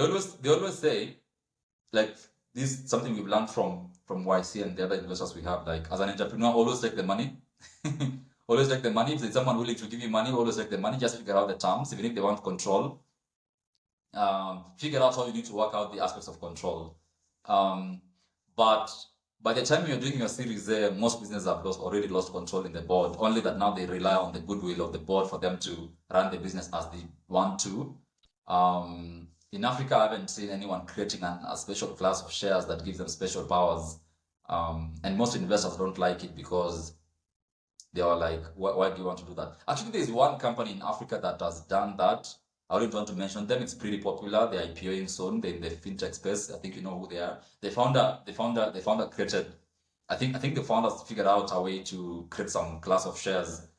always say, like, this is something we've learned from YC and the other investors we have, like, as an entrepreneur, always take the money. Always take the money. If there's someone willing to give you money, always take the money. Just figure out the terms, even if they want control. figure out how you need to work out the aspects of control. But by the time you're doing your Series A, most businesses have already lost control in the board. Only that now they rely on the goodwill of the board for them to run the business as they want to. In Africa, I haven't seen anyone creating a special class of shares that gives them special powers. And most investors don't like it because they are like, why do you want to do that? Actually, there's one company in Africa that has done that. I wouldn't want to mention them. It's pretty popular. They're IPOing soon. They're in the fintech space. I think you know who they are. The founder created. I think the founders figured out a way to create some class of shares,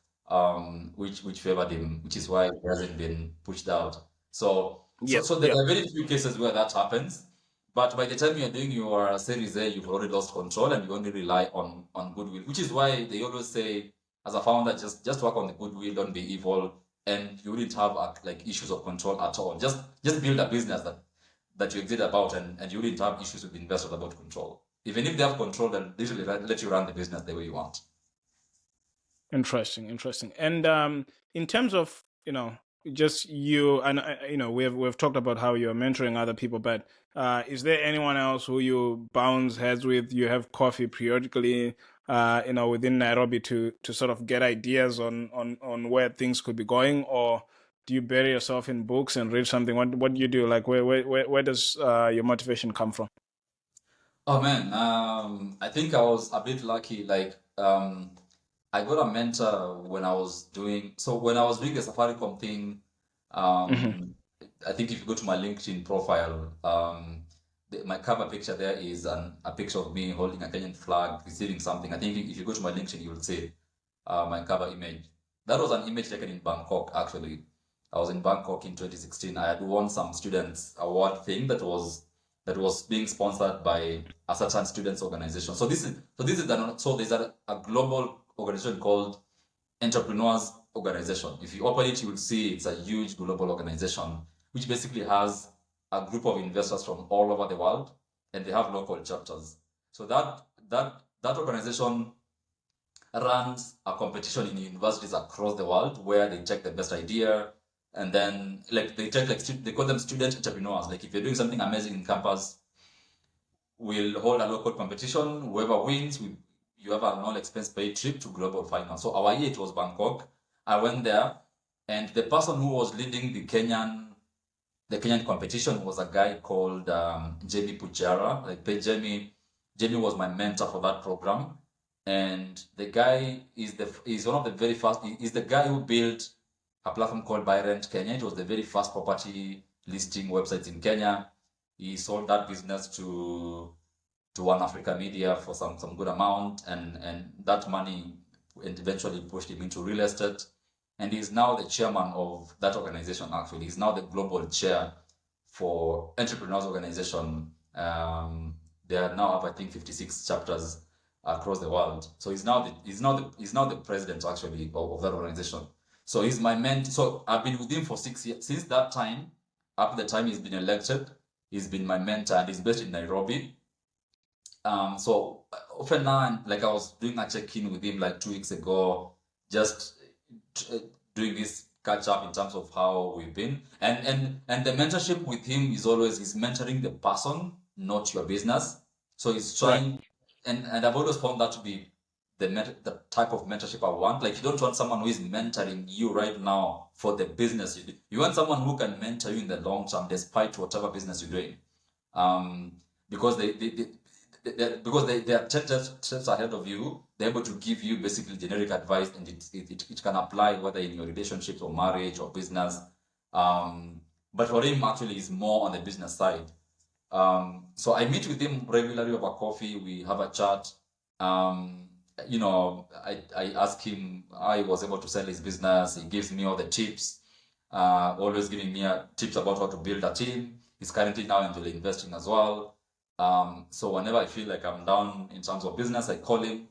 which favored him, which is why it hasn't been pushed out. So there Yeah. are very few cases where that happens. But by the time you're doing your Series A, you've already lost control and you only rely on goodwill, which is why they always say, as a founder, just work on the goodwill, don't be evil, and you wouldn't have like issues of control at all. Just build a business that you excited about, and you wouldn't have issues with investors about control. Even if they have control, then they usually let you run the business the way you want. Interesting. And in terms of, just you, and we've talked about how you're mentoring other people, but is there anyone else who you bounce heads with? You have coffee periodically, within Nairobi to sort of get ideas on where things could be going, or do you bury yourself in books and read something? What do you do? Like, where does your motivation come from? Oh man, I think I was a bit lucky. Like, I got a mentor when I was doing the Safaricom thing. Hmm. Um, I think if you go to my LinkedIn profile, my cover picture there is a picture of me holding a Kenyan flag, receiving something. I think if you go to my LinkedIn, you will see my cover image. That was an image taken in Bangkok, actually. I was in Bangkok in 2016. I had won some students award thing that was being sponsored by a certain students organization. There's a global organization called Entrepreneurs Organization. If you open it, you will see it's a huge global organization which basically has a group of investors from all over the world, and they have local chapters. So that organization runs a competition in universities across the world where they check the best idea, and then like they check they call them student entrepreneurs. Like if you're doing something amazing in campus, we'll hold a local competition. Whoever wins, you have an all expense paid trip to global finals. So our year it was Bangkok. I went there, and the person who was leading the Kenyan competition was a guy called Jamie Pujara. Like Jamie was my mentor for that program, and the guy is one of the very first. He's the guy who built a platform called Buy Rent Kenya. It was the very first property listing website in Kenya. He sold that business to One Africa Media for some good amount, and that money eventually pushed him into real estate. And he's now the chairman of that organization. Actually, he's now the global chair for Entrepreneurs Organization. They are now have, I think, 56 chapters across the world. So he's now the president actually of that organization. So he's my mentor. So I've been with him for 6 years. Since that time, up to the time he's been elected, he's been my mentor, and he's based in Nairobi. So often now, like I was doing a check-in with him like 2 weeks ago, just doing this catch up in terms of how we've been, and the mentorship with him is always he's mentoring the person, not your business. So he's Right. trying, and I've always found that to be the type of mentorship I want. Like you don't want someone who is mentoring you right now for the business you do. You want someone who can mentor you in the long term, despite whatever business you're doing. Um, because they are 10 steps ahead of you. They're able to give you basically generic advice, and it can apply whether in your relationships or marriage or business. But for him, actually, is more on the business side. So I meet with him regularly over coffee. We have a chat. I ask him how he was able to sell his business. He gives me all the tips, always giving me tips about how to build a team. He's currently now into investing as well. So whenever I feel like I'm down in terms of business, I call him,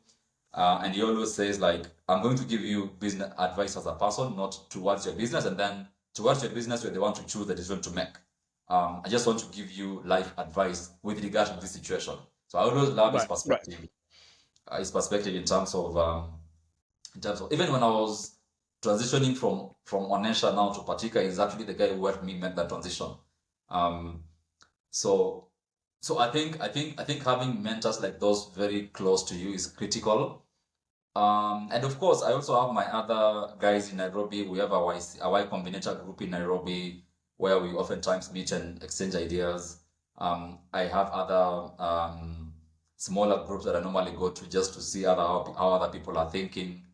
and he always says like, I'm going to give you business advice as a person, not towards your business, and then towards your business, you're the one to choose the decision to make. I just want to give you life advice with regard to this situation. So I always love his Right. Right. perspective, in terms of even when I was transitioning from Onesha now to Patika, he's actually the guy who helped me make that transition. So I think having mentors like those very close to you is critical. And of course, I also have my other guys in Nairobi. We have a Y Combinator group in Nairobi where we oftentimes meet and exchange ideas. I have other smaller groups that I normally go to just to see how other people are thinking.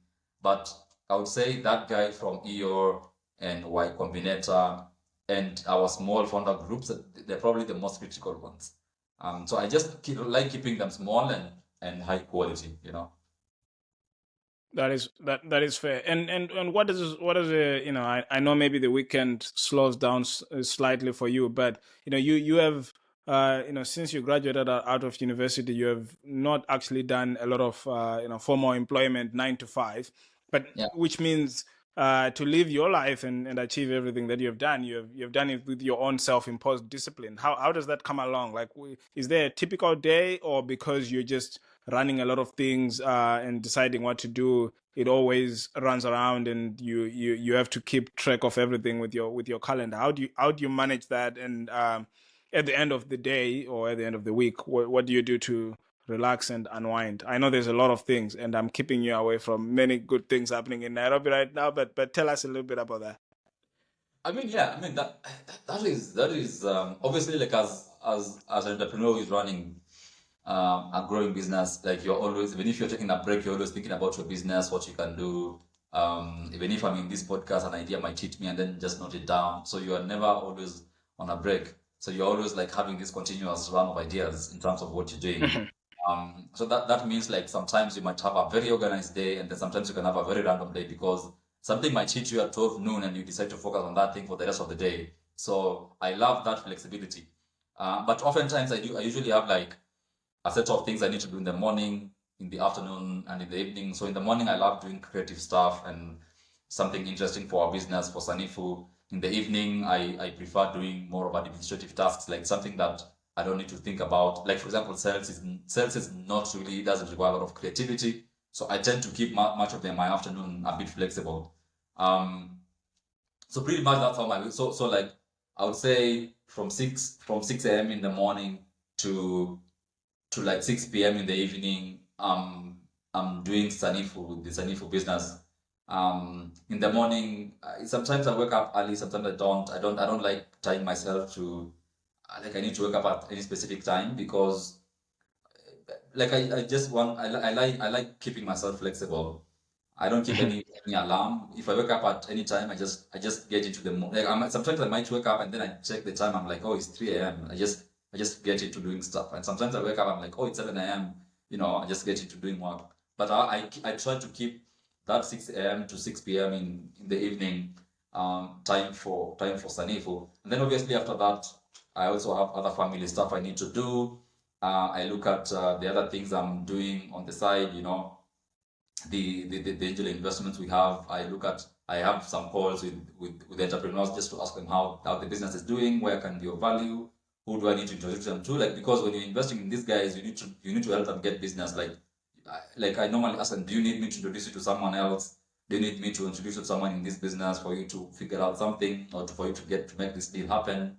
But I would say that guy from EOR and Y Combinator and our small founder groups, they're probably the most critical ones. So I just like keeping them small and high quality, you know. That is fair. And what is I know maybe the weekend slows down slightly for you, but you have since you graduated out of university, you have not actually done a lot of formal employment 9 to 5, but Yeah. which means to live your life and achieve everything that you have done, you have done it with your own self-imposed discipline. How does that come along? Like, is there a typical day, or because you're just running a lot of things and deciding what to do, it always runs around and you have to keep track of everything with your calendar? How do you manage that? And at the end of the day or at the end of the week, what do you do to relax and unwind? I know there's a lot of things, and I'm keeping you away from many good things happening in Nairobi right now, but tell us a little bit about that. I mean, yeah, I mean that is obviously, like, as an entrepreneur who's running a growing business, like, you're always, even if you're taking a break, you're always thinking about your business, what you can do. Even if I'm in this podcast, an idea might hit me and then just note it down. So you are never always on a break. So you're always like having this continuous run of ideas in terms of what you're doing. So that means, like, sometimes you might have a very organized day, and then sometimes you can have a very random day because something might hit you at 12 noon and you decide to focus on that thing for the rest of the day. So I love that flexibility. But oftentimes I usually have like a set of things I need to do in the morning, in the afternoon, and in the evening. So in the morning, I love doing creative stuff and something interesting for our business, for Sanifu. In the evening, I prefer doing more of administrative tasks, like something that I don't need to think about. Like, for example, sales is not really, doesn't require a lot of creativity. So I tend to keep much of my afternoon a bit flexible. Um, so pretty much that's how my week. So like, I would say from six a.m. in the morning to like 6 p.m. in the evening, I'm doing the Sanifu business. In the morning, sometimes I wake up early, sometimes I don't. I don't like tying myself to like I need to wake up at any specific time because like I just want I like keeping myself flexible. I don't keep any alarm. If I wake up at any time, I just get into the like sometimes I might wake up and then I check the time. I'm like, oh, it's 3 a.m. I just get into doing stuff. And sometimes I wake up, I'm like, oh, it's 7 a.m. I just get into doing work. But I try to keep that 6 a.m. to 6 p.m. in the evening time for Sanifu. And then obviously after that, I also have other family stuff I need to do. I look at the other things I'm doing on the side, the angel investments we have. I have some calls with entrepreneurs just to ask them how the business is doing, where can be of value, who do I need to introduce them to, like, because when you're investing in these guys, you need to help them get business. Like I normally ask them, do you need me to introduce you to someone else? Do you need me to introduce you to someone in this business for you to figure out something, or for you to make this deal happen?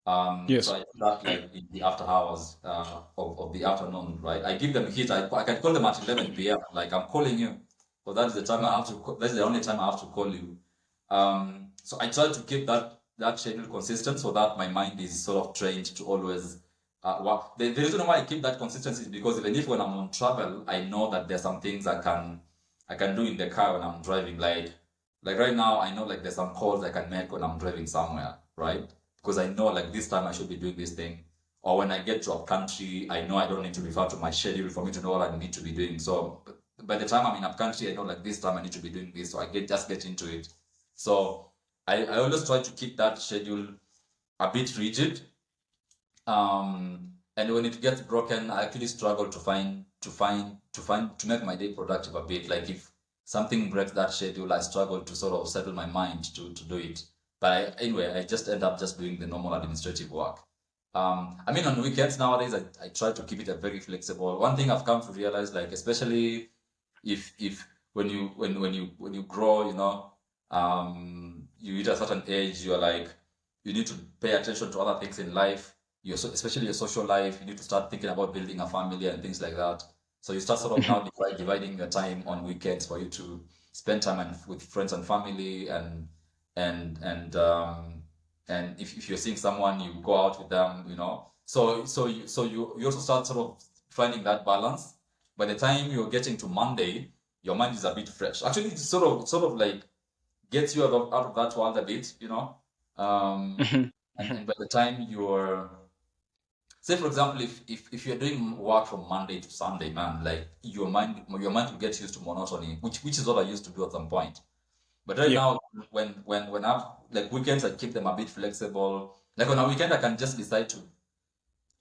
So Yes. I do that like in the after hours of the afternoon, right? I give them heat. I can call them at 11 p.m. Like, I'm calling you, but that is the time I have to. That's the only time I have to call you. So I try to keep that schedule consistent so that my mind is sort of trained to always work. The reason why I keep that consistency is because even if when I'm on travel, I know that there's some things I can do in the car when I'm driving. Like right now, I know like there's some calls I can make when I'm driving somewhere, right? Because I know like this time I should be doing this thing. Or when I get to a country, I know I don't need to refer to my schedule for me to know what I need to be doing. So by the time I'm in a country, I know like this time I need to be doing this. So I just get into it. So I always try to keep that schedule a bit rigid. And when it gets broken, I actually struggle to make my day productive a bit. Like, if something breaks that schedule, I struggle to sort of settle my mind to do it. But anyway, I just end up just doing the normal administrative work. I mean, on weekends nowadays, I try to keep it a very flexible. One thing I've come to realize, like, especially if when you grow, you hit a certain age, you're like, you need to pay attention to other things in life, especially your social life. You need to start thinking about building a family and things like that. So you start sort of now dividing your time on weekends for you to spend time with friends and family, and and um, and if you're seeing someone, you go out with them, you know. So you also start sort of finding that balance. By the time you're getting to Monday, your mind is a bit fresh. Actually, it's sort of like gets you out of that world a bit, you know. Um, Mhm. and by the time you're, say for example, if you're doing work from Monday to Sunday, man, like your mind will get used to monotony, which is what I used to do at some point. But right Yeah. now, when I've like weekends, I keep them a bit flexible. Like on a weekend, I can just decide to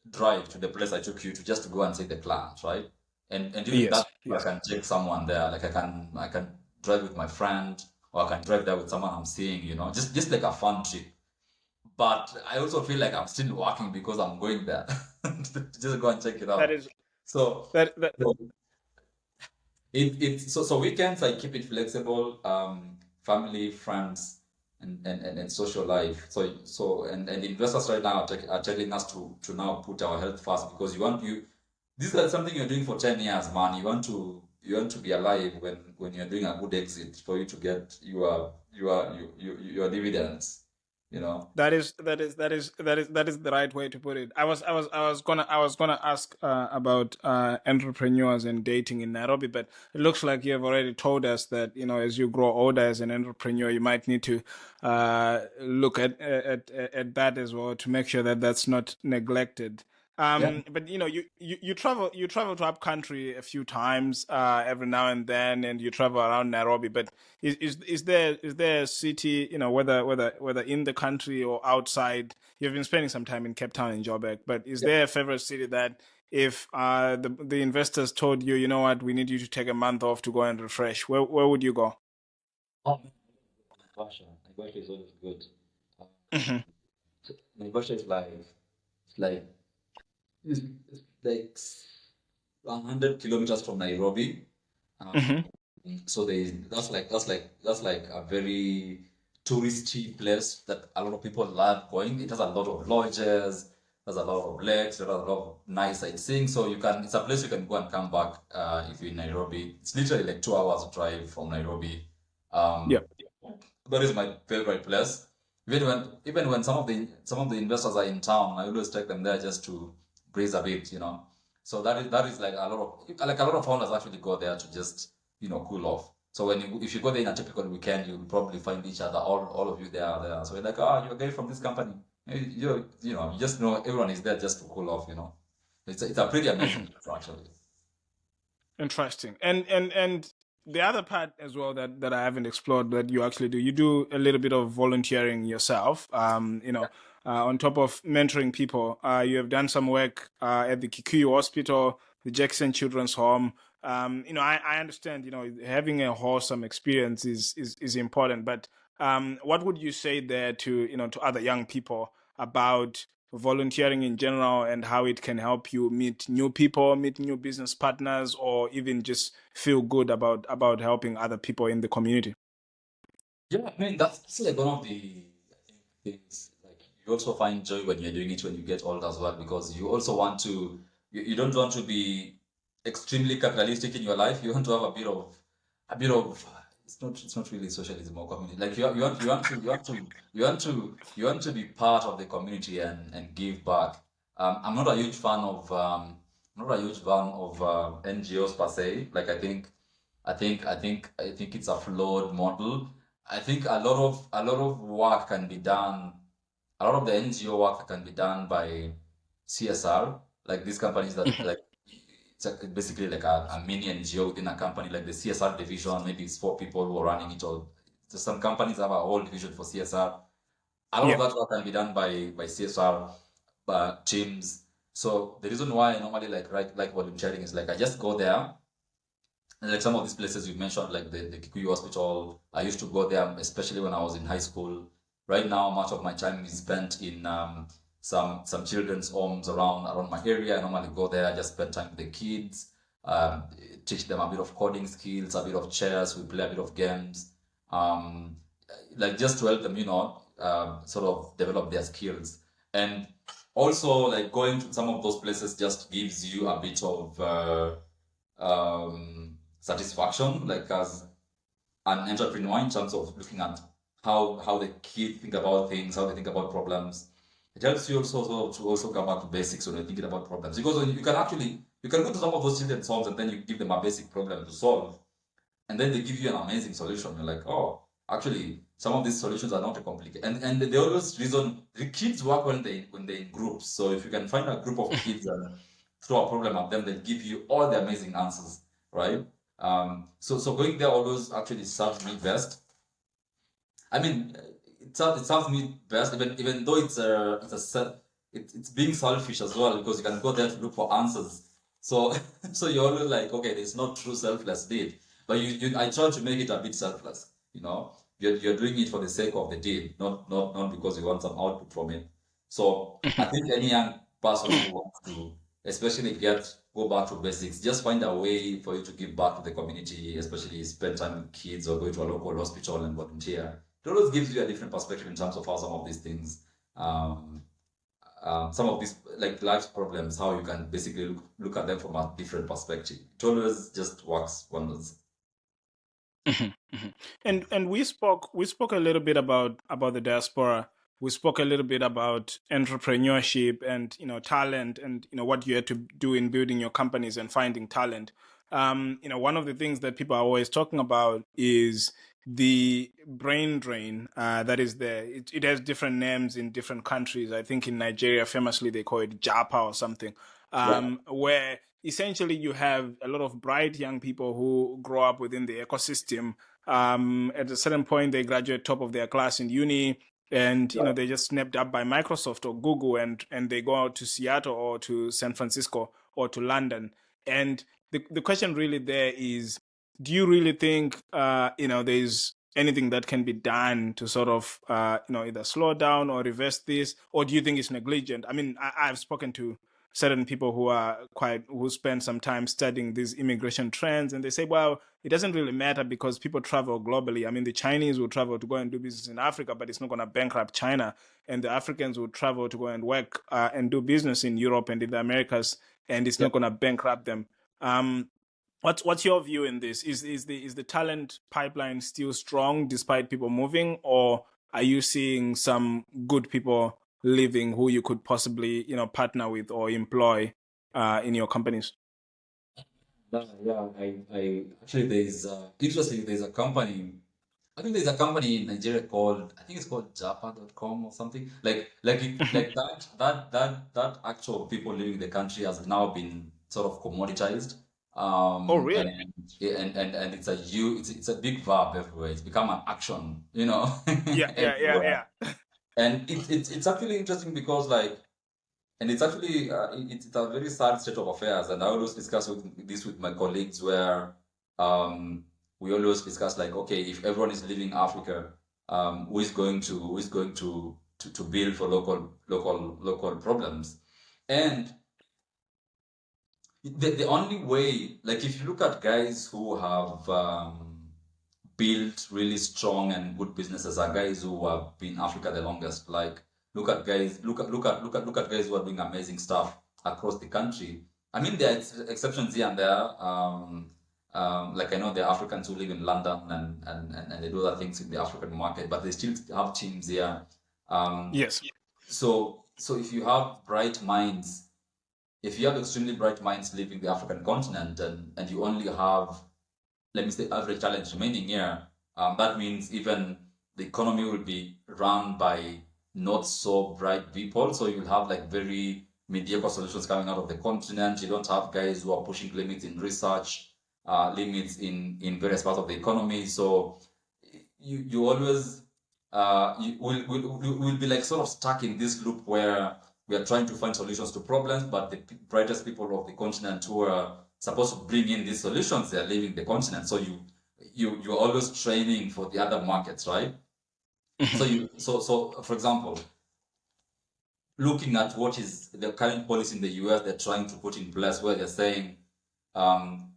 drive to the place I took you to, just to go and see the client, right? And during that, Yes. I Yes. can take someone there. Like I can drive with my friend, or I can drive there with someone I'm seeing, you know, just like a fun trip. But I also feel like I'm still working because I'm going there to just go and check it That out. is So that. so so weekends I keep it flexible, family, friends, and social life. And investors right now are telling us to now put our health first, because this is something you're doing for 10 years, man. You want to be alive when you're doing a good exit, for you to get your dividends, you know. That is the right way to put it. I was gonna ask about entrepreneurs and dating in Nairobi, but it looks like you have already told us that as you grow older as an entrepreneur, you might need to look at that as well to make sure that that's not neglected. Yeah. But you travel to up country a few times every now and then, and you travel around Nairobi. But is there a city, whether in the country or outside? You've been spending some time in Cape Town and Joburg, but is there a favorite city that if the investors told you, you know what, we need you to take a month off to go and refresh, where would you go? Oh, man, Naivasha is always good. Um, Hmm. Naivasha is like it's like 100 kilometers from Nairobi. Hmm. Um, so that's like a very touristy place that a lot of people love going. It has a lot of lodges, there's a lot of lakes, there's a lot of nice sightseeing. So it's a place you can go and come back if you're in Nairobi. It's literally like 2 hours drive from Nairobi. Yeah. Um, that is my favorite place. Even when some of the investors are in town, I always take them there just to breeze a bit, you know. So that is like a lot of founders actually go there to just cool off. So if you go there in a typical weekend, you'll probably find each other, all of you there. So you're like, you're a guy from this company. You just know everyone is there just to cool off, you know. It's a pretty amazing place, actually. Interesting. And the other part as well that I haven't explored that you actually do, you do a little bit of volunteering yourself. On top of mentoring people, you have done some work at the Kikuyu Hospital, the Jackson Children's Home. I understand. Having a wholesome experience is important. But what would you say there to other young people about volunteering in general and how it can help you meet new people, meet new business partners, or even just feel good about helping other people in the community? Yeah, I mean that's like one of the, I think, things, like you also find joy when you're doing it when you get old as well, because you also want to, you don't want to be extremely capitalistic in your life. You want to have a bit of it's not really socialism or community. Like you want to be part of the community and give back. I'm not a huge fan of NGOs per se. Like I think it's a flawed model. I think a lot of work can be done. A lot of the NGO work can be done by CSR, like these companies that, Mhm. like, basically like a mini NGO within a company, like the CSR division. Maybe it's 4 people who are running it, or so some companies have a whole division for CSR. A lot of Yeah. that work can be done by CSR teams. So the reason why I normally like volunteering is, like, I just go there. And like some of these places you mentioned, like the Kikuyu Hospital, I used to go there, especially when I was in high school. Right now, much of my time is spent in some children's homes around my area. I normally go there, just spend time with the kids, um, teach them a bit of coding skills, a bit of chess. We play a bit of games, um, like just to help them, sort of develop their skills. And also, like going to some of those places just gives you a bit of satisfaction, like as an entrepreneur, in terms of looking at how the kids think about things, how they think about problems. It helps you also to also come back to basics when you're thinking about problems, because when you can go to some of those children's homes and then you give them a basic problem to solve, and then they give you an amazing solution. You're like, oh, actually, some of these solutions are not a complicated. And they always reason. The kids work when they're in groups. So if you can find a group of kids and throw a problem at them, they give you all the amazing answers, right? So going there always actually serves me best. I mean, it serves me best, even though it's being selfish as well, because you can go there to look for answers. So so you're always like, okay, there's no true selfless deed, but I try to make it a bit selfless. You're doing it for the sake of the deed, not because you want some output from it. So I think any young person who wants to, especially go back to basics, just find a way for you to give back to the community, especially spend time with kids or go to a local hospital and volunteer. It always gives you a different perspective in terms of how some of these things, some of these like life's problems, how you can basically look at them from a different perspective. It always just works wonders. And we spoke a little bit about the diaspora. We spoke a little bit about entrepreneurship and talent, and what you had to do in building your companies and finding talent. One of the things that people are always talking about is the brain drain that is there. It has different names in different countries. I think in Nigeria, famously, they call it Japa or something, where essentially you have a lot of bright young people who grow up within the ecosystem. At a certain point, they graduate top of their class in uni, and they're just snapped up by Microsoft or Google, and they go out to Seattle or to San Francisco or to London. And the question really there is, do you really think there's anything that can be done to sort of either slow down or reverse this, or do you think it's negligent? I mean, I've spoken to certain people who spend some time studying these immigration trends, and they say, well, it doesn't really matter because people travel globally. I mean, the Chinese will travel to go and do business in Africa, but it's not going to bankrupt China, and the Africans will travel to go and work and do business in Europe and in the Americas, and it's not going to bankrupt them. What's your view in this? Is the talent pipeline still strong despite people moving, or are you seeing some good people leaving who you could possibly partner with or employ in your companies? Yeah, I actually there's interesting. There's a company. I think there's a company in Nigeria called, I think it's called Japa.com or something. Like that actual people leaving the country has now been sort of commoditized. Oh, really? And it's a big verb everywhere. It's become an action, Yeah, yeah, yeah, everywhere. yeah. And it's actually interesting because and it's actually it's a very sad state of affairs. And I always discuss this with my colleagues, where we always discuss like, okay, if everyone is leaving Africa, who is going to build for local problems? And the only way, like if you look at guys who have built really strong and good businesses, are guys who have been in Africa the longest. Like look at guys who are doing amazing stuff across the country. I mean, there are exceptions here and there. Like I know there are Africans who live in London and they do other things in the African market, but they still have teams here. Yes. So if you have bright minds, if you have extremely bright minds leaving the African continent, and you only have, let me say, average talent remaining here, that means even the economy will be run by not so bright people. So you'll have like very mediocre solutions coming out of the continent. You don't have guys who are pushing limits in research, limits in various parts of the economy. So you always you will be like sort of stuck in this loop where we are trying to find solutions to problems, but the brightest people of the continent who are supposed to bring in these solutions, they are leaving the continent. So you're always training for the other markets, right? So for example, looking at what is the current policy in the US, they're trying to put in place, where they're saying,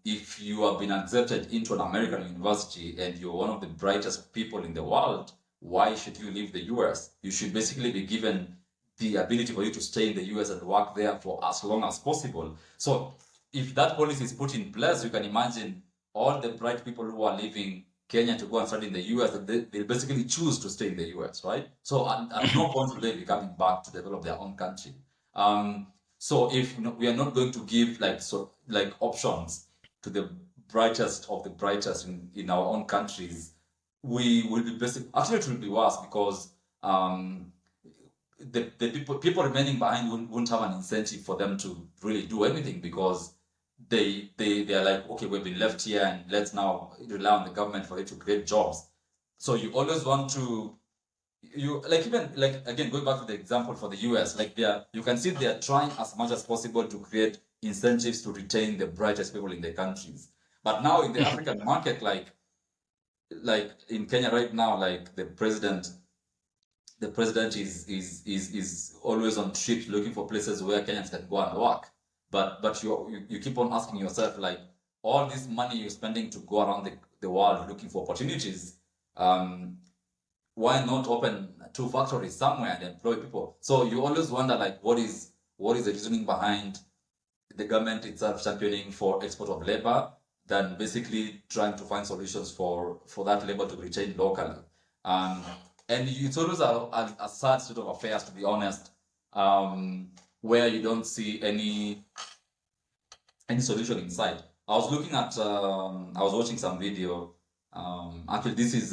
if you have been accepted into an American university and you're one of the brightest people in the world, why should you leave the US? You should basically be given the ability for you to stay in the US and work there for as long as possible. So if that policy is put in place, you can imagine all the bright people who are leaving Kenya to go and study in the US, they basically choose to stay in the US, right? So at no point will they be coming back to develop their own country. So if we are not going to give like options to the brightest of the brightest in our own countries, we will be basically, actually it will be worse, because the people remaining behind won't have an incentive for them to really do anything, because they are like, okay, we've been left here and let's now rely on the government for it to create jobs. So you always want to, even again, going back to the example for the US, you can see they are trying as much as possible to create incentives to retain the brightest people in the countries. But now in the African market, like in Kenya right now, like the president is always on trips looking for places where Kenyans can go and work. But you keep on asking yourself, like, all this money you're spending to go around the world looking for opportunities, why not open 2 factories somewhere and employ people? So you always wonder, like, what is the reasoning behind the government itself championing for export of labor than basically trying to find solutions for that labor to be retained locally. And it's always a sad state of affairs, to be honest, where you don't see any solution in sight. I was looking at, I was watching some video. Actually, this is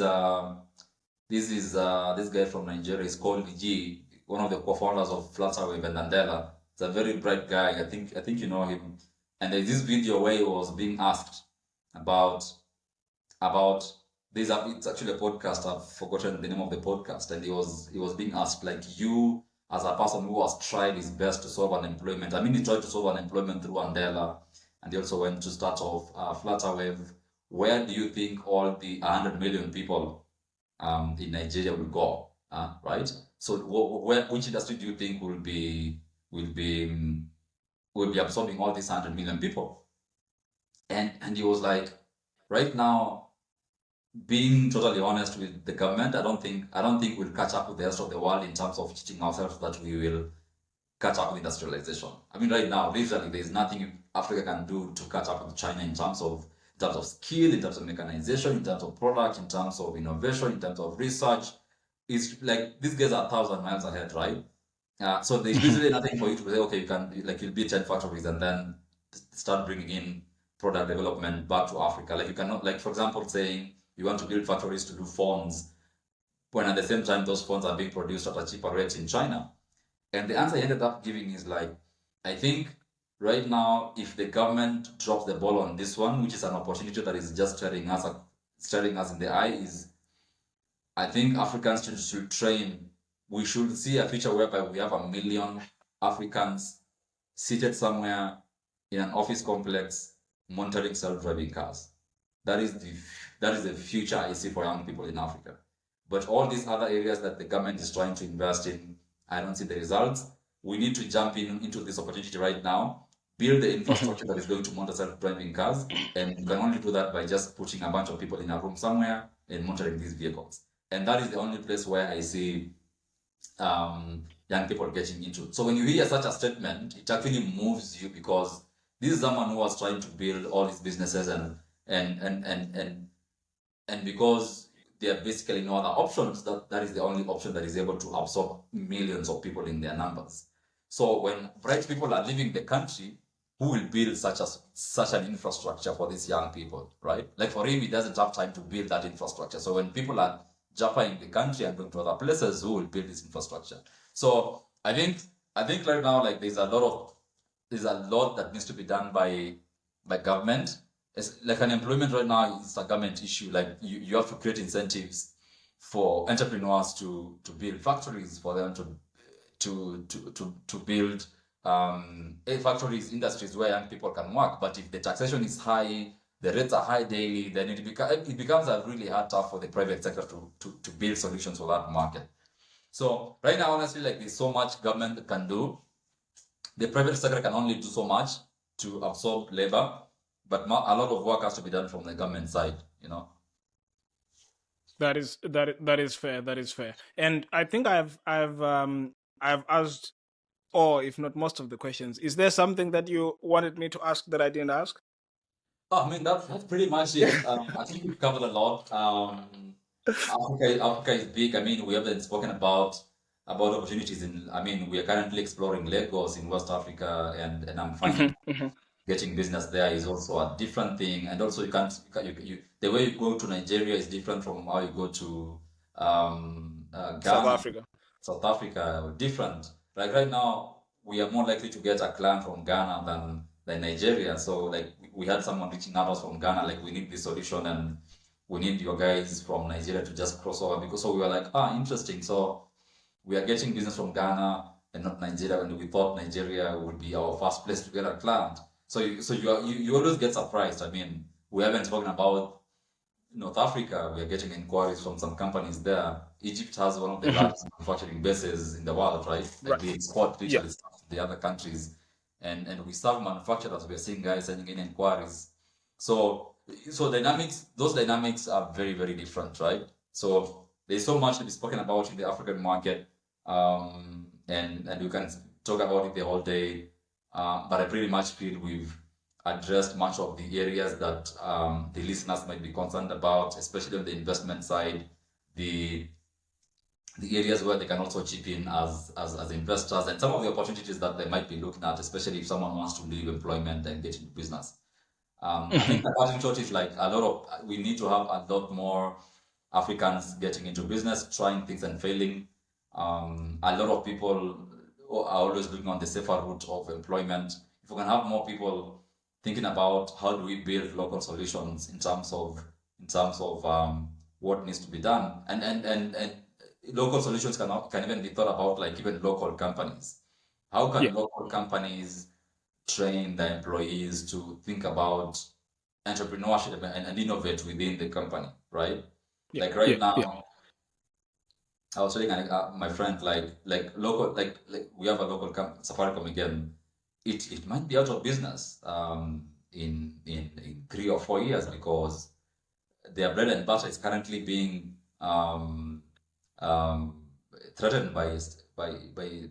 this guy from Nigeria. He's called G, one of the co-founders of Flutterwave and Andela. It's a very bright guy. I think you know him. And there's this video where he was being asked about this. It's actually a podcast. I've forgotten the name of the podcast. And he was being asked, like, you as a person who has tried his best to solve unemployment. I mean, he tried to solve unemployment through Andela, and he also went to start off Flutterwave. Where do you think all the 100 million people in Nigeria will go? Right. So, which industry do you think will be absorbing all these 100 million people? And he was like, right now, being totally honest with the government, I don't think we'll catch up with the rest of the world in terms of teaching ourselves that we will catch up with industrialization. I mean, right now, literally, there's nothing Africa can do to catch up with China in terms of skill, in terms of mechanization, in terms of product, in terms of innovation, in terms of research. It's like these guys are 1,000 miles ahead, right? So there's literally nothing for you to say, okay, you'll build 10 factories and then start bringing in product development back to Africa. Like, you cannot, like, for example, saying you want to build factories to do phones, when at the same time those phones are being produced at a cheaper rate in China. And the answer I ended up giving is, like, I think right now, if the government drops the ball on this one, which is an opportunity that is just staring us in the eye, is I think Africans should train. We should see a future whereby we have 1 million Africans seated somewhere in an office complex monitoring self-driving cars. That is the future I see for young people in Africa. But all these other areas that the government is trying to invest in, I don't see the results. We need to jump into this opportunity right now, build the infrastructure that is going to monitor self-driving cars, and you can only do that by just putting a bunch of people in a room somewhere and monitoring these vehicles. And that is the only place where I see young people getting into. So when you hear such a statement, it actually moves you, because this is someone who was trying to build all these businesses and because there are basically no other options, that is the only option that is able to absorb millions of people in their numbers. So when bright people are leaving the country, who will build such an infrastructure for these young people, right? Like, for him, he doesn't have time to build that infrastructure. So when people are jumping the country and going to other places, who will build this infrastructure? So I think right now, like, there's a lot that needs to be done by government. It's like unemployment right now is a government issue. Like, you have to create incentives for entrepreneurs to build factories, for them to build factories, industries where young people can work. But if the taxation is high, the rates are high daily, then it becomes a really hard task for the private sector to build solutions for that market. So right now, honestly, like, there's so much government can do. The private sector can only do so much to absorb labor, but a lot of work has to be done from the government side, you know. That is fair. That is fair. And I think I've asked, or if not most of the questions. Is there something that you wanted me to ask that I didn't ask? Oh, I mean, that's pretty much it. I think we've covered a lot. Africa is big. I mean, we haven't spoken about opportunities in. I mean, we are currently exploring Lagos in West Africa, and I'm finding Mhm, mhm. getting business there is also a different thing. And also, the way you go to Nigeria is different from how you go to South Ghana, Africa. South Africa, different. Like right now, we are more likely to get a client from Ghana than Nigeria. So like we had someone reaching out us from Ghana, like we need this solution and we need your guys from Nigeria to just cross over because so we were like, interesting. So we are getting business from Ghana and not Nigeria when we thought Nigeria would be our first place to get a client. So you always get surprised. I mean, we haven't spoken about North Africa. We are getting inquiries from some companies there. Egypt has one of the Mhm. largest manufacturing bases in the world, right? Like Right. they export Yeah. literally stuff to the other countries, and we serve manufacturers. We are seeing guys sending in inquiries. So those dynamics are very, very different, right? So there's so much to be spoken about in the African market, and we can talk about it the whole day. But I pretty much feel we've addressed much of the areas that the listeners might be concerned about, especially on the investment side, the the areas where they can also chip in as investors, and some of the opportunities that they might be looking at, especially if someone wants to leave employment and get into business. I think Mhm. the cutting short is like a lot of we need to have a lot more Africans getting into business, trying things and failing. A lot of people are always looking on the safer route of employment. If we can have more people thinking about how do we build local solutions in terms of what needs to be done, and local solutions can even be thought about like even local companies. How Yeah. can local companies train their employees to think about entrepreneurship and innovate within the company, right? Yeah. Like Yeah. right Yeah. now, I was telling my friend like local like we have a local Safaricom again. It might be out of business in 3 or 4 years because their bread and butter is currently being um, threatened by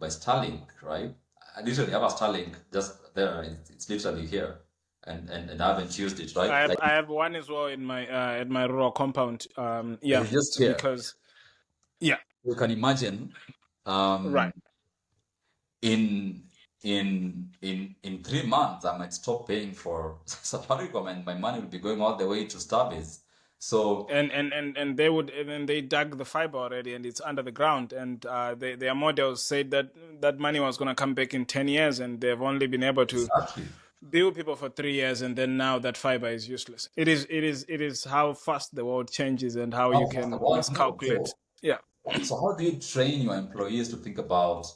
Starlink, right? I literally have a Starlink just there. It's literally here, and I haven't used it, right? Like I have one as well in my at my rural compound. Yeah. it's just here. Because yeah. You can imagine, Right. um, in in 3 months, I might stop paying for Safaricom, and my money will be going all the way to Starbase. So And they would, and then they dug the fiber already and it's under the ground, and their models said that that money was going to come back in 10 years, and they've only been able to exactly. bill people for 3 years, and then now that fiber is useless. It is how fast the world changes and how you How fast the can world moves. miscalculate. Yeah. So how do you train your employees to think about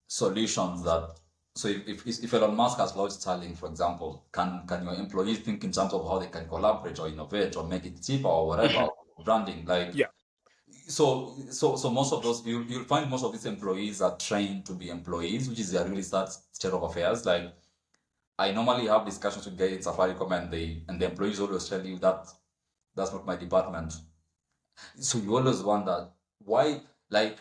solutions that so if Elon Musk has launched Starlink, for example, can your employees think in terms of how they can collaborate or innovate or make it cheaper or whatever, branding, like Yeah. so most of those you'll find most of these employees are trained to be employees, which is a really sad state of affairs. Like I normally have discussions with guys in Safaricom, and the employees always tell you that that's not my department. So you always wonder why, like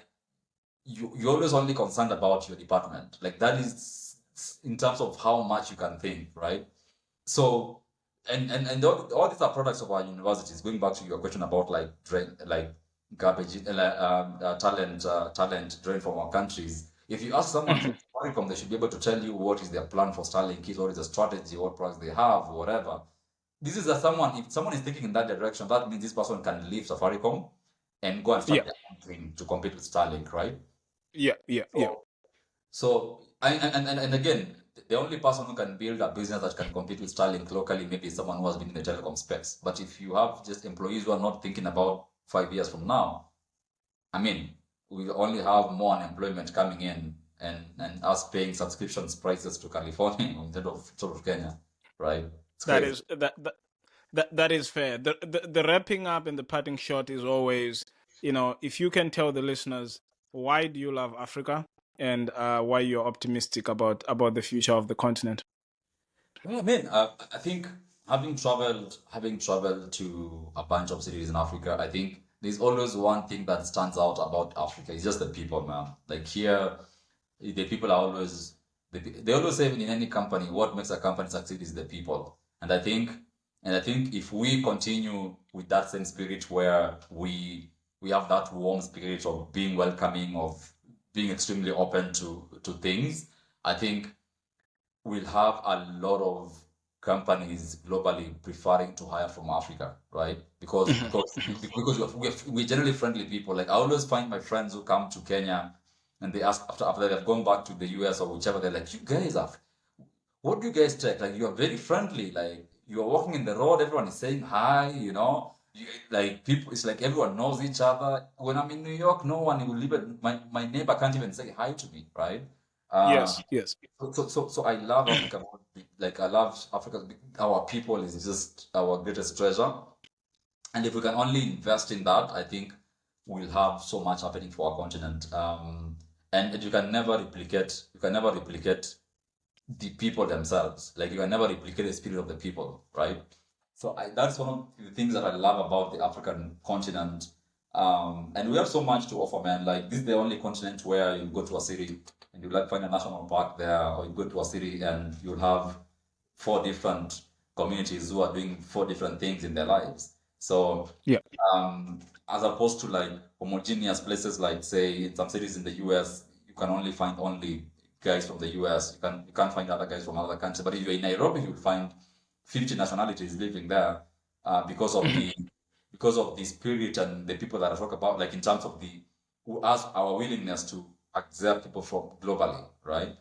you're always only concerned about your department. Like that is in terms of how much you can think, right? So and all these are products of our universities. Going back to your question about like drain, like garbage, talent drained from our countries. If you ask someone from Safaricom, they should be able to tell you what is their plan for Starlink, what is the strategy, what products they have, whatever. This is a someone. If someone is thinking in that direction, that means this person can leave Safaricom and go and Yeah. start their own thing to compete with Starlink, right? Yeah. Yeah. Yeah. So, and again, the only person who can build a business that can compete with Starlink locally maybe is someone who has been in the telecom space. But if you have just employees who are not thinking about 5 years from now, I mean, we only have more unemployment coming in, and us paying subscriptions prices to California instead of sort of Kenya, right? It's That crazy. is that is fair. The wrapping up and the parting shot is always, if you can tell the listeners why do you love Africa, and why you're optimistic about the future of the continent. Well, I mean, I think having traveled to a bunch of cities in Africa, I think there's always one thing that stands out about Africa. It's just the people, man. Like here, the people are always they always say in any company, what makes a company succeed is the people. And I think if we continue with that same spirit where we have that warm spirit of being welcoming, of being extremely open to things, I think we'll have a lot of companies globally preferring to hire from Africa, right? Because Mhm, because mhm. because we're generally friendly people. Like I always find my friends who come to Kenya and they ask after they've gone back to the US or whichever, they're like, you guys are, what do you guys take? Like you are very friendly. Like you are walking in the road, everyone is saying hi, like people, it's like everyone knows each other. When I'm in New York, no one will even my neighbor can't even say hi to me, right? Uh, Yes, yes. so I love Africa. Like I love Africa. Our people is just our greatest treasure. And if we can only invest in that, I think we'll have so much happening for our continent. And you can never replicate the people themselves. Like you can never replicate the spirit of the people, right? So that's one of the things that I love about the African continent. And we have so much to offer, man. Like this is the only continent where you go to a city and you like find a national park there, or you go to a city and you'll have four different communities who are doing four different things in their lives. So Yeah. as opposed to like homogeneous places, like say in some cities in the US, you can only find only guys from the US. You can't find other guys from other countries. But if you're in Nairobi, you'll find 50 nationalities living there because of Mhm. the spirit and the people that I talk about, like in terms of our willingness to accept people from globally, right?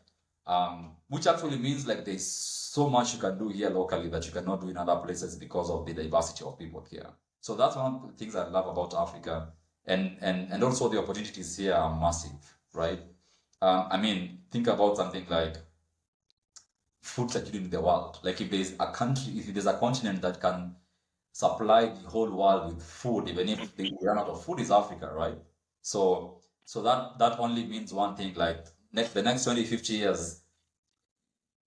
Which actually means like there's so much you can do here locally that you cannot do in other places because of the diversity of people here. So that's one of the things I love about Africa, and also the opportunities here are massive, right? I mean, think about something like food security in the world. Like if there's a continent that can supply the whole world with food, even if they run out of food, is Africa, right? So that only means one thing, like the next 20, 50 years,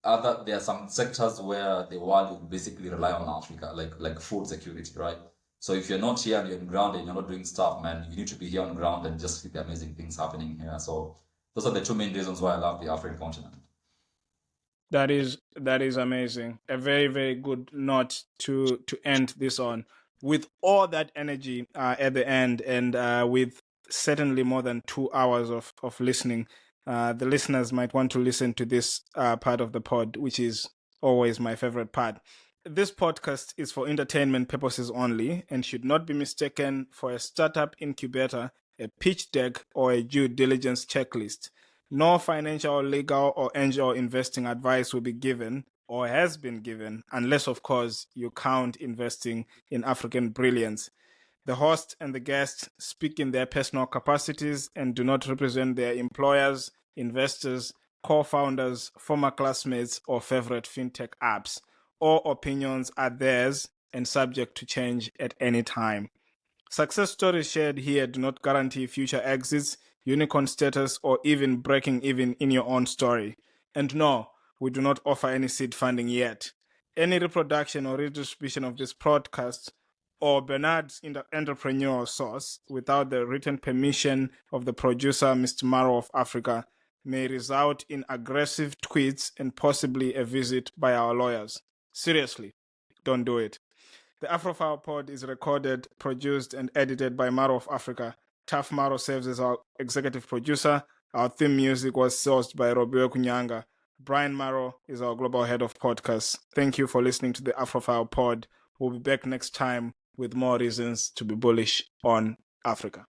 there are some sectors where the world will basically rely on Africa, like food security, right? So if you're not here and you're on ground and you're not doing stuff, man, you need to be here on ground and just see the amazing things happening here. So those are the two main reasons why I love the African continent. That is amazing. A very, very good note to end this on. With all that energy at the end, and with certainly more than 2 hours of listening, the listeners might want to listen to this part of the pod, which is always my favorite part. This podcast is for entertainment purposes only and should not be mistaken for a startup incubator, a pitch deck, or a due diligence checklist. No financial, legal, or angel investing advice will be given or has been given, unless, of course, you count investing in African brilliance. The host and the guest speak in their personal capacities and do not represent their employers, investors, co founders, former classmates, or favorite fintech apps. All opinions are theirs and subject to change at any time. Success stories shared here do not guarantee future exits, unicorn status, or even breaking even in your own story. And no, we do not offer any seed funding yet. Any reproduction or redistribution of this podcast or Bernard's entrepreneurial source without the written permission of the producer, Mr. Maro of Africa, may result in aggressive tweets and possibly a visit by our lawyers. Seriously, don't do it. The Afrophile Pod is recorded, produced, and edited by Maro of Africa. Tough Maro serves as our executive producer. Our theme music was sourced by Robio Kunyanga. Brian Maro is our global head of podcasts. Thank you for listening to the Afrophile Pod. We'll be back next time with more reasons to be bullish on Africa.